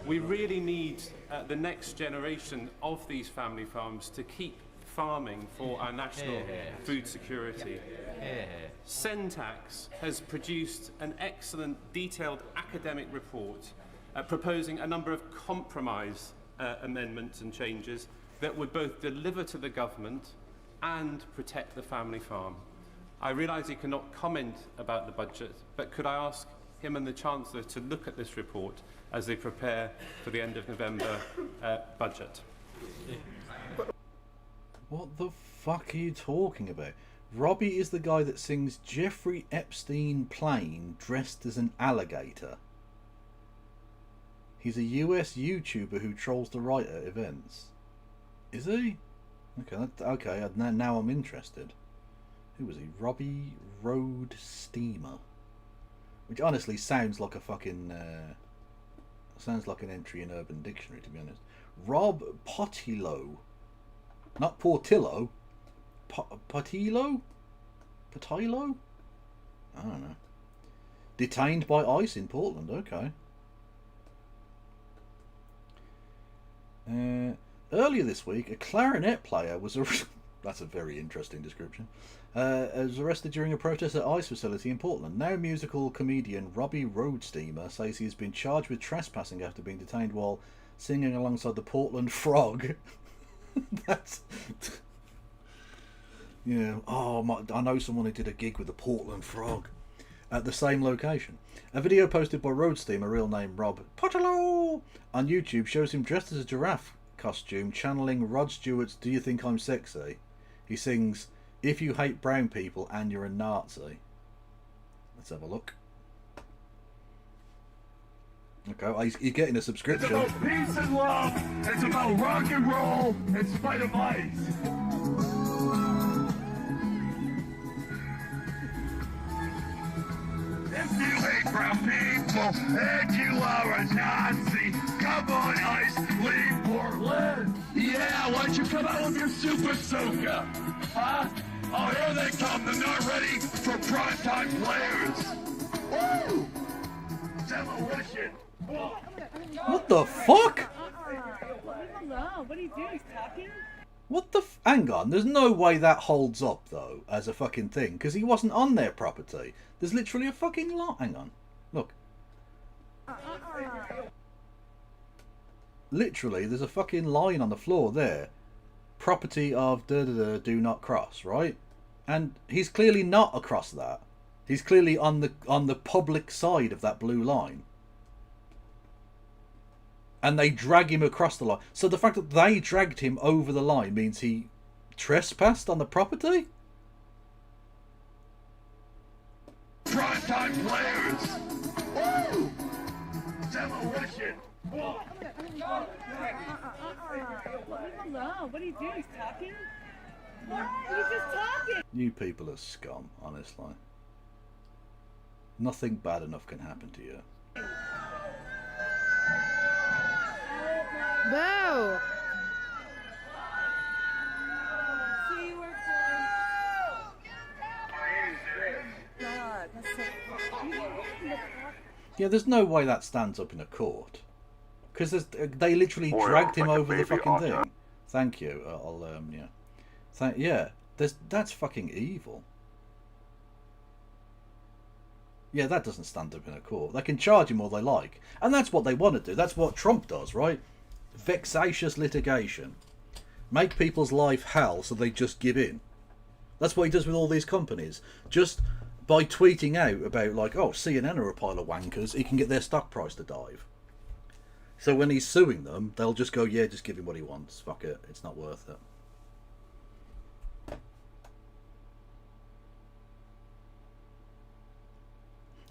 We really need the next generation of these family farms to keep farming for our national food security. Sentax has produced an excellent detailed academic report proposing a number of compromise amendments and changes that would both deliver to the government and protect the family farm. I realise he cannot comment about the budget, but could I ask him and the Chancellor to look at this report as they prepare for the end of November budget? What the fuck are you talking about? Robbie is the guy that sings Jeffrey Epstein Plane dressed as an alligator. He's a US YouTuber who trolls the right at events. Is he? Okay, now I'm interested. Who was he? Robbie Road Steamer. Which honestly sounds like a fucking... sounds like an entry in Urban Dictionary, to be honest. Rob Potillo. Not Portillo. Potillo? Potillo? I don't know. Detained by ICE in Portland, okay. Earlier this week, a clarinet player was that's a very interesting description. Was arrested during a protest at ICE facility in Portland. Now musical comedian Robbie Roadsteamer says he's been charged with trespassing after being detained while singing alongside the Portland Frog. That's... yeah. Oh, I know someone who did a gig with the Portland Frog at the same location. A video posted by Roadsteamer, real name Rob Potolo, on YouTube shows him dressed as a giraffe costume, channeling Rod Stewart's "Do You Think I'm Sexy?" He sings, "If you hate brown people and you're a Nazi." Let's have a look. Okay, he's getting a subscription. It's about peace and love. It's about rock and roll in spite of ice. If you hate brown people and you are a Nazi, come on, Ice, leave Portland. Yeah, why don't you come out with your super soaker? Huh? Oh, here they come. They're not ready for primetime players. Woo! Demolition. What the fuck? What are you doing? He's talking? What the hang on, there's no way that holds up though as a fucking thing, because he wasn't on their property. There's literally a fucking lot. Hang on, look. Literally, there's a fucking line on the floor there. Property of do not cross, right? And he's clearly not across that. He's clearly on the public side of that blue line. And they drag him across the line. So the fact that they dragged him over the line means he trespassed on the property? Primetime players. Woo! Demolition. Leave him alone. What are you doing? He's talking? He's just talking. You people are scum, honestly. Nothing bad enough can happen to you. Boo! Yeah, there's no way that stands up in a court. Because they literally dragged him over the fucking thing. Thank you. Yeah. That's fucking evil. Yeah, that doesn't stand up in a court. They can charge him all they like. And that's what they want to do. That's what Trump does, right? Vexatious litigation. Make people's life hell so they just give in. That's what he does with all these companies. Just by tweeting out about, like, oh, CNN are a pile of wankers, he can get their stock price to dive. So when he's suing them, they'll just go, yeah, just give him what he wants. Fuck it. It's not worth it.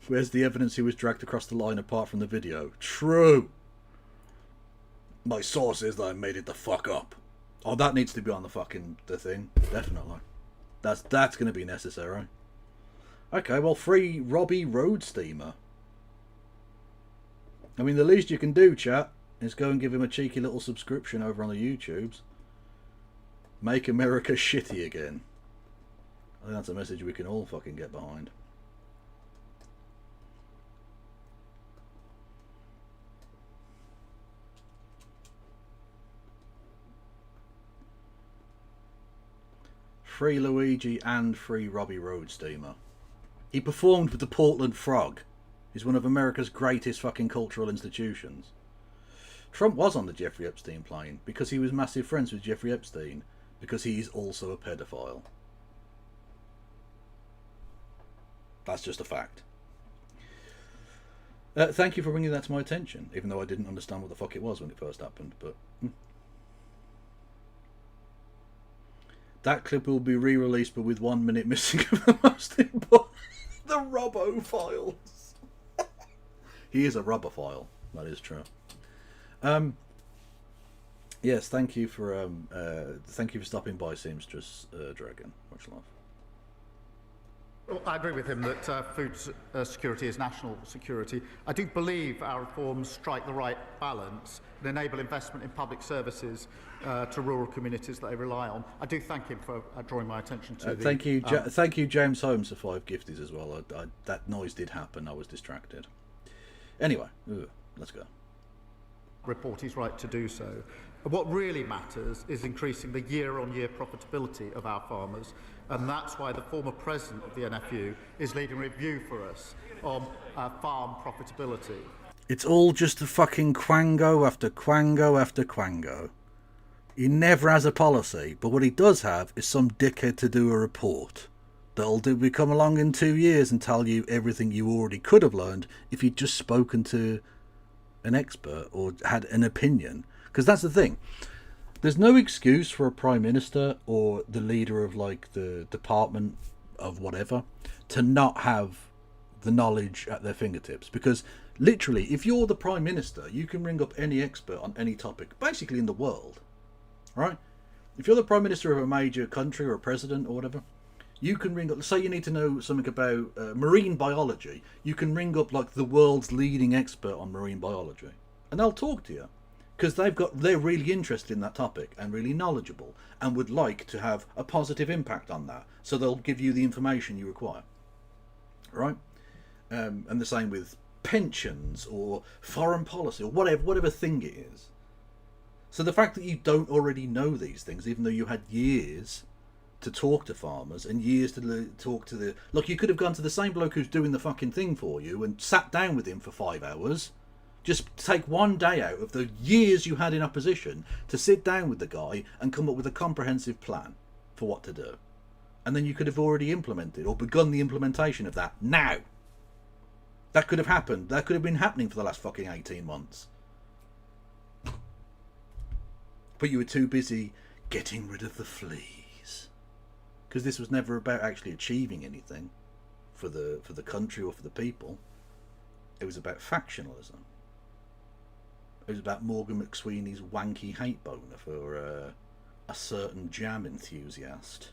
Where's the evidence he was dragged across the line apart from the video? True. My source is that I made it the fuck up. Oh, that needs to be on the thing. Definitely. That's going to be necessary. Okay, well, free Robbie Roadsteamer. I mean, the least you can do, chat, is go and give him a cheeky little subscription over on the YouTubes. Make America shitty again. I think that's a message we can all fucking get behind. Free Luigi and free Robbie Roadsteamer. He performed with the Portland Frog. He's one of America's greatest fucking cultural institutions. Trump was on the Jeffrey Epstein plane because he was massive friends with Jeffrey Epstein, because he's also a pedophile. That's just a fact. Thank you for bringing that to my attention, even though I didn't understand what the fuck it was when it first happened, but... That clip will be re-released, but with 1 minute missing of the most important... The Robbo files. He is a rubber-file. That is true. Yes, thank you for stopping by, Seamstress Dragon. Much love. Well, I agree with him that food security is national security. I do believe our reforms strike the right balance and enable investment in public services to rural communities that they rely on. I do thank him for drawing my attention to thank you, James Holmes, for 5 gifties as well. That noise did happen. I was distracted. Anyway, let's go. report, he's right to do so. What really matters is increasing the year-on-year profitability of our farmers, and that's why the former president of the NFU is leading a review for us on farm profitability. It's all just a fucking quango after quango after quango. He never has a policy, but what he does have is some dickhead to do a report that'll come along in 2 years and tell you everything you already could have learned if you'd just spoken to an expert or had an opinion. Because that's the thing. There's no excuse for a prime minister or the leader of like the department of whatever to not have the knowledge at their fingertips. Because literally, if you're the prime minister, you can ring up any expert on any topic, basically in the world, right? If you're the prime minister of a major country or a president or whatever, you can ring up, say you need to know something about marine biology, you can ring up like the world's leading expert on marine biology, and they'll talk to you. Because they're really interested in that topic and really knowledgeable and would like to have a positive impact on that. So they'll give you the information you require. Right? And the same with pensions or foreign policy or whatever thing it is. So the fact that you don't already know these things, even though you had years to talk to farmers and years to talk to the... Look, you could have gone to the same bloke who's doing the fucking thing for you and sat down with him for 5 hours. Just take 1 day out of the years you had in opposition to sit down with the guy and come up with a comprehensive plan for what to do. And then you could have already implemented or begun the implementation of that now. That could have happened. That could have been happening for the last fucking 18 months. But you were too busy getting rid of the fleas. Because this was never about actually achieving anything for the country or for the people. It was about factionalism. It was about Morgan McSweeney's wanky hate boner for a certain jam enthusiast.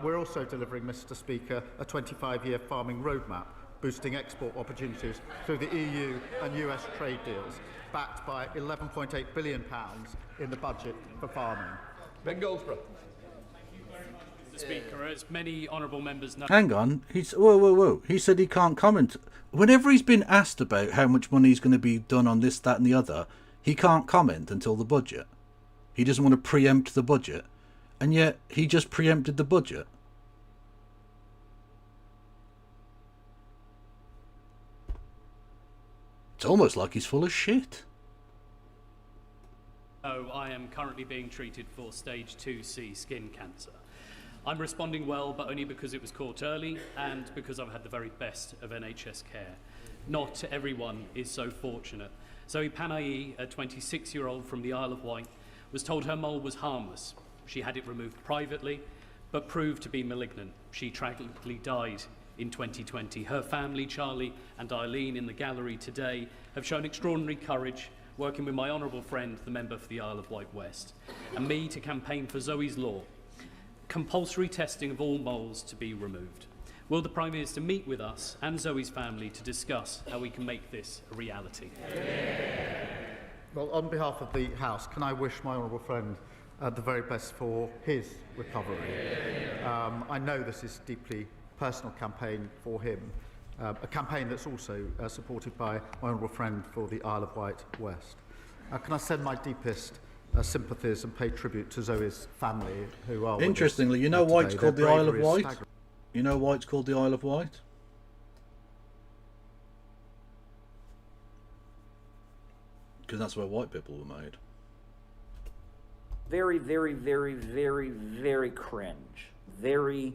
We're also delivering, Mr. Speaker, a 25-year farming roadmap, boosting export opportunities through the EU and US trade deals, backed by £11.8 billion in the budget for farming. Ben Goldsborough. Speaker, as many honourable members know. Hang on, whoa. He said he can't comment. Whenever he's been asked about how much money is going to be done on this, that and the other, he can't comment until the budget. He doesn't want to preempt the budget. And yet, he just preempted the budget. It's almost like he's full of shit. Oh, I am currently being treated for stage 2C skin cancer. I'm responding well, but only because it was caught early and because I've had the very best of NHS care. Not everyone is so fortunate. Zoe Panayi, a 26-year-old from the Isle of Wight, was told her mole was harmless. She had it removed privately, but proved to be malignant. She tragically died in 2020. Her family, Charlie and Eileen in the gallery today, have shown extraordinary courage, working with my honourable friend, the member for the Isle of Wight West, and me to campaign for Zoe's law. Compulsory testing of all moles to be removed. Will the Prime Minister meet with us and Zoe's family to discuss how we can make this a reality? Well, on behalf of the House, can I wish my honourable friend the very best for his recovery? I know this is a deeply personal campaign for him, a campaign that's also supported by my honourable friend for the Isle of Wight West. Can I send my deepest sympathies and pay tribute to Zoe's family, who are... Interestingly, you know why it's called the Isle of Wight? You know why it's called the Isle of Wight? Because that's where white people were made. Very, very, very, very, very cringe. Very,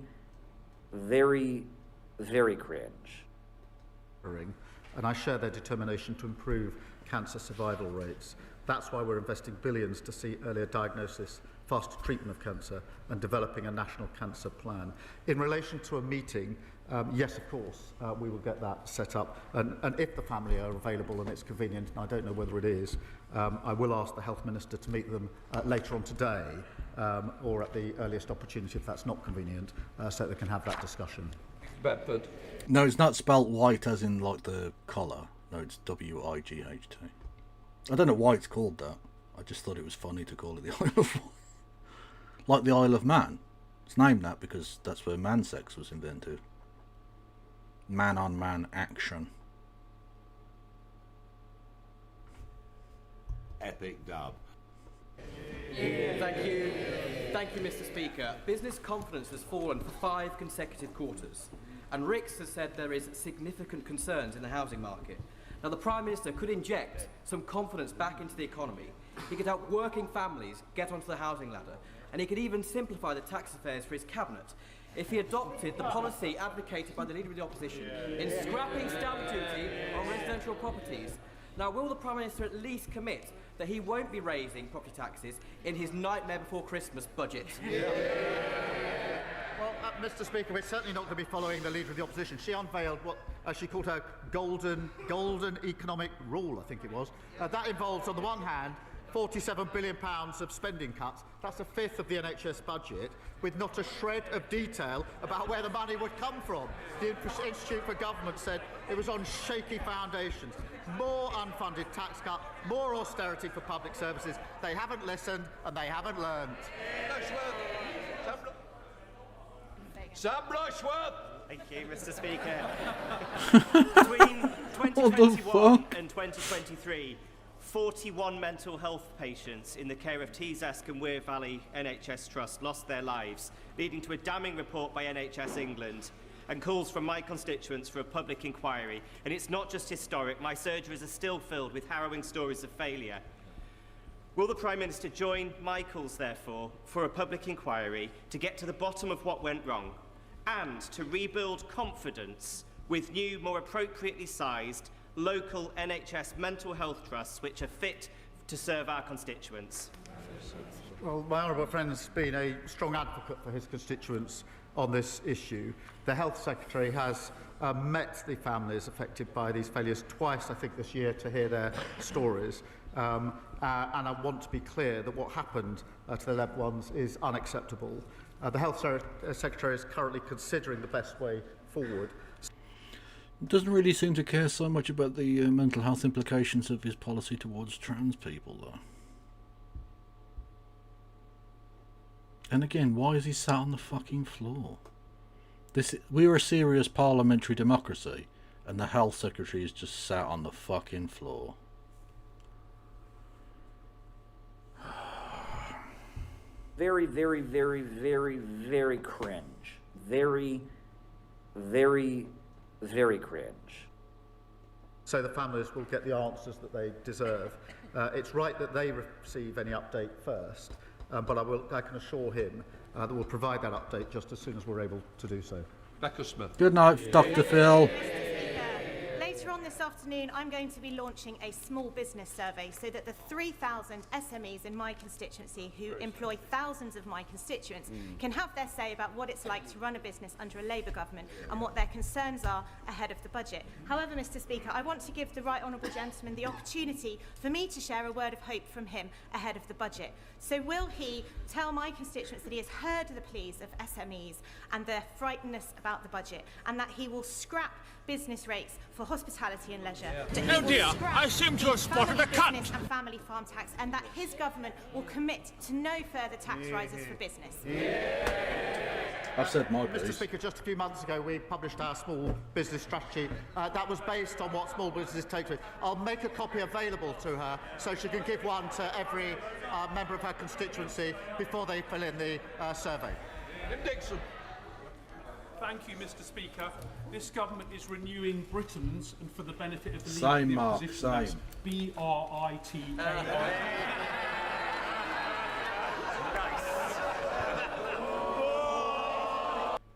very, very cringe. And I share their determination to improve cancer survival rates. That's why we're investing billions to see earlier diagnosis, faster treatment of cancer, and developing a national cancer plan. In relation to a meeting, yes, of course, we will get that set up. And if the family are available and it's convenient, and I don't know whether it is, I will ask the Health Minister to meet them later on today, or at the earliest opportunity if that's not convenient, so they can have that discussion. Bedford. No, it's not spelt white as in like the colour. No, it's W-I-G-H-T. I don't know why it's called that. I just thought it was funny to call it the Isle of Wight. Like the Isle of Man. It's named that because that's where man sex was invented. man-on-man action. Epic dub. Thank you, Mr. Speaker. Business confidence has fallen for 5 consecutive quarters, and Rix has said there is significant concerns in the housing market. Now, the Prime Minister could inject some confidence back into the economy. He could help working families get onto the housing ladder, and he could even simplify the tax affairs for his cabinet if he adopted the policy advocated by the Leader of the Opposition in scrapping stamp duty on residential properties. Now, will the Prime Minister at least commit that he won't be raising property taxes in his nightmare before Christmas budget? Well, Mr. Speaker, we're certainly not going to be following the Leader of the Opposition. She unveiled what she called her golden economic rule, I think it was. That involves, on the one hand, £47 billion of spending cuts. That's a fifth of the NHS budget, with not a shred of detail about where the money would come from. The Institute for Government said it was on shaky foundations. More unfunded tax cut, more austerity for public services. They haven't listened and they haven't learned. Sam Rushworth! Thank you, Mr. Speaker. Between 2021 and 2023, 41 mental health patients in the care of Teessask and Weir Valley NHS Trust lost their lives, leading to a damning report by NHS England and calls from my constituents for a public inquiry. And it's not just historic, my surgeries are still filled with harrowing stories of failure. Will the Prime Minister join my calls, therefore, for a public inquiry to get to the bottom of what went wrong and to rebuild confidence with new, more appropriately sized local NHS mental health trusts which are fit to serve our constituents? Well, my honourable friend has been a strong advocate for his constituents on this issue. The Health Secretary has met the families affected by these failures twice, I think, this year to hear their stories. And I want to be clear that what happened to the loved ones is unacceptable. The Health Secretary is currently considering the best way forward. Doesn't really seem to care so much about the mental health implications of his policy towards trans people, though. And again, why is he sat on the fucking floor? We're a serious parliamentary democracy, and the Health Secretary is just sat on the fucking floor. Very, very, very, very, very cringe. Very, very, very cringe. So the families will get the answers that they deserve. It's right that they receive any update first, but I can assure him that we'll provide that update just as soon as we're able to do so. Becca Smith. Good night, Dr. Phil. Later on this afternoon, I'm going to be launching a small business survey so that the 3,000 SMEs in my constituency who employ thousands of my constituents can have their say about what it's like to run a business under a Labour government and what their concerns are ahead of the budget. However, Mr. Speaker, I want to give the right honourable gentleman the opportunity for me to share a word of hope from him ahead of the budget. So will he tell my constituents that he has heard the pleas of SMEs and their frightenedness about the budget, and that he will scrap business rates for hospitality and leisure? Oh dear, I seem to have spotted a cut. Business and family farm tax, and that his government will commit to no further tax rises for business. I've said my Mr. piece. Speaker, just a few months ago we published our small business strategy. That was based on what small businesses take to it. I'll make a copy available to her so she can give one to every member of her constituency before they fill in the survey. Dixon. Thank you, Mr. Speaker. This government is renewing Britain's, and for the benefit of the Same, Leader of the Mark, Opposition, same. that's B-R-I-T-A-I.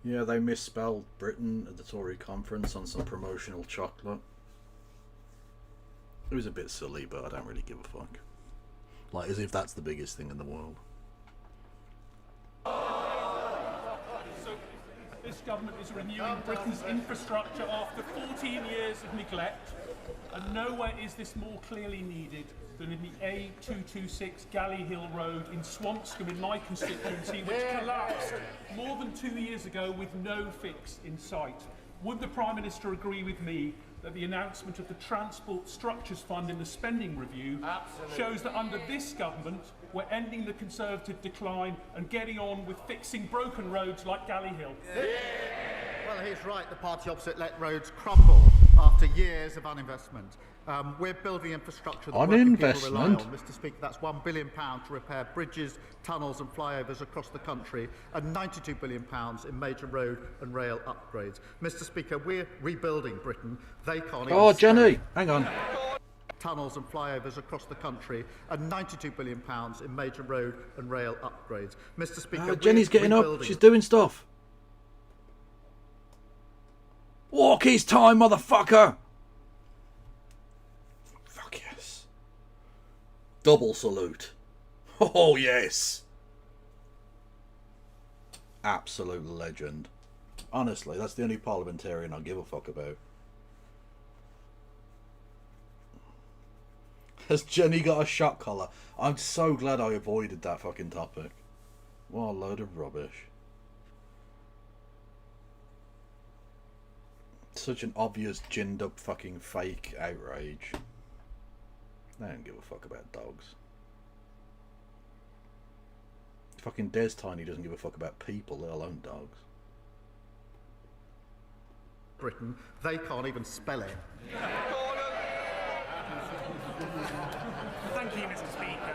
Yeah, they misspelled Britain at the Tory conference on some promotional chocolate. It was a bit silly, but I don't really give a fuck. Like, as if that's the biggest thing in the world. So, this government is renewing Britain's infrastructure after 14 years of neglect, and nowhere is this more clearly needed than in the A226 Galley Hill Road in Swampscombe in my constituency, which collapsed more than 2 years ago with no fix in sight. Would the Prime Minister agree with me that the announcement of the Transport Structures Fund in the spending review shows that under this government we're ending the Conservative decline and getting on with fixing broken roads like Galley Hill? Well, Well, he's right. The party opposite let roads crumble after years of uninvestment. We're building infrastructure that working people rely on. Mr. Speaker, that's £1 billion to repair bridges, tunnels and flyovers across the country, and £92 billion in major road and rail upgrades. Mr. Speaker, we're rebuilding Britain. They can't even Jenny, hang on. Tunnels and flyovers across the country, and £92 billion in major road and rail upgrades. Mr. Speaker, Jenny's getting up. She's doing stuff. Walk his time, motherfucker! Fuck yes. Double salute. Oh yes. Absolute legend. Honestly, that's the only parliamentarian I give a fuck about. Has Jenny got a shot collar? I'm so glad I avoided that fucking topic. What a load of rubbish. Such an obvious ginned up fucking fake outrage. They don't give a fuck about dogs. Fucking Des Tiny doesn't give a fuck about people, let alone dogs. Britain, they can't even spell it. Thank you, Mr. Speaker.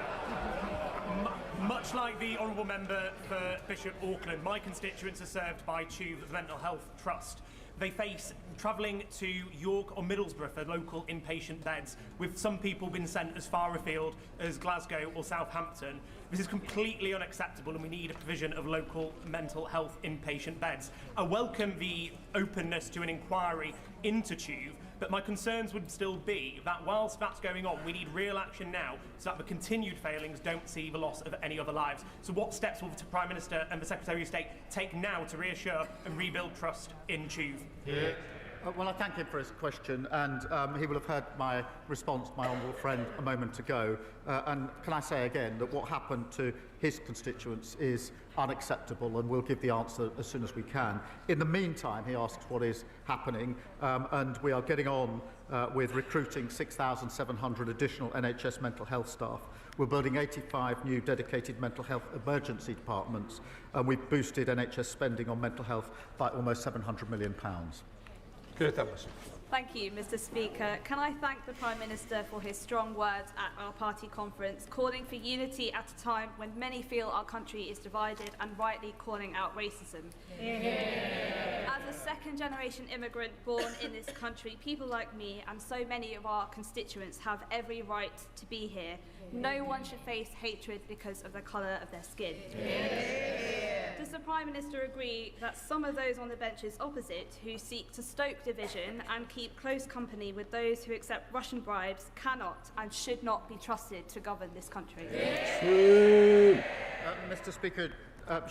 Much like the Honourable Member for Bishop Auckland, my constituents are served by Tuve Mental Health Trust. They face travelling to York or Middlesbrough for local inpatient beds, with some people being sent as far afield as Glasgow or Southampton. This is completely unacceptable, and we need a provision of local mental health inpatient beds. I welcome the openness to an inquiry into Tuve, but my concerns would still be that whilst that's going on, we need real action now so that the continued failings don't see the loss of any other lives. So what steps will the Prime Minister and the Secretary of State take now to reassure and rebuild trust in Tuve? Yeah. Well, I thank him for his question, and he will have heard my response, my honourable friend, a moment ago. And can I say again that what happened to his constituents is unacceptable, and we'll give the answer as soon as we can. In the meantime, he asks what is happening, and we are getting on with recruiting 6,700 additional NHS mental health staff. We're building 85 new dedicated mental health emergency departments, and we've boosted NHS spending on mental health by almost £700 million. Thank you, Mr. Speaker. Can I thank the Prime Minister for his strong words at our party conference, calling for unity at a time when many feel our country is divided, and rightly calling out racism. Yeah. As a second-generation immigrant born in this country, people like me and so many of our constituents have every right to be here. No one should face hatred because of the colour of their skin. Yeah. Does the Prime Minister agree that some of those on the benches opposite who seek to stoke division and keep close company with those who accept Russian bribes cannot and should not be trusted to govern this country? True. Mr. Speaker,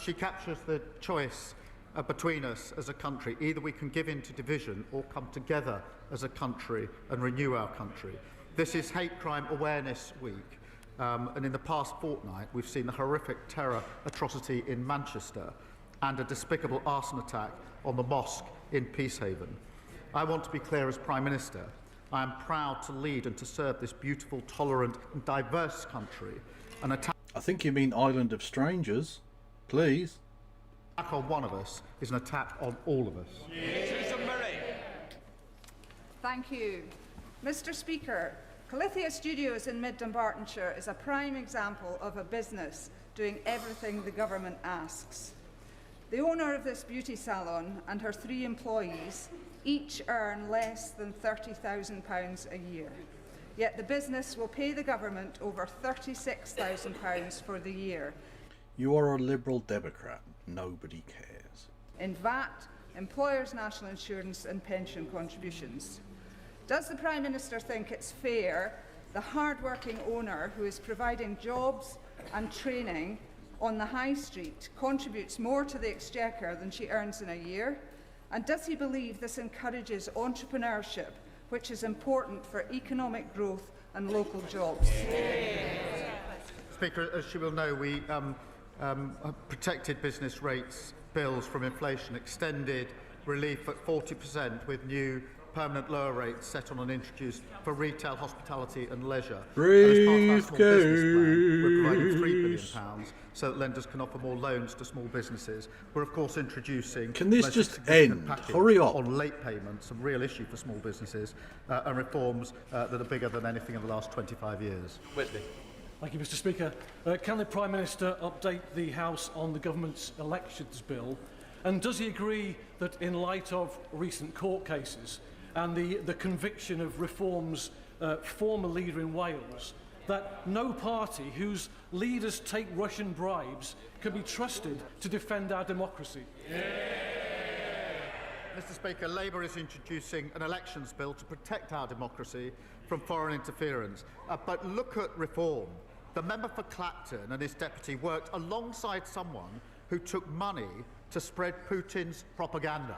she captures the choice between us as a country. Either we can give in to division or come together as a country and renew our country. This is Hate Crime Awareness Week. And in the past fortnight, we've seen the horrific terror atrocity in Manchester and a despicable arson attack on the mosque in Peacehaven. I want to be clear as Prime Minister. I am proud to lead and to serve this beautiful, tolerant and diverse country. An attack I think you mean Island of Strangers. Please. On one of us is an attack on all of us. Thank you. Mr. Speaker, Calithia Studios in Mid Dumbartonshire is a prime example of a business doing everything the government asks. The owner of this beauty salon and her 3 employees each earn less than £30,000 a year. Yet the business will pay the government over £36,000 for the year. You are a Liberal Democrat. Nobody cares. In VAT, employers' national insurance and pension contributions. Does the Prime Minister think it's fair the hard-working owner who is providing jobs and training on the high street contributes more to the exchequer than she earns in a year? And does he believe this encourages entrepreneurship, which is important for economic growth and local jobs? Speaker, as you will know, we protected business rates bills from inflation, extended relief at 40% with new permanent lower rates set on and introduced for retail, hospitality and leisure. Briefcase. And as part of our small business plan, we're providing £3 billion so that lenders can offer more loans to small businesses. We're of course introducing Can this most just significant end? package Hurry up. on late payments, a real issue for small businesses, and reforms that are bigger than anything in the last 25 years. Whitley. Thank you, Mr. Speaker. Can the Prime Minister update the House on the government's elections bill? And does he agree that in light of recent court cases and the conviction of Reform's former leader in Wales, that no party whose leaders take Russian bribes can be trusted to defend our democracy? Mr. Speaker, Labour is introducing an elections bill to protect our democracy from foreign interference. But look at Reform. The member for Clapton and his deputy worked alongside someone who took money to spread Putin's propaganda.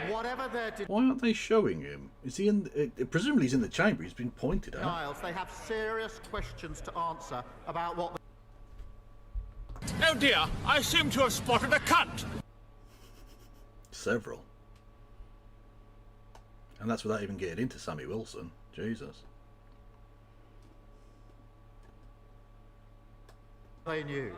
Whatever their Why aren't they showing him? Is he in? Presumably he's in the chamber. He's been pointed at. denials, they have serious questions to answer about what. Oh dear, I seem to have spotted a cunt. Several. And that's without even getting into Sammy Wilson. Jesus. They knew.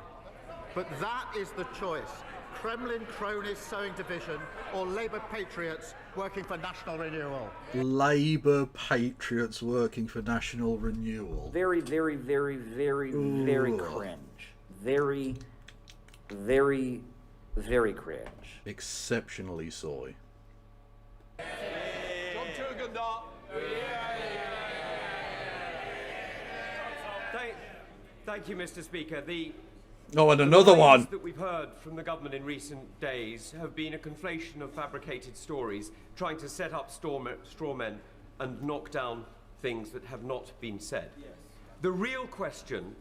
But that is the choice. Kremlin cronies sowing division or Labour patriots working for national renewal. Labour patriots working for national renewal. Very, very, very, very, very Ooh. cringe. Very, very, very cringe. Exceptionally soy. John Turgendar. Thank you, Mr. Speaker. Oh, and another one. The that we've heard from the government in recent days have been a conflation of fabricated stories, trying to set up straw men and knock down things that have not been said. Yes. The real question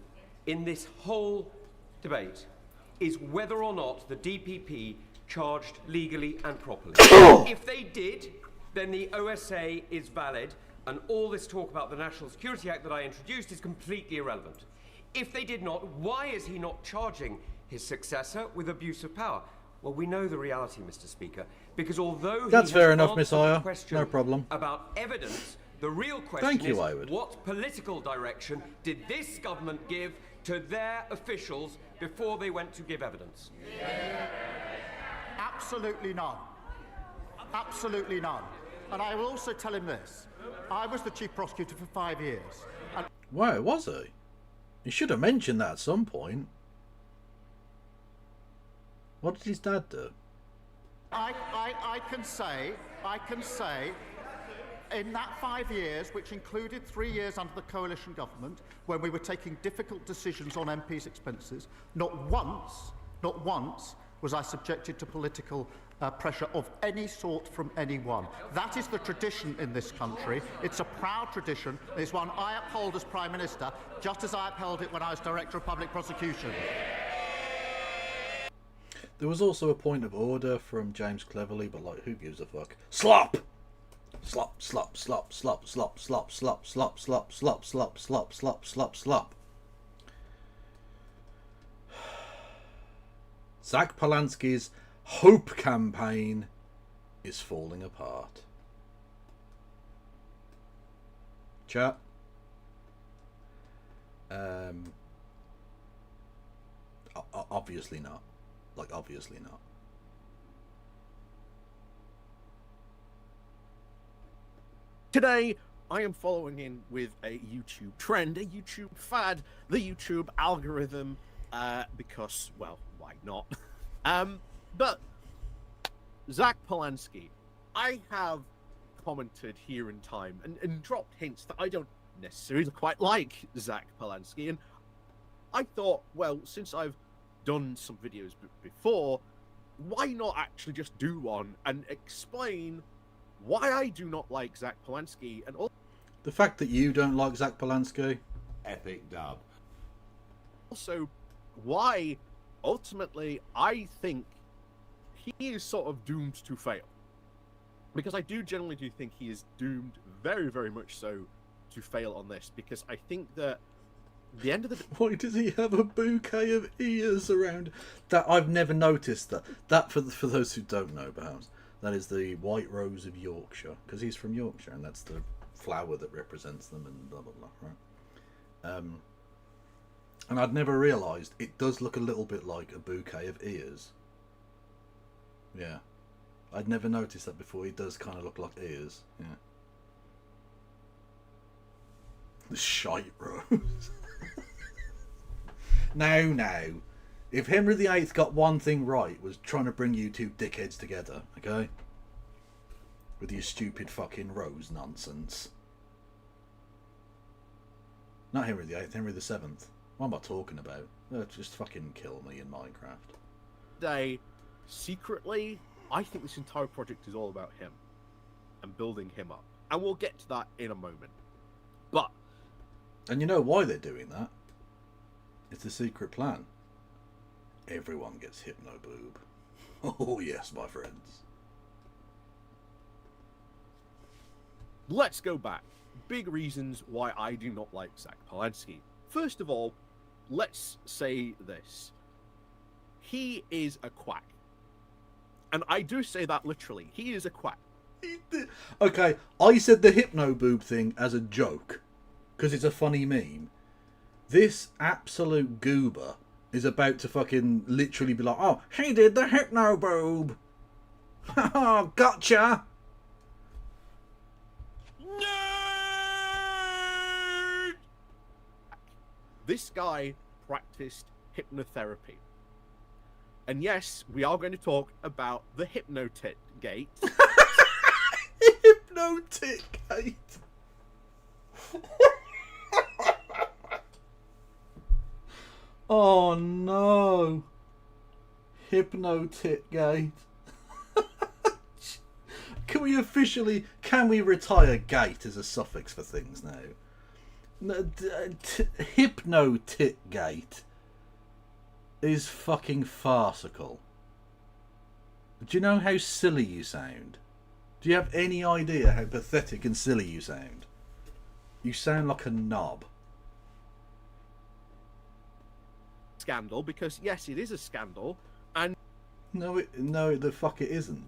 in this whole debate is whether or not the DPP charged legally and properly. If they did, then the OSA is valid, and all this talk about the National Security Act that I introduced is completely irrelevant. If they did not, why is he not charging his successor with abuse of power? Well, we know the reality, Mr. Speaker, because although That's he fair has enough, answered Miss the Aya. question No problem. about evidence, the real question Thank you, is Iwood. what political direction did this government give to their officials before they went to give evidence? Absolutely none. Absolutely none. And I will also tell him this. I was the chief prosecutor for 5 years. And Why was he? He should have mentioned that at some point. What did his dad do? I can say, in that 5 years, which included 3 years under the coalition government, when we were taking difficult decisions on MPs' expenses, not once was I subjected to political pressure of any sort from anyone. That is the tradition in this country. It's a proud tradition. It's one I uphold as Prime Minister, just as I upheld it when I was Director of Public Prosecution. There was also a point of order from James Cleverly, but like, who gives a fuck? Slop! Slop, slop, slop, slop, slop, slop, slop, slop, slop, slop, slop, slop, slop, slop, slop. Zach Polanski's Hope campaign is falling apart. Chat. Obviously not. Like, obviously not. Today, I am following in with a YouTube trend, a YouTube fad, the YouTube algorithm, because, well, why not? But Zach Polanski, I have commented here in time and dropped hints that I don't necessarily quite like Zach Polanski, and I thought, well, since I've done some videos before, why not actually just do one and explain why I do not like Zach Polanski, and the fact that you don't like Zach Polanski, epic dub. Also, why ultimately I think he is sort of doomed to fail, because I generally do think he is doomed very, very much so to fail on this, because I think that the end of the why does he have a bouquet of ears around? That I've never noticed that for those who don't know, perhaps That is the white rose of Yorkshire, because he's from Yorkshire, and that's the flower that represents them, and blah blah blah, right? And I'd never realised it does look a little bit like a bouquet of ears. Yeah, I'd never noticed that before. He does kind of look like ears. Yeah. The shite rose. Now. If Henry VIII got one thing right, was trying to bring you two dickheads together, okay? With your stupid fucking rose nonsense. Not Henry VIII, Henry VII. What am I talking about? Just fucking kill me in Minecraft. Secretly, I think this entire project is all about him. And building him up. And we'll get to that in a moment. But... And you know why they're doing that? It's a secret plan. Everyone gets hypno-boob. Oh yes, my friends. Let's go back. Big reasons why I do not like Zach Polanski. First of all, let's say this. He is a quack. And I do say that literally. He is a quack. Okay, I said the hypno-boob thing as a joke. Because it's a funny meme. This absolute goober is about to fucking literally be like, oh, he did the hypno-boob. Oh, gotcha. This guy practiced hypnotherapy. And yes, we are going to talk about the Hypnotit Gate. Hypnotit Gate. Oh no. Hypnotit Gate. Can we retire gate as a suffix for things now? Hypnotit Gate is fucking farcical. Do you know how silly you sound? Do you have any idea how pathetic and silly you sound? You sound like a knob. Scandal, because yes, it is a scandal, and no, the fuck it isn't.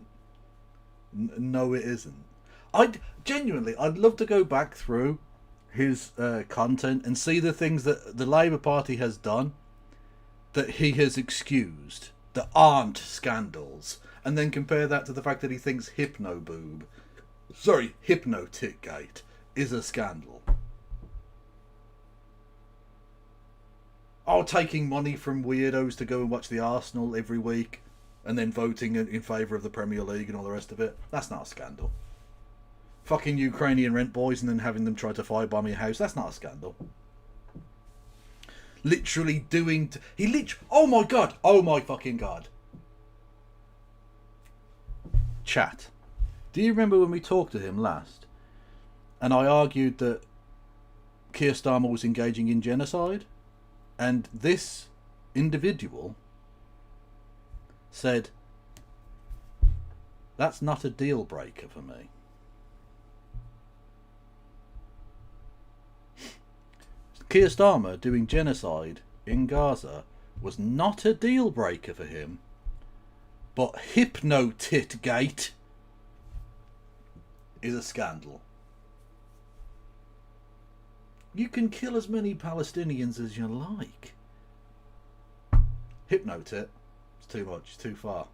No, it isn't. I'd love to go back through his content and see the things that the Labour Party has done that he has excused that aren't scandals, and then compare that to the fact that he thinks Hypnotit Gate is a scandal. Oh, taking money from weirdos to go and watch the Arsenal every week and then voting in favour of the Premier League and all the rest of it. That's not a scandal. Fucking Ukrainian rent boys and then having them try to firebomb your house. That's not a scandal. Literally doing... oh my god! Oh my fucking god. Chat. Do you remember when we talked to him last? And I argued that Keir Starmer was engaging in genocide? And this individual said, that's not a deal breaker for me. Keir Starmer doing genocide in Gaza was not a deal breaker for him, but Hypnotit Gate is a scandal. You can kill as many Palestinians as you like. Hypnotit, it's too much, it's too far.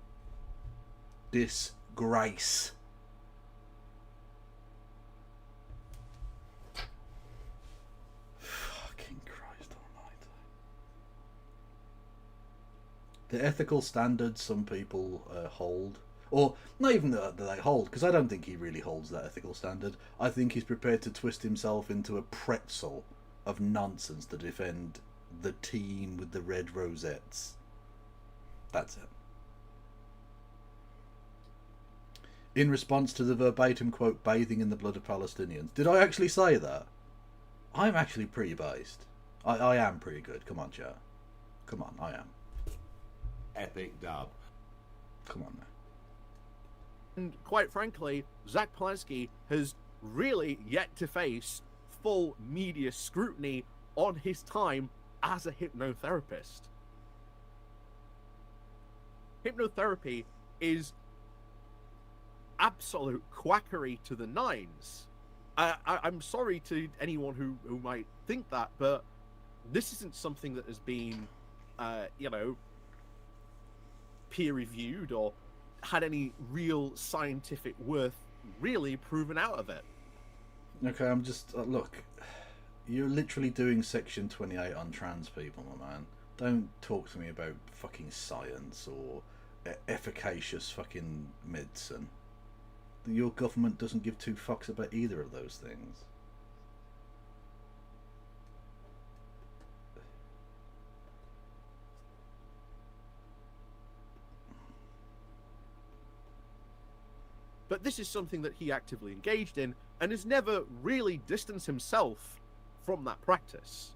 Disgrace. Fucking Christ almighty. The ethical standards some people hold, or not even that they hold, because I don't think he really holds that ethical standard. I think he's prepared to twist himself into a pretzel of nonsense to defend the team with the red rosettes. That's it. In response to the verbatim quote, bathing in the blood of Palestinians. Did I actually say that? I'm actually pretty based. I am pretty good. Come on, chat. Come on, I am. Epic dub. Come on now. And quite frankly, Zach Polanski has really yet to face full media scrutiny on his time as a hypnotherapist. Hypnotherapy is absolute quackery to the nines. I'm sorry to anyone who might think that, but this isn't something that has been, peer-reviewed or had any real scientific worth really proven out of it. Okay, I'm just... look, you're literally doing Section 28 on trans people, my man. Don't talk to me about fucking science or efficacious fucking medicine. Your government doesn't give two fucks about either of those things. But this is something that he actively engaged in and has never really distanced himself from that practice.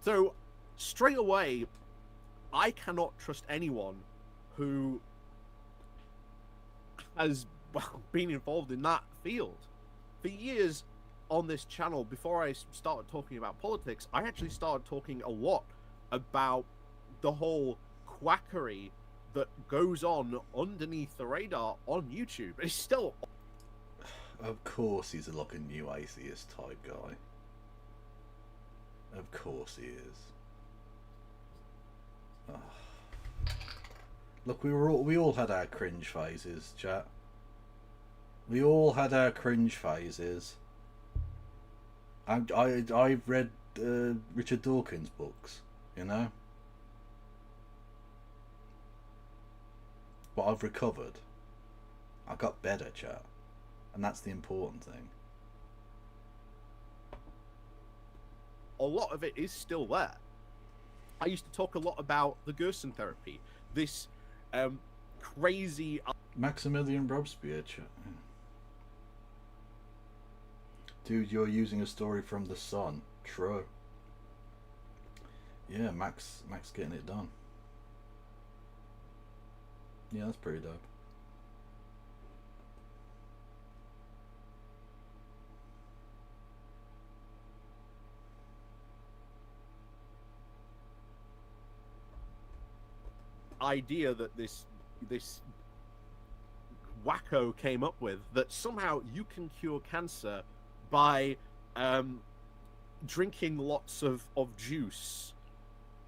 So, straight away, I cannot trust anyone who has been involved in that field. For years on this channel, before I started talking about politics, I actually started talking a lot about the whole quackery that goes on underneath the radar on YouTube. It's still... Of course he's like a new atheist type guy. Of course he is. Oh. Look, we all had our cringe phases, chat. We all had our cringe phases. I've read Richard Dawkins' books, you know? But I've recovered. I got better, chat. And that's the important thing. A lot of it is still there. I used to talk a lot about the Gerson therapy. This crazy... Maximilian Robespierre, chat. Dude, you're using a story from The Sun. True. Yeah, Max getting it done. Yeah, that's pretty dope. Idea that this wacko came up with, that somehow you can cure cancer by drinking lots of juice,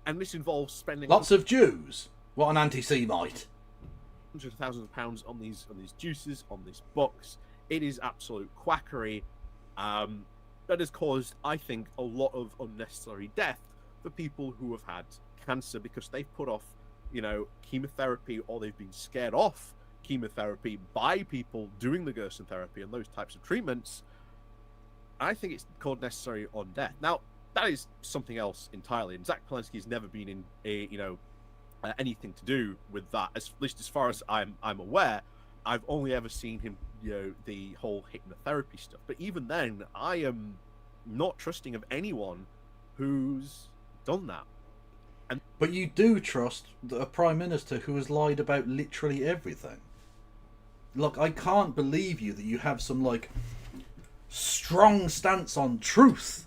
and this involves spending lots of Jews. What an anti-Semite! Hundreds of thousands of pounds on these juices, on these books. It is absolute quackery. That has caused, I think, a lot of unnecessary death for people who have had cancer because they've put off, chemotherapy, or they've been scared off chemotherapy by people doing the Gerson therapy and those types of treatments. I think it's called necessary on death. Now, that is something else entirely, and Zach Palensky's never been in anything to do with that. At least as far as I'm aware, I've only ever seen him, the whole hypnotherapy stuff. But even then, I am not trusting of anyone who's done that. But you do trust a Prime Minister who has lied about literally everything. Look, I can't believe you that you have some, strong stance on truth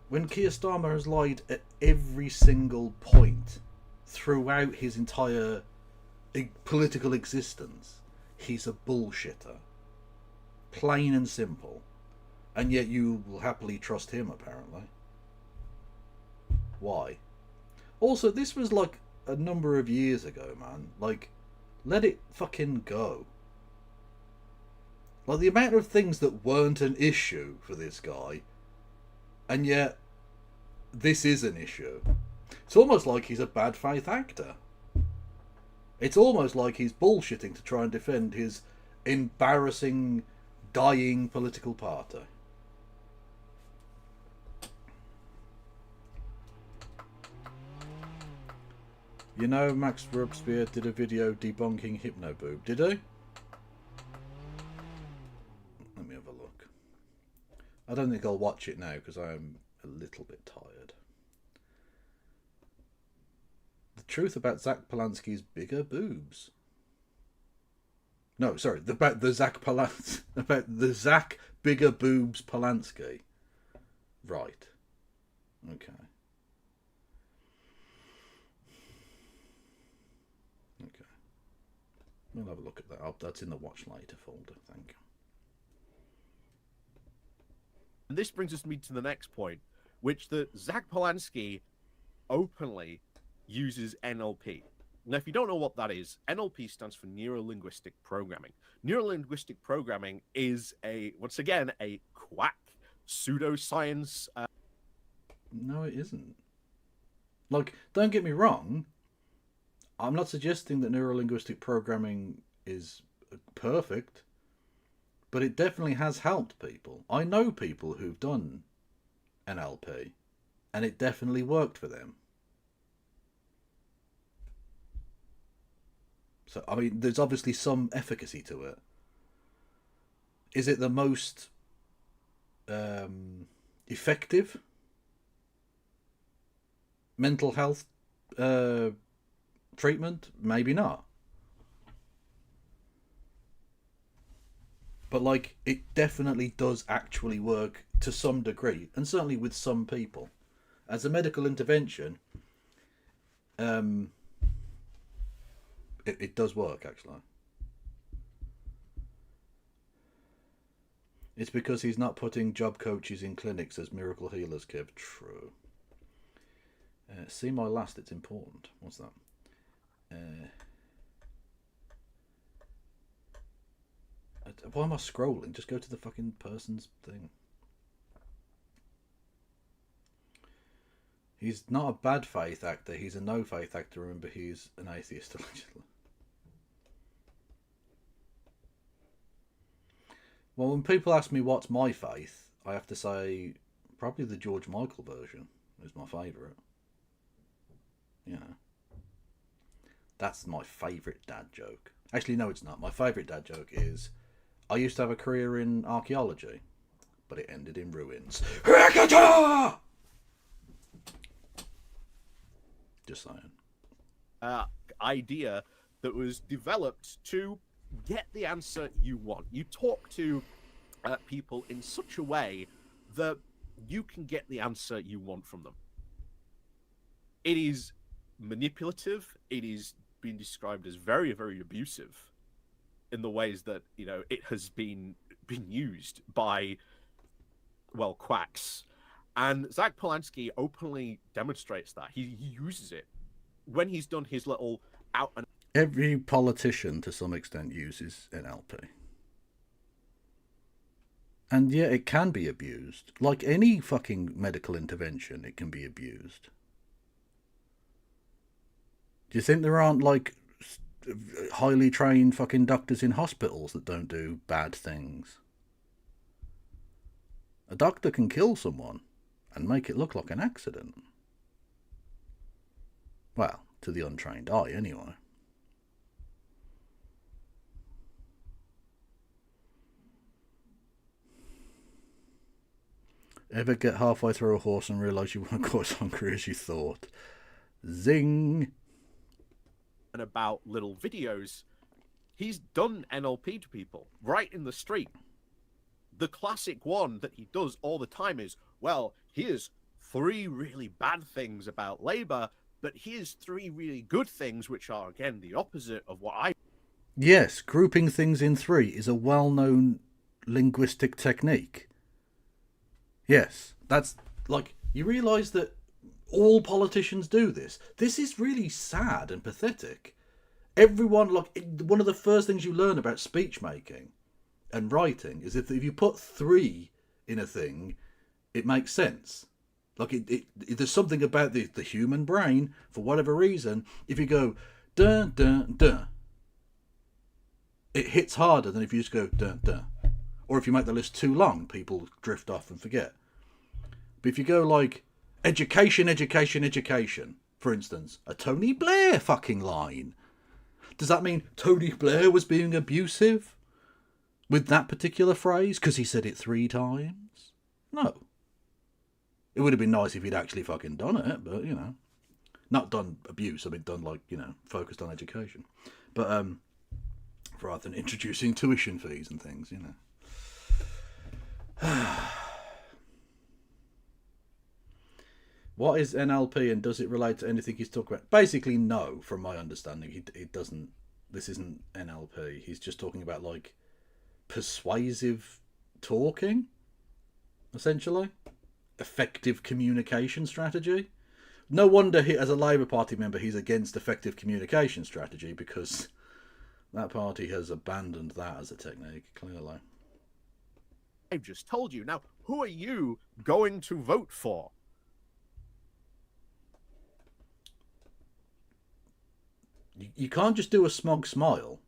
when Keir Starmer has lied at every single point throughout his entire political existence. He's a bullshitter. Plain and simple. And yet you will happily trust him, apparently. Why? Also, this was a number of years ago, man. Let it fucking go. The amount of things that weren't an issue for this guy, and yet this is an issue. It's almost like he's a bad faith actor. It's almost like he's bullshitting to try and defend his embarrassing, dying political party. You know, Max Robespierre did a video debunking Hypnoboob, did he? Let me have a look. I don't think I'll watch it now because I'm a little bit tired. The truth about Zach Polanski's bigger boobs. No, sorry, about the Zach bigger boobs Polanski. Right. Okay. Okay. We'll have a look at that. Oh, that's in the watch later folder, thank you. And this brings us to the next point, which that Zach Polanski openly uses NLP. Now, if you don't know what that is, NLP stands for Neuro-Linguistic Programming. Neuro-Linguistic Programming is once again, a quack pseudoscience. No, it isn't. Like, don't get me wrong. I'm not suggesting that neuro-linguistic programming is perfect, but it definitely has helped people. I know people who've done NLP, and it definitely worked for them. So, I mean, there's obviously some efficacy to it. Is it the most effective mental health treatment? Maybe not. But, like, it definitely does actually work to some degree, and certainly with some people. As a medical intervention, it does work, actually. It's because he's not putting job coaches in clinics as miracle healers, Kev. True. See my last, it's important. What's that? Why am I scrolling? Just go to the fucking person's thing. He's not a bad faith actor. He's a no faith actor. Remember, he's an atheist, allegedly. Well, when people ask me what's my faith, I have to say probably the George Michael version is my favourite. You know. That's my favourite dad joke. Actually, no, it's not. My favourite dad joke is, I used to have a career in archaeology, but it ended in ruins. Just saying. Idea that was developed to get the answer you want. You talk to people in such a way that you can get the answer you want from them. It is manipulative. It is been described as very, very abusive in the ways that, you know, it has been used by, well, quacks. And Zach Polanski openly demonstrates that. He uses it when he's done his little out and... Every politician, to some extent, uses NLP. And yeah, it can be abused. Like any fucking medical intervention, it can be abused. Do you think there aren't, like, highly trained fucking doctors in hospitals that don't do bad things? A doctor can kill someone and make it look like an accident. Well, to the untrained eye, anyway. Ever get halfway through a horse and realise you weren't quite as hungry as you thought? Zing! And about little videos, he's done NLP to people right in the street. The classic one that he does all the time is, well, here's 3 really bad things about Labour, but here's 3 really good things, which are, again, the opposite of what I... Yes, grouping things in 3 is a well-known linguistic technique. Yes, that's, like, you realise that all politicians do this. This is really sad and pathetic. Everyone, like, one of the first things you learn about speech making and writing is if you put 3 in a thing, it makes sense. Like, there's something about the human brain, for whatever reason, if you go, dun, dun, dun, it hits harder than if you just go, dun, dun. Or if you make the list too long, people drift off and forget. But if you go, like, education, education, education, for instance, a Tony Blair fucking line. Does that mean Tony Blair was being abusive with that particular phrase because he said it 3 times? No. It would have been nice if he'd actually fucking done it, but, you know. Not done abuse, I mean done, like, you know, focused on education. But, rather than introducing tuition fees and things, you know. What is NLP and does it relate to anything he's talking about? Basically, no, from my understanding. It doesn't this isn't NLP. He's just talking about, like, persuasive talking, essentially. Effective communication strategy. No wonder, he, as a Labour Party member, he's against effective communication strategy, because that party has abandoned that as a technique, clearly. I've just told you. Now, who are you going to vote for? You can't just do a smug smile.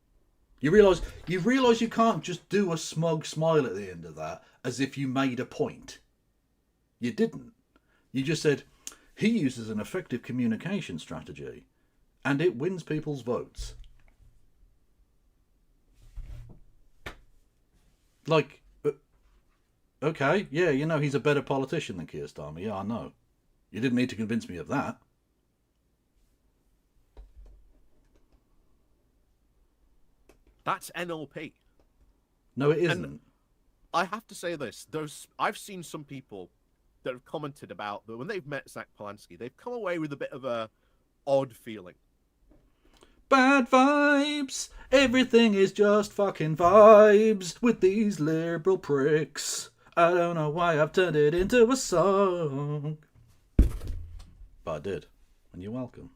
You realise you can't just do a smug smile at the end of that as if you made a point. You didn't. You just said, he uses an effective communication strategy and it wins people's votes. Like, okay, yeah, you know, he's a better politician than Keir Starmer. Yeah, I know. You didn't need to convince me of that. That's NLP. No, it isn't. And I have to say this. I've seen some people that have commented about that when they've met Zach Polanski, they've come away with a bit of a odd feeling. Bad vibes. Everything is just fucking vibes with these liberal pricks. I don't know why I've turned it into a song. But I did. And you're welcome.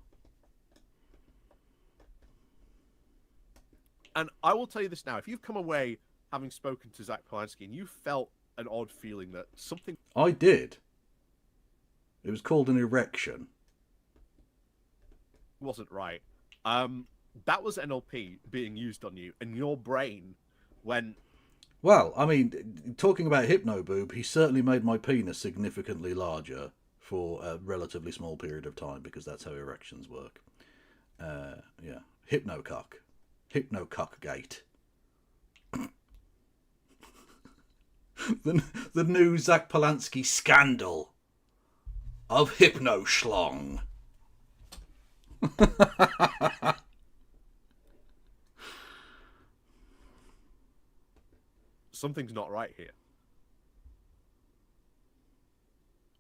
And I will tell you this now. If you've come away having spoken to Zach Polanski and you felt an odd feeling that something... I did. It was called an erection. Wasn't right. That was NLP being used on you, and your brain when... Well, I mean, talking about Hypnoboob, he certainly made my penis significantly larger for a relatively small period of time, because that's how erections work. Yeah. Hypnocock. Hypnocockgate. the new Zach Polanski scandal of Hypnoschlong. Something's not right here.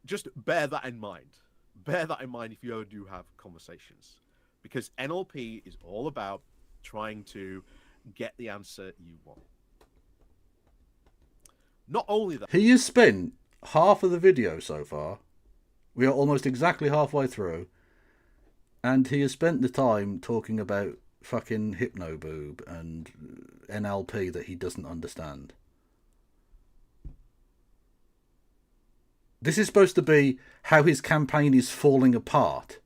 Just bear that in mind. Bear that in mind if you ever do have conversations. Because NLP is all about trying to get the answer you want. Not only that... He has spent half of the video so far. We are almost exactly halfway through. And he has spent the time talking about fucking Hypnoboob and NLP that he doesn't understand. This is supposed to be how his campaign is falling apart.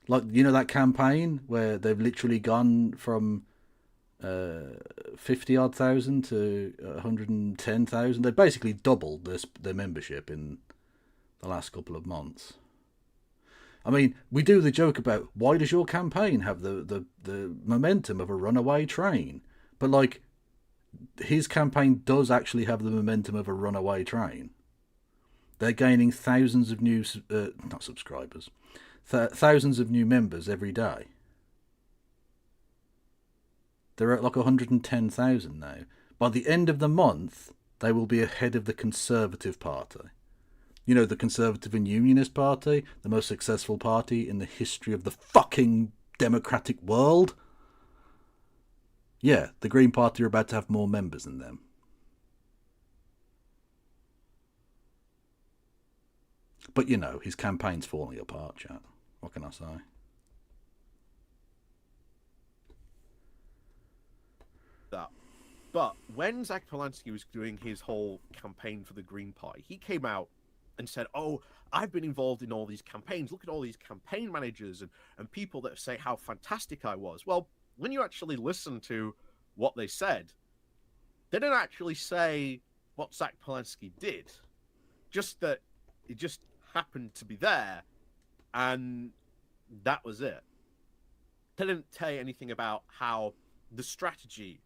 Like, you know that campaign where they've literally gone from 50-odd thousand to 110,000? They basically doubled their membership in the last couple of months. I mean, we do the joke about, why does your campaign have the momentum of a runaway train? But, like, his campaign does actually have the momentum of a runaway train. They're gaining thousands of new, not subscribers, thousands of new members every day. They're at like 110,000 now. By the end of the month, they will be ahead of the Conservative Party. You know, the Conservative and Unionist Party, the most successful party in the history of the fucking democratic world. Yeah, the Green Party are about to have more members than them. But, you know, his campaign's falling apart, chat. What can I say? That. But when Zach Polanski was doing his whole campaign for the Green Party, he came out and said, oh, I've been involved in all these campaigns. Look at all these campaign managers and people that say how fantastic I was. Well, when you actually listen to what they said, they didn't actually say what Zach Polanski did. Just that it just happened to be there, and that was it. They didn't tell you anything about how the strategy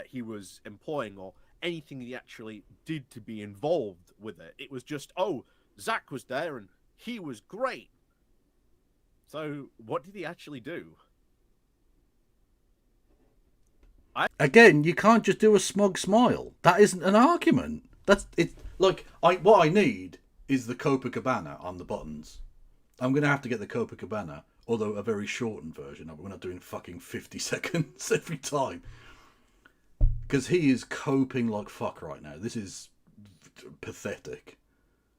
he was employing or anything he actually did to be involved with it. It was just, oh, Zach was there and he was great. So what did he actually do? Again, you can't just do a smug smile. That isn't an argument. That's it. Like, what I need is the Copacabana on the buttons. I'm going to have to get the Copacabana Although a very shortened version of it. We're not doing fucking 50 seconds every time. Because he is coping like fuck right now. This is pathetic.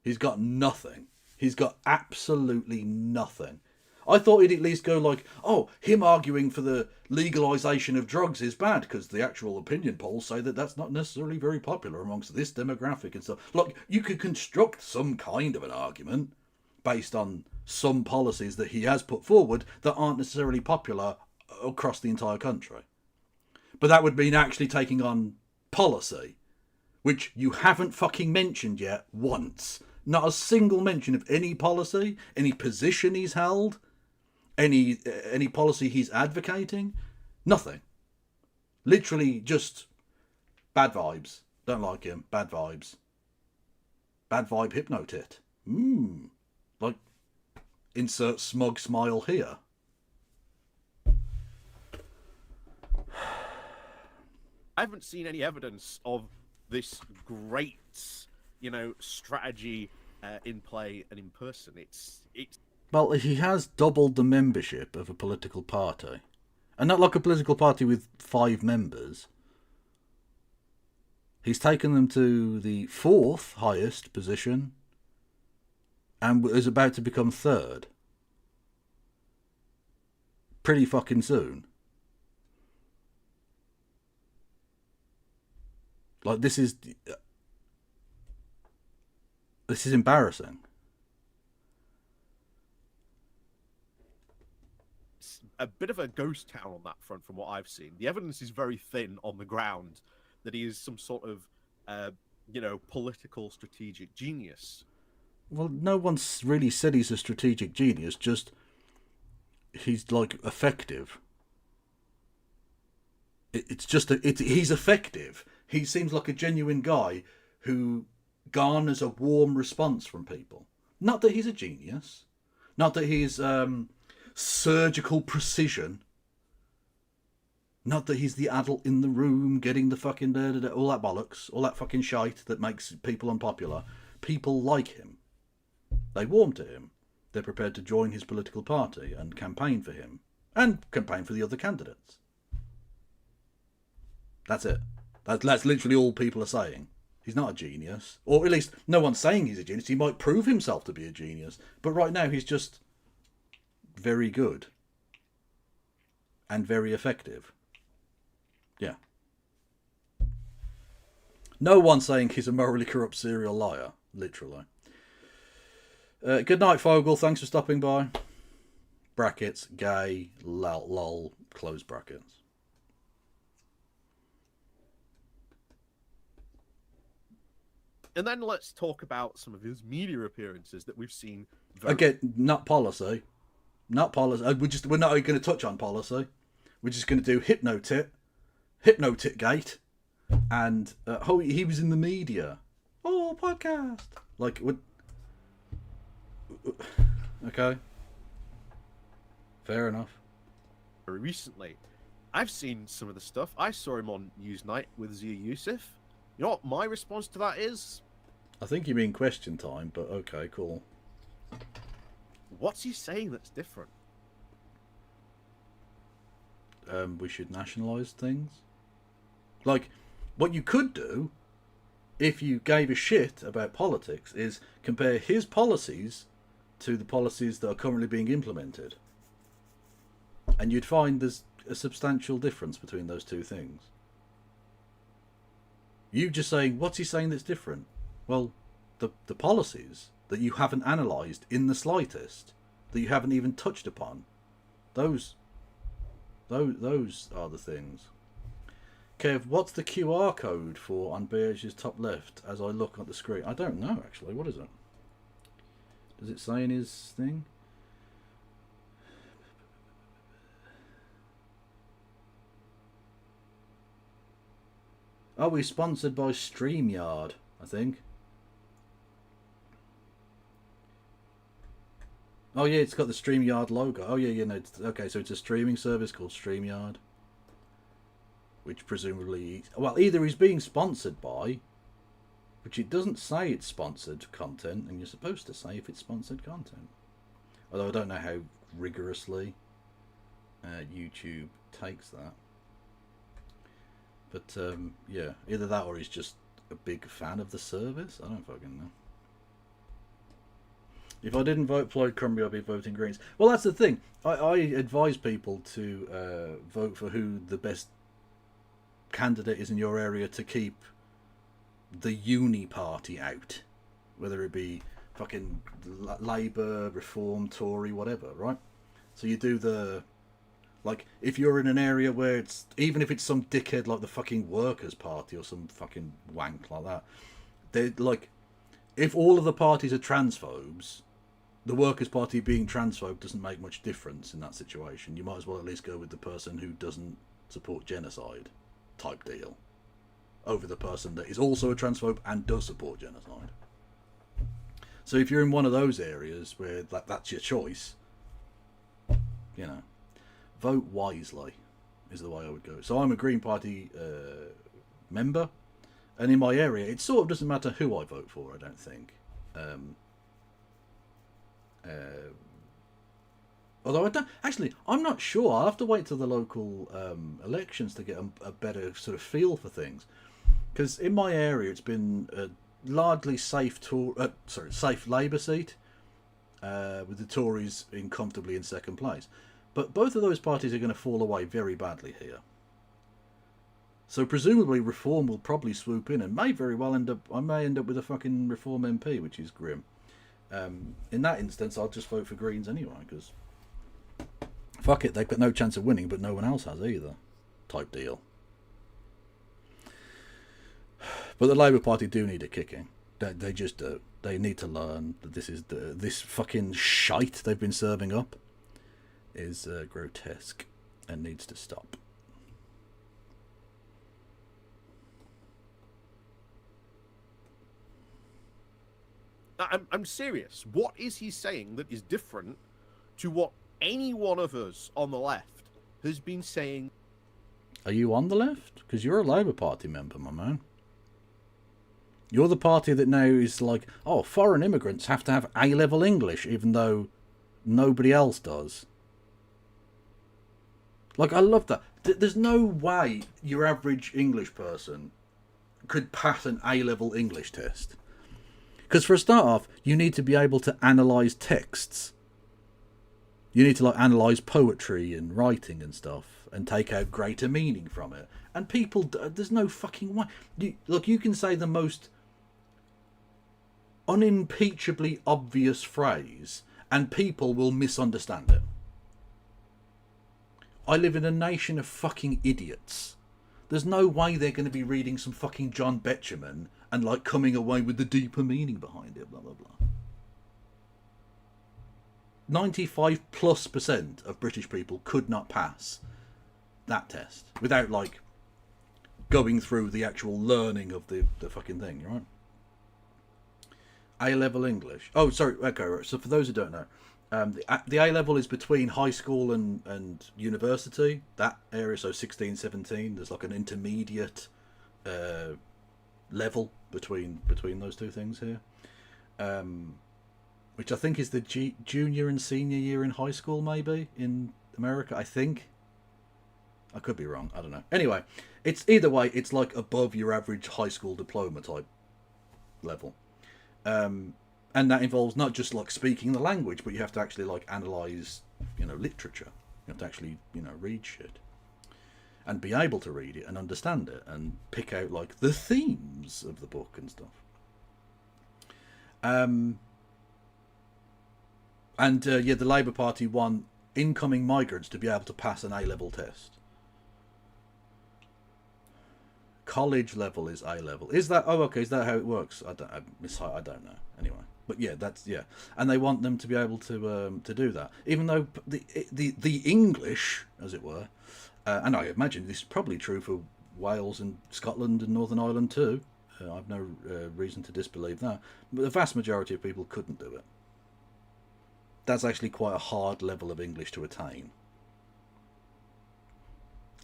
He's got nothing. He's got absolutely nothing. I thought he'd at least go like, oh, him arguing for the legalisation of drugs is bad because the actual opinion polls say that that's not necessarily very popular amongst this demographic and stuff. Look, you could construct some kind of an argument based on some policies that he has put forward that aren't necessarily popular across the entire country. But that would mean actually taking on policy, which you haven't fucking mentioned yet once. Not a single mention of any policy, any position he's held, any policy he's advocating. Nothing. Literally just bad vibes. Don't like him. Bad vibes. Bad vibe hypnotit. Like, insert smug smile here. I haven't seen any evidence of this great, strategy in play and in person. It's. Well, he has doubled the membership of a political party. And not like a political party with 5 members. He's taken them to the 4th highest position and is about to become 3rd. Pretty fucking soon. Like, this is embarrassing. It's a bit of a ghost town on that front from what I've seen. The evidence is very thin on the ground that he is some sort of, political strategic genius. Well, no one's really said he's a strategic genius, just he's, like, effective. He's effective. He seems like a genuine guy who garners a warm response from people. Not that he's a genius. Not that he's surgical precision. Not that he's the adult in the room getting the fucking all that bollocks, all that fucking shite that makes people unpopular. People like him. They warm to him. They're prepared to join his political party and campaign for him. And campaign for the other candidates. That's it. That's literally all people are saying. He's not a genius. Or at least no one's saying he's a genius. He might prove himself to be a genius. But right now he's just very good. And very effective. Yeah. No one's saying he's a morally corrupt serial liar. Literally. Good night, Fogel. Thanks for stopping by. Brackets, gay, lol, close brackets. And then let's talk about some of his media appearances that we've seen. Again, not policy. Not policy. We're not going to touch on policy. We're just going to do Hypnotit Gate, and he was in the media. Oh, podcast. Like, okay. Fair enough. Very recently, I've seen some of the stuff. I saw him on Newsnight with Zia Yusuf. You know what my response to that is? I think you mean Question Time, but okay, cool. What's he saying that's different? We should nationalise things. Like, what you could do, if you gave a shit about politics, is compare his policies to the policies that are currently being implemented. And you'd find there's a substantial difference between those two things. You just saying, what's he saying that's different? Well, the policies that you haven't analysed in the slightest, that you haven't even touched upon, those are the things. Kev, what's the QR code for on Beage's top left as I look at the screen? I don't know, actually. What is it? Does it say in his thing? Oh, he's sponsored by StreamYard, I think. Oh yeah, it's got the StreamYard logo. Oh yeah, no, okay, so it's a streaming service called StreamYard. Which presumably, well, either he's being sponsored by, which it doesn't say it's sponsored content, and you're supposed to say if it's sponsored content. Although I don't know how rigorously YouTube takes that. But yeah, either that or he's just a big fan of the service. I don't fucking know. If I didn't vote Floyd Crumbie, I'd be voting Greens. Well, that's the thing. I advise people to vote for who the best candidate is in your area to keep the uni party out. Whether it be fucking Labour, Reform, Tory, whatever, right? So you do the... Like, if you're in an area where it's... Even if it's some dickhead like the fucking Workers' Party or some fucking wank like that. They like... If all of the parties are transphobes... The Workers' Party being transphobe doesn't make much difference in that situation. You might as well at least go with the person who doesn't support genocide type deal over the person that is also a transphobe and does support genocide. So if you're in one of those areas where that's your choice, you know, vote wisely is the way I would go. So I'm a Green Party member, and in my area it sort of doesn't matter who I vote for, I don't think. Although I'm not sure. I'll have to wait till the local elections to get a better sort of feel for things. Because in my area, it's been a largely safe Labour seat, with the Tories comfortably in second place. But both of those parties are going to fall away very badly here. So presumably Reform will probably swoop in and may very well I may end up with a fucking Reform MP, which is grim. In that instance, I'll just vote for Greens anyway, because fuck it, they've got no chance of winning, but no one else has either, type deal. But the Labour Party do need a kicking. They just do. They need to learn that this fucking shite they've been serving up is grotesque and needs to stop. I'm serious. What is he saying that is different to what any one of us on the left has been saying? Are you on the left? Because you're a Labour Party member, my man. You're the party that now is like, oh, foreign immigrants have to have A-level English, even though nobody else does. Like, I love that. There's no way your average English person could pass an A-level English test. Because for a start off, you need to be able to analyse texts. You need to like analyse poetry and writing and stuff and take out greater meaning from it. And people, there's no fucking way. You can say the most unimpeachably obvious phrase and people will misunderstand it. I live in a nation of fucking idiots. There's no way they're going to be reading some fucking John Betjeman and like coming away with the deeper meaning behind it, blah, blah, blah. 95+% of British people could not pass that test without like going through the actual learning of the fucking thing, right? A-level English. Oh, sorry. Okay, so for those who don't know, the A-level is between high school and university. That area, so 16, 17. There's like an intermediate level between those two things here, which I think is the junior and senior year in high school, maybe in America. I think. I could be wrong. I don't know. Anyway, it's either way. It's like above your average high school diploma type level. And that involves not just like speaking the language, but you have to actually like analyze, literature. You have to actually, read shit and be able to read it and understand it and pick out like the themes of the book and stuff. The Labour Party want incoming migrants to be able to pass an A-level test. College level is A-level. Is that? Oh, okay. Is that how it works? I don't know. Anyway, but yeah, and they want them to be able to do that, even though the English, as it were, and I imagine this is probably true for Wales and Scotland and Northern Ireland too. I've no reason to disbelieve that, but the vast majority of people couldn't do it. That's actually quite a hard level of English to attain.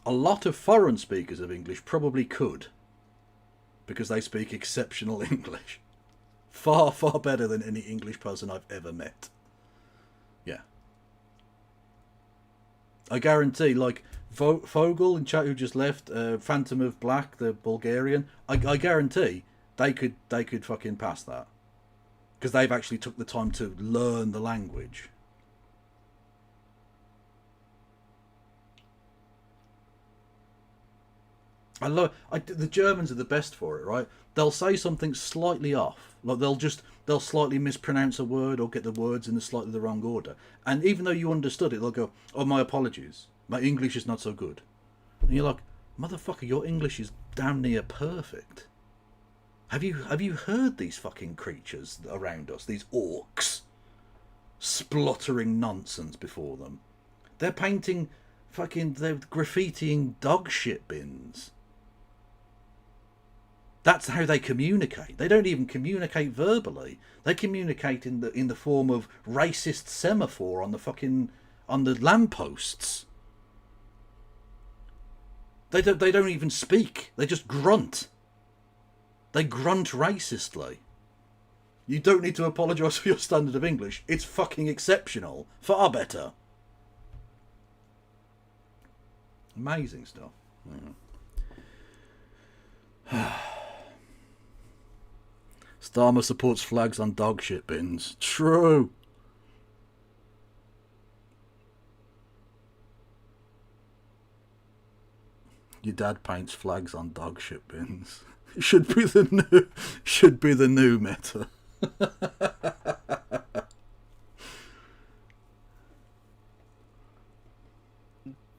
A lot of foreign speakers of English probably could, because they speak exceptional English. Far, far better than any English person I've ever met. Yeah. I guarantee, like Fogel in chat who just left, Phantom of Black, the Bulgarian. I guarantee they could fucking pass that because they've actually took the time to learn the language. The Germans are the best for it, right? They'll say something slightly off, like they'll slightly mispronounce a word or get the words in slightly the wrong order, and even though you understood it, they'll go, "Oh, my apologies, my English is not so good," and you're like, "Motherfucker, your English is damn near perfect." Have you heard these fucking creatures around us, these orcs, spluttering nonsense before them? They're painting they're graffitiing dog shit bins. That's how they communicate. They don't even communicate verbally. They communicate in the form of racist semaphore on the lampposts. They don't even speak. They just grunt. They grunt racistly. You don't need to apologise for your standard of English. It's fucking exceptional. Far better. Amazing stuff. Yeah. Starmer supports flags on dog shit bins. True. Your dad paints flags on dog shit bins. Should be the new meta.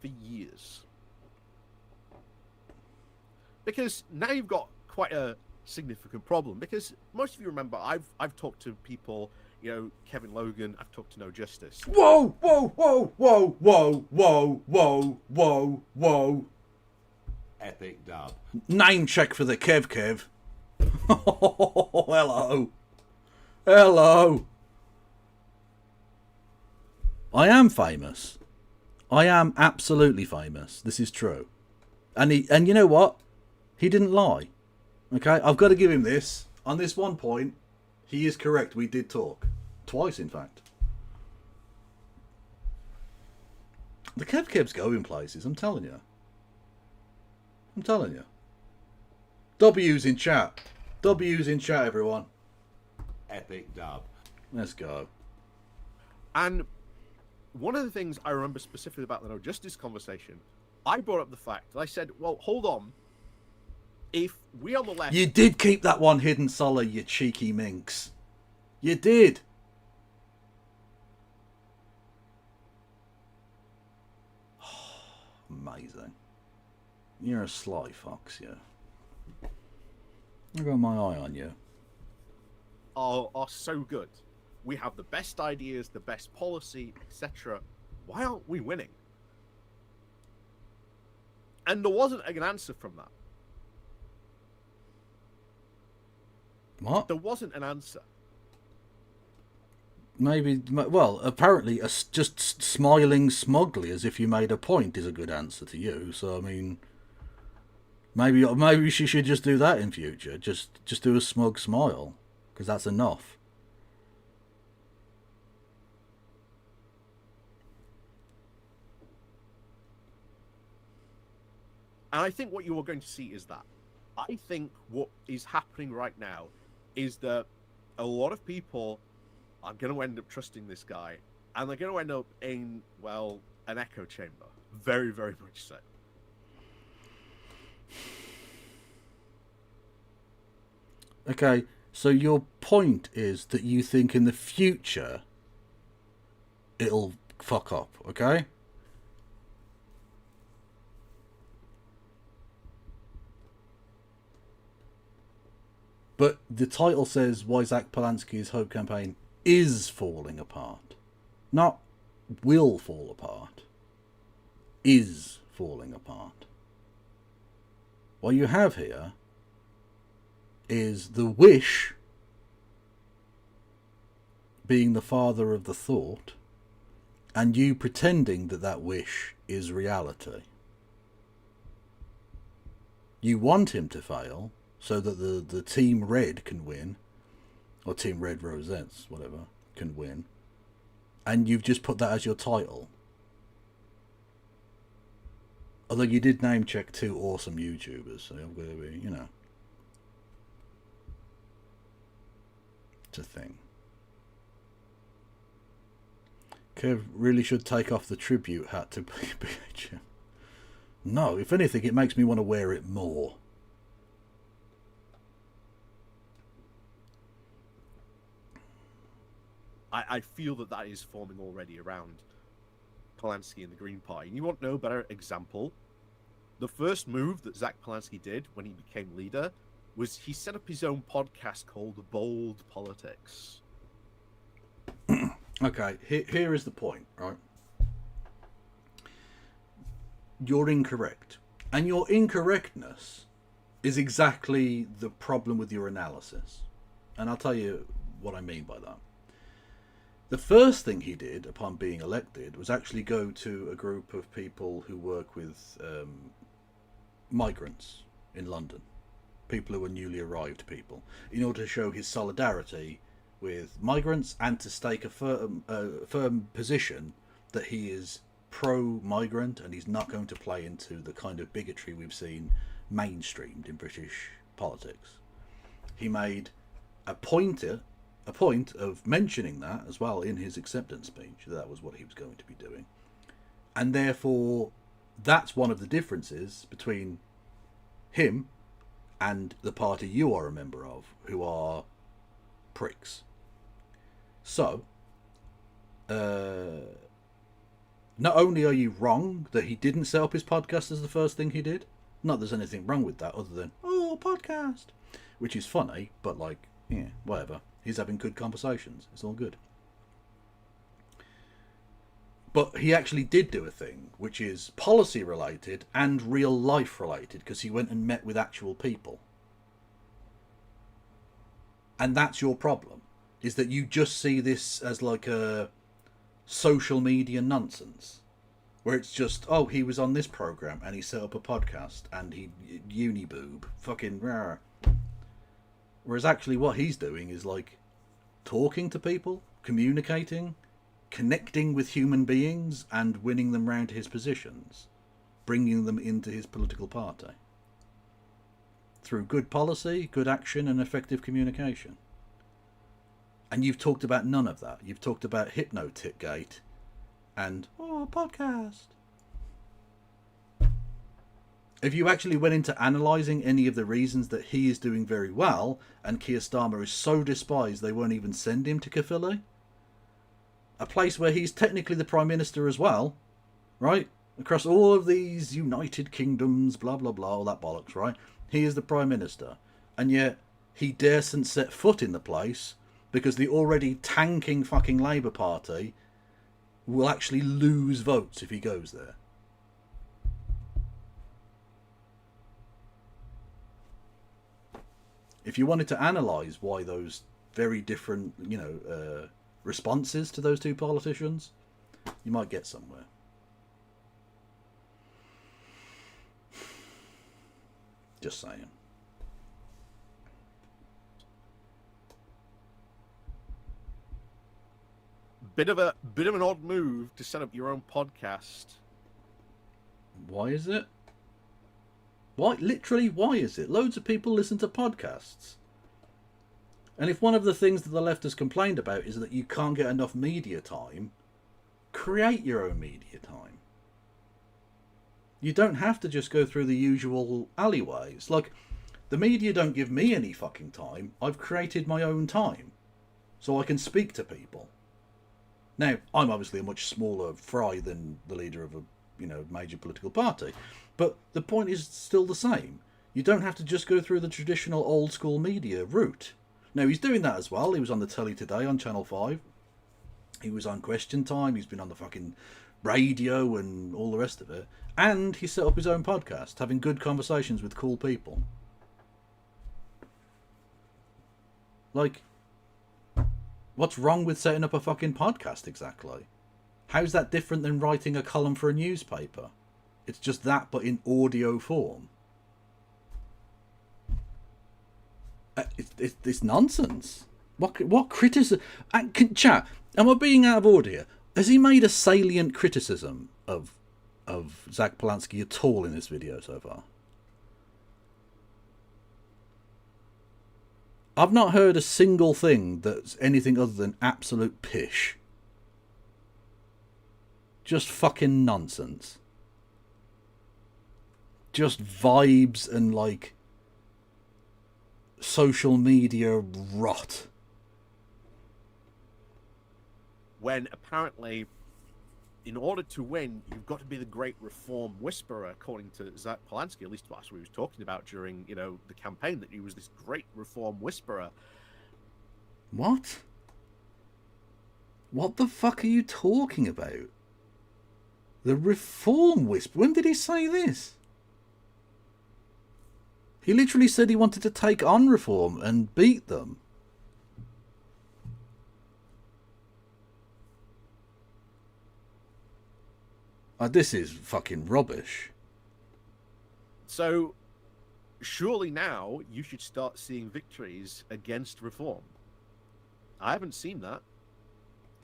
For years. Because now you've got quite a significant problem, because most of you remember I've talked to people, Kevin Logan, I've talked to No Justice. Whoa, whoa, whoa, whoa, whoa, whoa, whoa, whoa, whoa. Epic dub. Name check for the Kev. Oh, hello. Hello. I am famous. I am absolutely famous. This is true. And you know what? He didn't lie. Okay, I've got to give him this. On this one point, he is correct. We did talk. Twice, in fact. The Kev's going places, I'm telling you. I'm telling you. W's in chat. W's in chat, everyone. Epic dub. Let's go. And one of the things I remember specifically about the No Justice conversation, I brought up the fact that I said, well, hold on. If we on the left... You did keep that one hidden, Sully, you cheeky minx. You did. Amazing. You're a sly fox, yeah. I've got my eye on you. Are so good. We have the best ideas, the best policy, etc. Why aren't we winning? And there wasn't an answer from that. What? There wasn't an answer. Maybe, well, apparently just smiling smugly as if you made a point is a good answer to you. So, I mean, maybe she should just do that in future. Just do a smug smile, because that's enough. And I think what you are going to see is that. I think what is happening right now is that a lot of people are going to end up trusting this guy, and they're going to end up in, well, an echo chamber. Very, very much so. Okay, so your point is that you think in the future it'll fuck up, okay? But the title says why Zach Polanski's Hope campaign is falling apart. Not will fall apart. Is falling apart. What you have here is the wish being the father of the thought, and you pretending that that wish is reality. You want him to fail so that the Team Red can win, or Team Red Rosettes, whatever, can win, and you've just put that as your title. Although you did name check 2 awesome YouTubers, so I'm going to be, you know. It's a thing. Kev really should take off the tribute hat to BHM. No, if anything, it makes me want to wear it more. I feel that is forming already around Polanski and the Green Party. And you want no better example? The first move that Zach Polanski did when he became leader was he set up his own podcast called Bold Politics. Okay, here is the point, right? You're incorrect. And your incorrectness is exactly the problem with your analysis. And I'll tell you what I mean by that. The first thing he did upon being elected was actually go to a group of people who work with migrants in London, people who are newly arrived people, in order to show his solidarity with migrants and to stake a firm position that he is pro-migrant and he's not going to play into the kind of bigotry we've seen mainstreamed in British politics. He made a point of mentioning that as well in his acceptance speech. That was what he was going to be doing. And therefore, that's one of the differences between him and the party you are a member of, who are pricks. So, not only are you wrong that he didn't set up his podcast as the first thing he did, not there's anything wrong with that other than, oh, podcast, which is funny, but like, yeah, whatever. He's having good conversations. It's all good. But he actually did do a thing which is policy related and real life related, because he went and met with actual people. And that's your problem, is that you just see this as like a social media nonsense, where it's just, oh, he was on this program and he set up a podcast and he uniboob fucking rah. Whereas actually what he's doing is like talking to people, communicating, connecting with human beings and winning them round to his positions, bringing them into his political party through good policy, good action and effective communication. And you've talked about none of that. You've talked about Hypnotitgate and, oh, podcast. If you actually went into analysing any of the reasons that he is doing very well and Keir Starmer is so despised they won't even send him to Caerphilly, a place where he's technically the Prime Minister as well, right? Across all of these United Kingdoms, blah, blah, blah, all that bollocks, right? He is the Prime Minister. And yet he daresn't set foot in the place because the already tanking fucking Labour Party will actually lose votes if he goes there. If you wanted to analyse why those very different, responses to those two politicians, you might get somewhere. Just saying. Bit of an odd move to set up your own podcast. Why is it? Why? Literally, why is it? Loads of people listen to podcasts. And if one of the things that the left has complained about is that you can't get enough media time, create your own media time. You don't have to just go through the usual alleyways. Like, the media don't give me any fucking time. I've created my own time. So I can speak to people. Now, I'm obviously a much smaller fry than the leader of a, major political party. But the point is still the same. You don't have to just go through the traditional old school media route. Now, he's doing that as well. He was on the telly today on Channel 5. He was on Question Time. He's been on the fucking radio and all the rest of it. And he set up his own podcast, having good conversations with cool people. Like, what's wrong with setting up a fucking podcast exactly? How's that different than writing a column for a newspaper? It's just that, but in audio form. It's nonsense. What criticism? Chat, am I being out of order here? Has he made a salient criticism of of Zach Polanski at all in this video so far. I've not heard a single thing that's anything other than absolute pish. Just fucking nonsense. Just vibes and like social media rot. When apparently, in order to win, you've got to be the great reform whisperer, according to Zach Polanski. At least that's what he was talking about during, you know, the campaign, that he was this great reform whisperer. What? What the fuck are you talking about? The reform whisper? When did he say this? He literally said he wanted to take on reform and beat them. This is fucking rubbish. So, surely now you should start seeing victories against reform. I haven't seen that.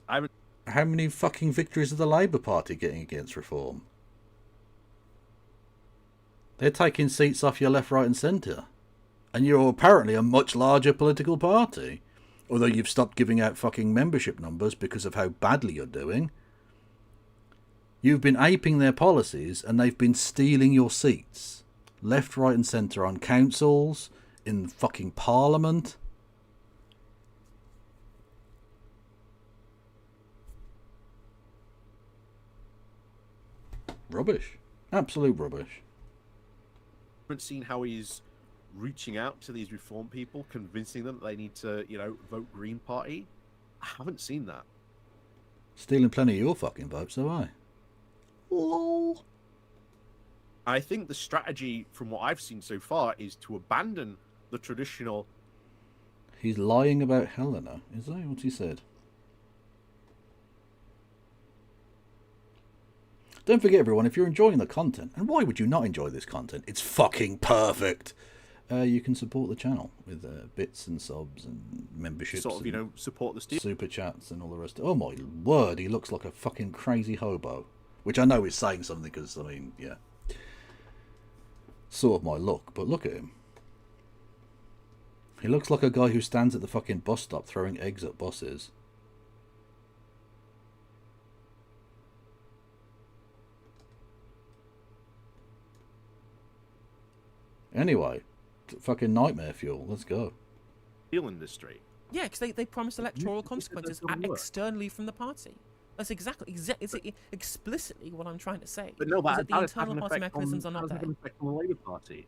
I haven't. How many fucking victories are the Labour Party getting against reform? They're taking seats off your left, right and centre. And you're apparently a much larger political party. Although you've stopped giving out fucking membership numbers because of how badly you're doing. You've been aping their policies and they've been stealing your seats. Left, right and centre on councils, in fucking parliament. Rubbish. Absolute rubbish. Haven't seen how he's reaching out to these reform people, convincing them that they need to, you know, vote Green Party. I haven't seen that. Stealing plenty of your fucking votes, have I? Lol. I think the strategy, from what I've seen so far, is to abandon the traditional... He's lying about Helena, is that what he said? Don't forget, everyone, if you're enjoying the content, and why would you not enjoy this content? It's fucking perfect. You can support the channel with bits and subs and memberships. Sort of, you know, support the Steve. Super chats and all the rest. Oh my word, he looks like a fucking crazy hobo. Which I know is saying something because, I mean, yeah. Sort of my look, but look at him. He looks like a guy who stands at the fucking bus stop throwing eggs at buses. Anyway, fucking nightmare fuel. Let's go. Steel industry. Yeah, because they promised electoral consequences externally from the party. That's exactly it's explicitly what I'm trying to say. But no, that the internal party mechanisms are not there. That has an effect on the Labour Party.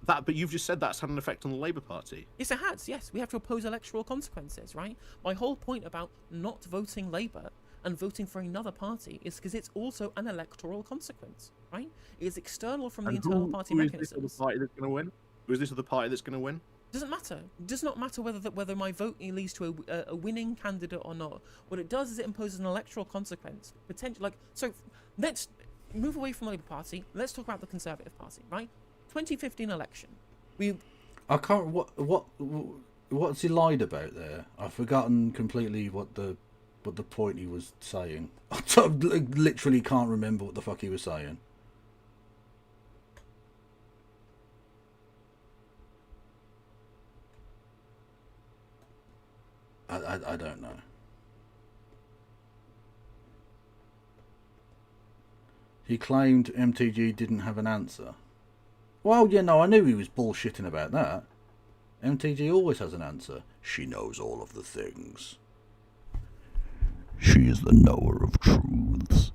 But you've just said that's had an effect on the Labour Party. Yes, it has. Yes, we have to oppose electoral consequences, right? My whole point about not voting Labour and voting for another party is because it's also an electoral consequence, right? It is external from the internal party mechanisms. Who is this other party that's going to win? Who is this other party that's going to win? Doesn't matter. It does not matter whether my vote leads to a winning candidate or not. What it does is it imposes an electoral consequence. So let's move away from the Labour Party. Let's talk about the Conservative Party, right? 2015 election. I can't. What's he lied about there? I've forgotten completely what the point he was saying. I literally can't remember what the fuck he was saying. I don't know. He claimed MTG didn't have an answer. Well, yeah, no, I knew he was bullshitting about that. MTG always has an answer. She knows all of the things. She is the knower of truths.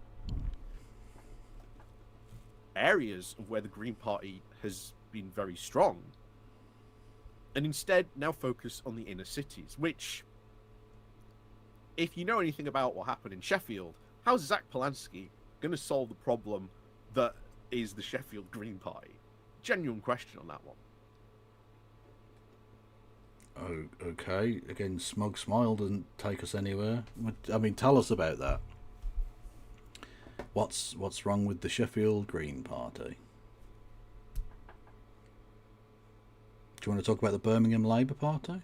Areas of where the Green Party has been very strong, and instead now focus on the inner cities, which, if you know anything about what happened in Sheffield, how's Zach Polanski going to solve the problem that is the Sheffield Green Party? Genuine question on that one. Oh, okay. Again, smug smile doesn't take us anywhere. I mean, tell us about that. What's wrong with the Sheffield Green Party? Do you want to talk about the Birmingham Labour Party?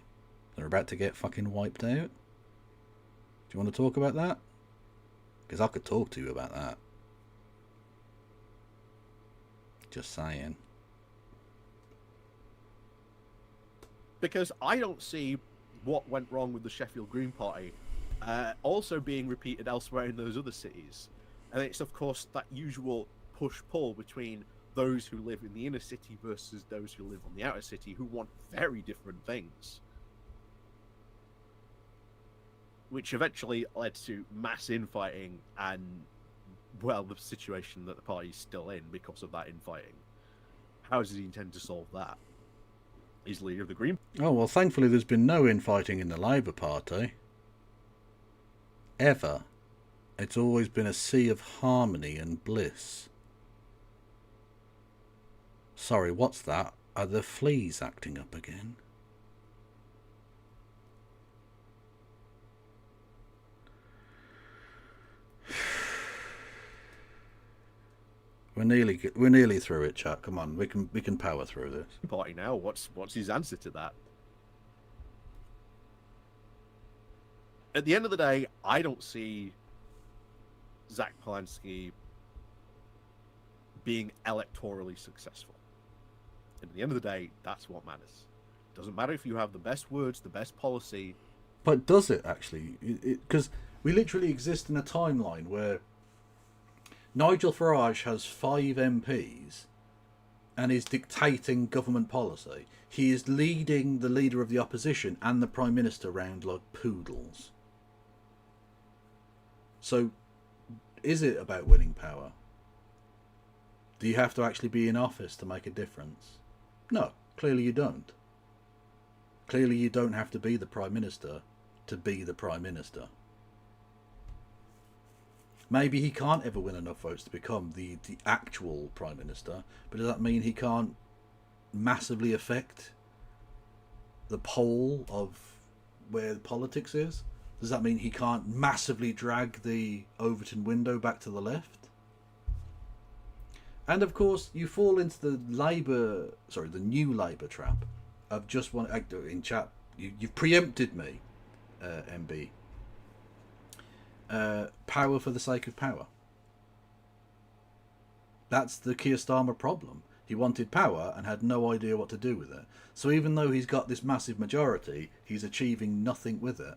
They're about to get fucking wiped out. Do you want to talk about that? Because I could talk to you about that. Just saying. Because I don't see what went wrong with the Sheffield Green Party also being repeated elsewhere in those other cities. And it's, of course, that usual push-pull between those who live in the inner city versus those who live on the outer city, who want very different things. Which eventually led to mass infighting and, well, the situation that the party's still in because of that infighting. How does he intend to solve that? He's leader of the Green Party. Oh, well, thankfully there's been no infighting in the Labour Party. Ever. It's always been a sea of harmony and bliss. Sorry, what's that? Are the fleas acting up again? We're nearly through it, chat. Come on, we can power through this. Party now. What's his answer to that? At the end of the day, I don't see Zach Polanski being electorally successful. And at the end of the day, that's what matters. Doesn't matter if you have the best words, the best policy. But does it actually? Because we literally exist in a timeline where Nigel Farage has 5 MPs and is dictating government policy. He is leading the leader of the opposition and the Prime Minister round like poodles. So, is it about winning power? Do you have to actually be in office to make a difference? No, clearly you don't. Clearly you don't have to be the Prime Minister to be the Prime Minister. Maybe he can't ever win enough votes to become the actual Prime Minister, but does that mean he can't massively affect the pole of where the politics is? Does that mean he can't massively drag the Overton window back to the left? And of course, you fall into the new Labour trap of just one actor in chat. You've preempted me, MB. Power for the sake of power. That's the Keir Starmer problem. He wanted power and had no idea what to do with it. So even though he's got this massive majority, he's achieving nothing with it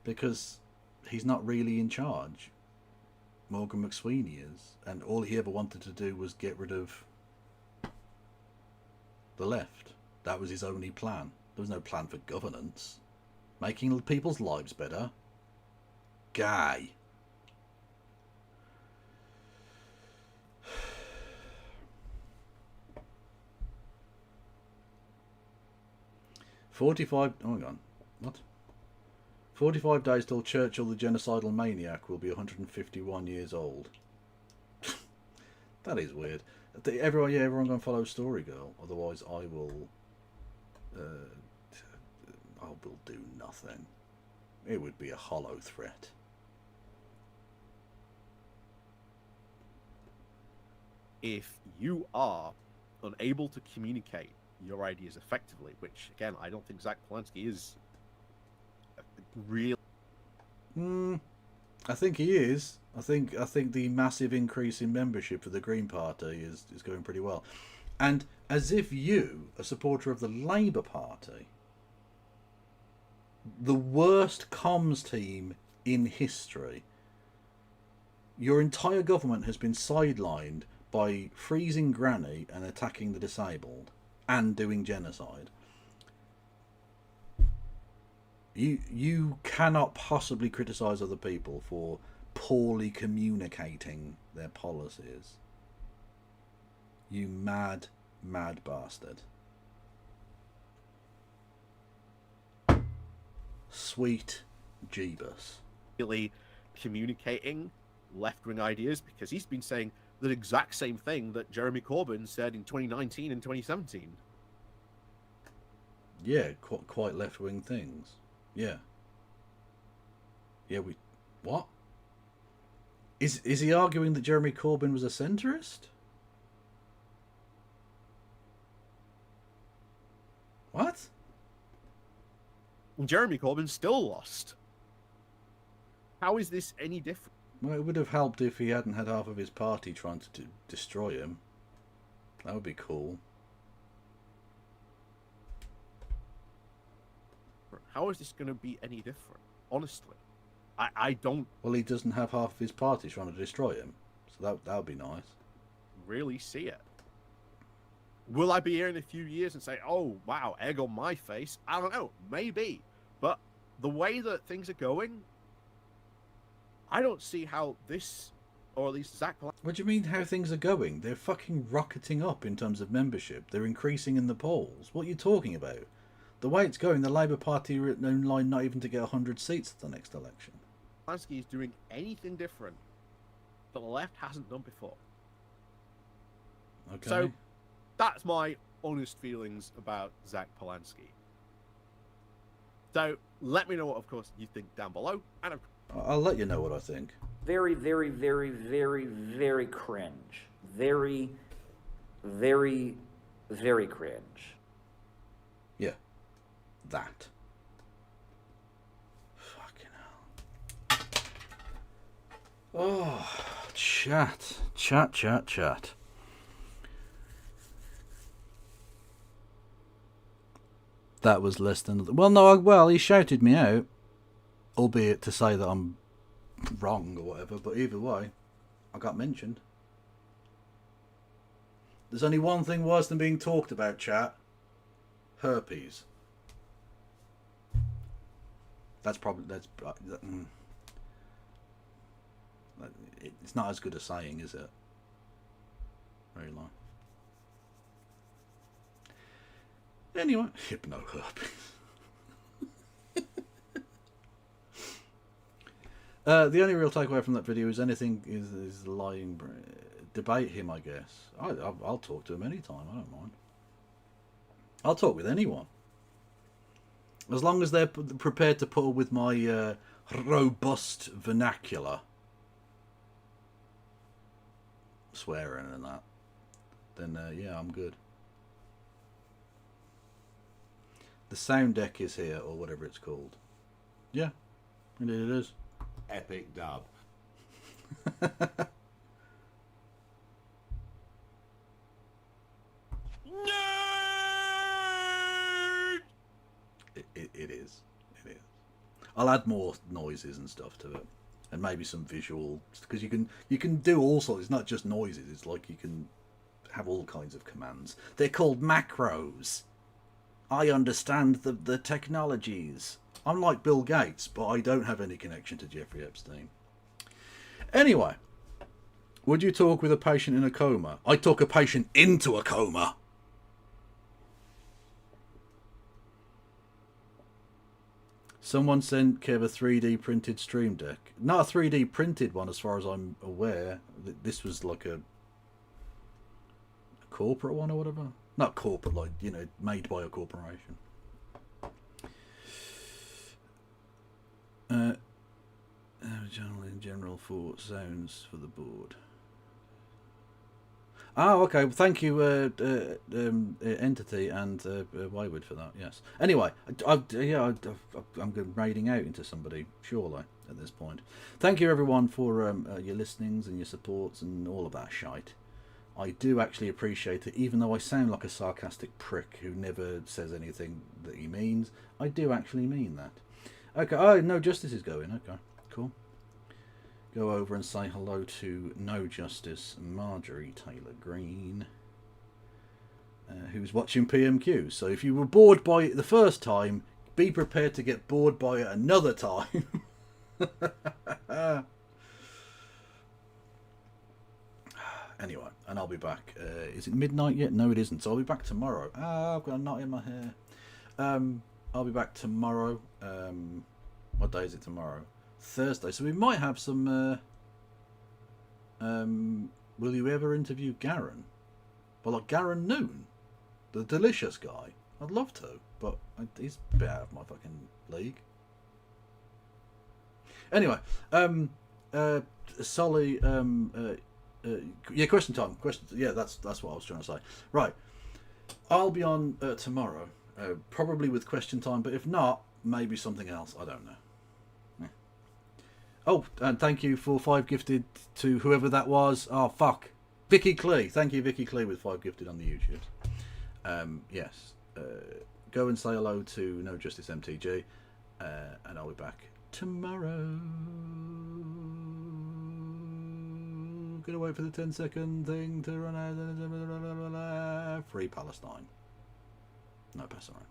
because he's not really in charge. Morgan McSweeney is, and all he ever wanted to do was get rid of the left. That was his only plan. There was no plan for governance. Making people's lives better. Guy. Oh, hang on. What? 45 days till Churchill the genocidal maniac will be 151 years old. That is weird. Everyone go and follow Story Girl. Otherwise I will do nothing. It would be a hollow threat. If you are unable to communicate your ideas effectively, which again I don't think Zach Polanski is real. I think he is. I think the massive increase in membership for the Green Party is going pretty well. And as if you, a supporter of the Labour Party, the worst comms team in history, your entire government has been sidelined by freezing Granny and attacking the disabled and doing genocide. You cannot possibly criticise other people for poorly communicating their policies. You mad, mad bastard. Sweet Jeebus. Really communicating left-wing ideas, because he's been saying the exact same thing that Jeremy Corbyn said in 2019 and 2017. Yeah, quite left-wing things. Yeah. Yeah, what? Is he arguing that Jeremy Corbyn was a centrist? What? Jeremy Corbyn still lost. How is this any different? Well, it would have helped if he hadn't had half of his party trying to destroy him. That would be cool. How is this going to be any different? Honestly, I don't Well, he doesn't have half of his party trying to destroy him, so that would be nice. really see it. Will I be here in a few years and say, oh, wow, egg on my face? I don't know. Maybe. But the way that things are going, I don't see how this, or at least Zach... What do you mean how things are going? They're fucking rocketing up in terms of membership. They're increasing in the polls. What are you talking about? The way it's going, the Labour Party are in line not even to get 100 seats at the next election. Polanski is doing anything different that the left hasn't done before. Okay. So, that's my honest feelings about Zach Polanski. So, let me know what, of course, you think down below. And I'll let you know what I think. Very, very, very, very, very cringe. Very, very, very cringe. Yeah. That. Fucking hell. Oh, chat. Chat. That was less than... Well, no, well, he shouted me out. Albeit to say that I'm wrong or whatever, but either way, I got mentioned. There's only one thing worse than being talked about, chat. Herpes. That's probably... It's not as good as saying, is it? Very long. Anyway, hypno-herpes. The only real takeaway from that video is anything is lying. Debate him, I guess. I'll talk to him anytime. I don't mind. I'll talk with anyone. As long as they're prepared to put up with my robust vernacular. Swearing and that. Then, yeah, I'm good. The sound deck is here, or whatever it's called. Yeah, indeed it is. Epic dub. It is. I'll add more noises and stuff to it, and maybe some visual, because you can do all sorts. It's not just noises. It's like you can have all kinds of commands. They're called macros. I understand the technologies. I'm like Bill Gates, but I don't have any connection to Jeffrey Epstein. Anyway, would you talk with a patient in a coma? I'd talk a patient into a coma. Someone sent Kev a 3D printed stream deck. Not a 3D printed one as far as I'm aware. This was like a corporate one or whatever. Not corporate, like, you know, made by a corporation. General for zones for the board. Oh, okay. Thank you, Entity and Wayward for that. Yes. Anyway, I'm raiding out into somebody, surely, at this point. Thank you, everyone, for your listenings and your supports and all of that shite. I do actually appreciate it, even though I sound like a sarcastic prick who never says anything that he means. I do actually mean that. Okay. Oh, No Justice is going. Okay. Cool. Go over and say hello to No Justice, Marjorie Taylor Greene, who's watching PMQ. So if you were bored by it the first time, be prepared to get bored by it another time. Anyway, and I'll be back. Is it midnight yet? No, it isn't. So I'll be back tomorrow. I've got a knot in my hair. I'll be back tomorrow. What day is it tomorrow? Thursday. So we might have some... will you ever interview Garen? Well, like Garen Noon, the delicious guy. I'd love to, but he's a bit out of my fucking league. Anyway, Solly, yeah, question time. Yeah, that's what I was trying to say. Right, I'll be on tomorrow, probably with question time, but if not, maybe something else. I don't know. Yeah. Oh, and thank you for 5 gifted to whoever that was. Oh, fuck. Vicky Clee, thank you, Vicky Clee, with 5 gifted on the YouTubes. Yes, go and say hello to No Justice MTG, and I'll be back tomorrow. Gonna wait for the 10-second thing to run out. Free Palestine. No, pass around.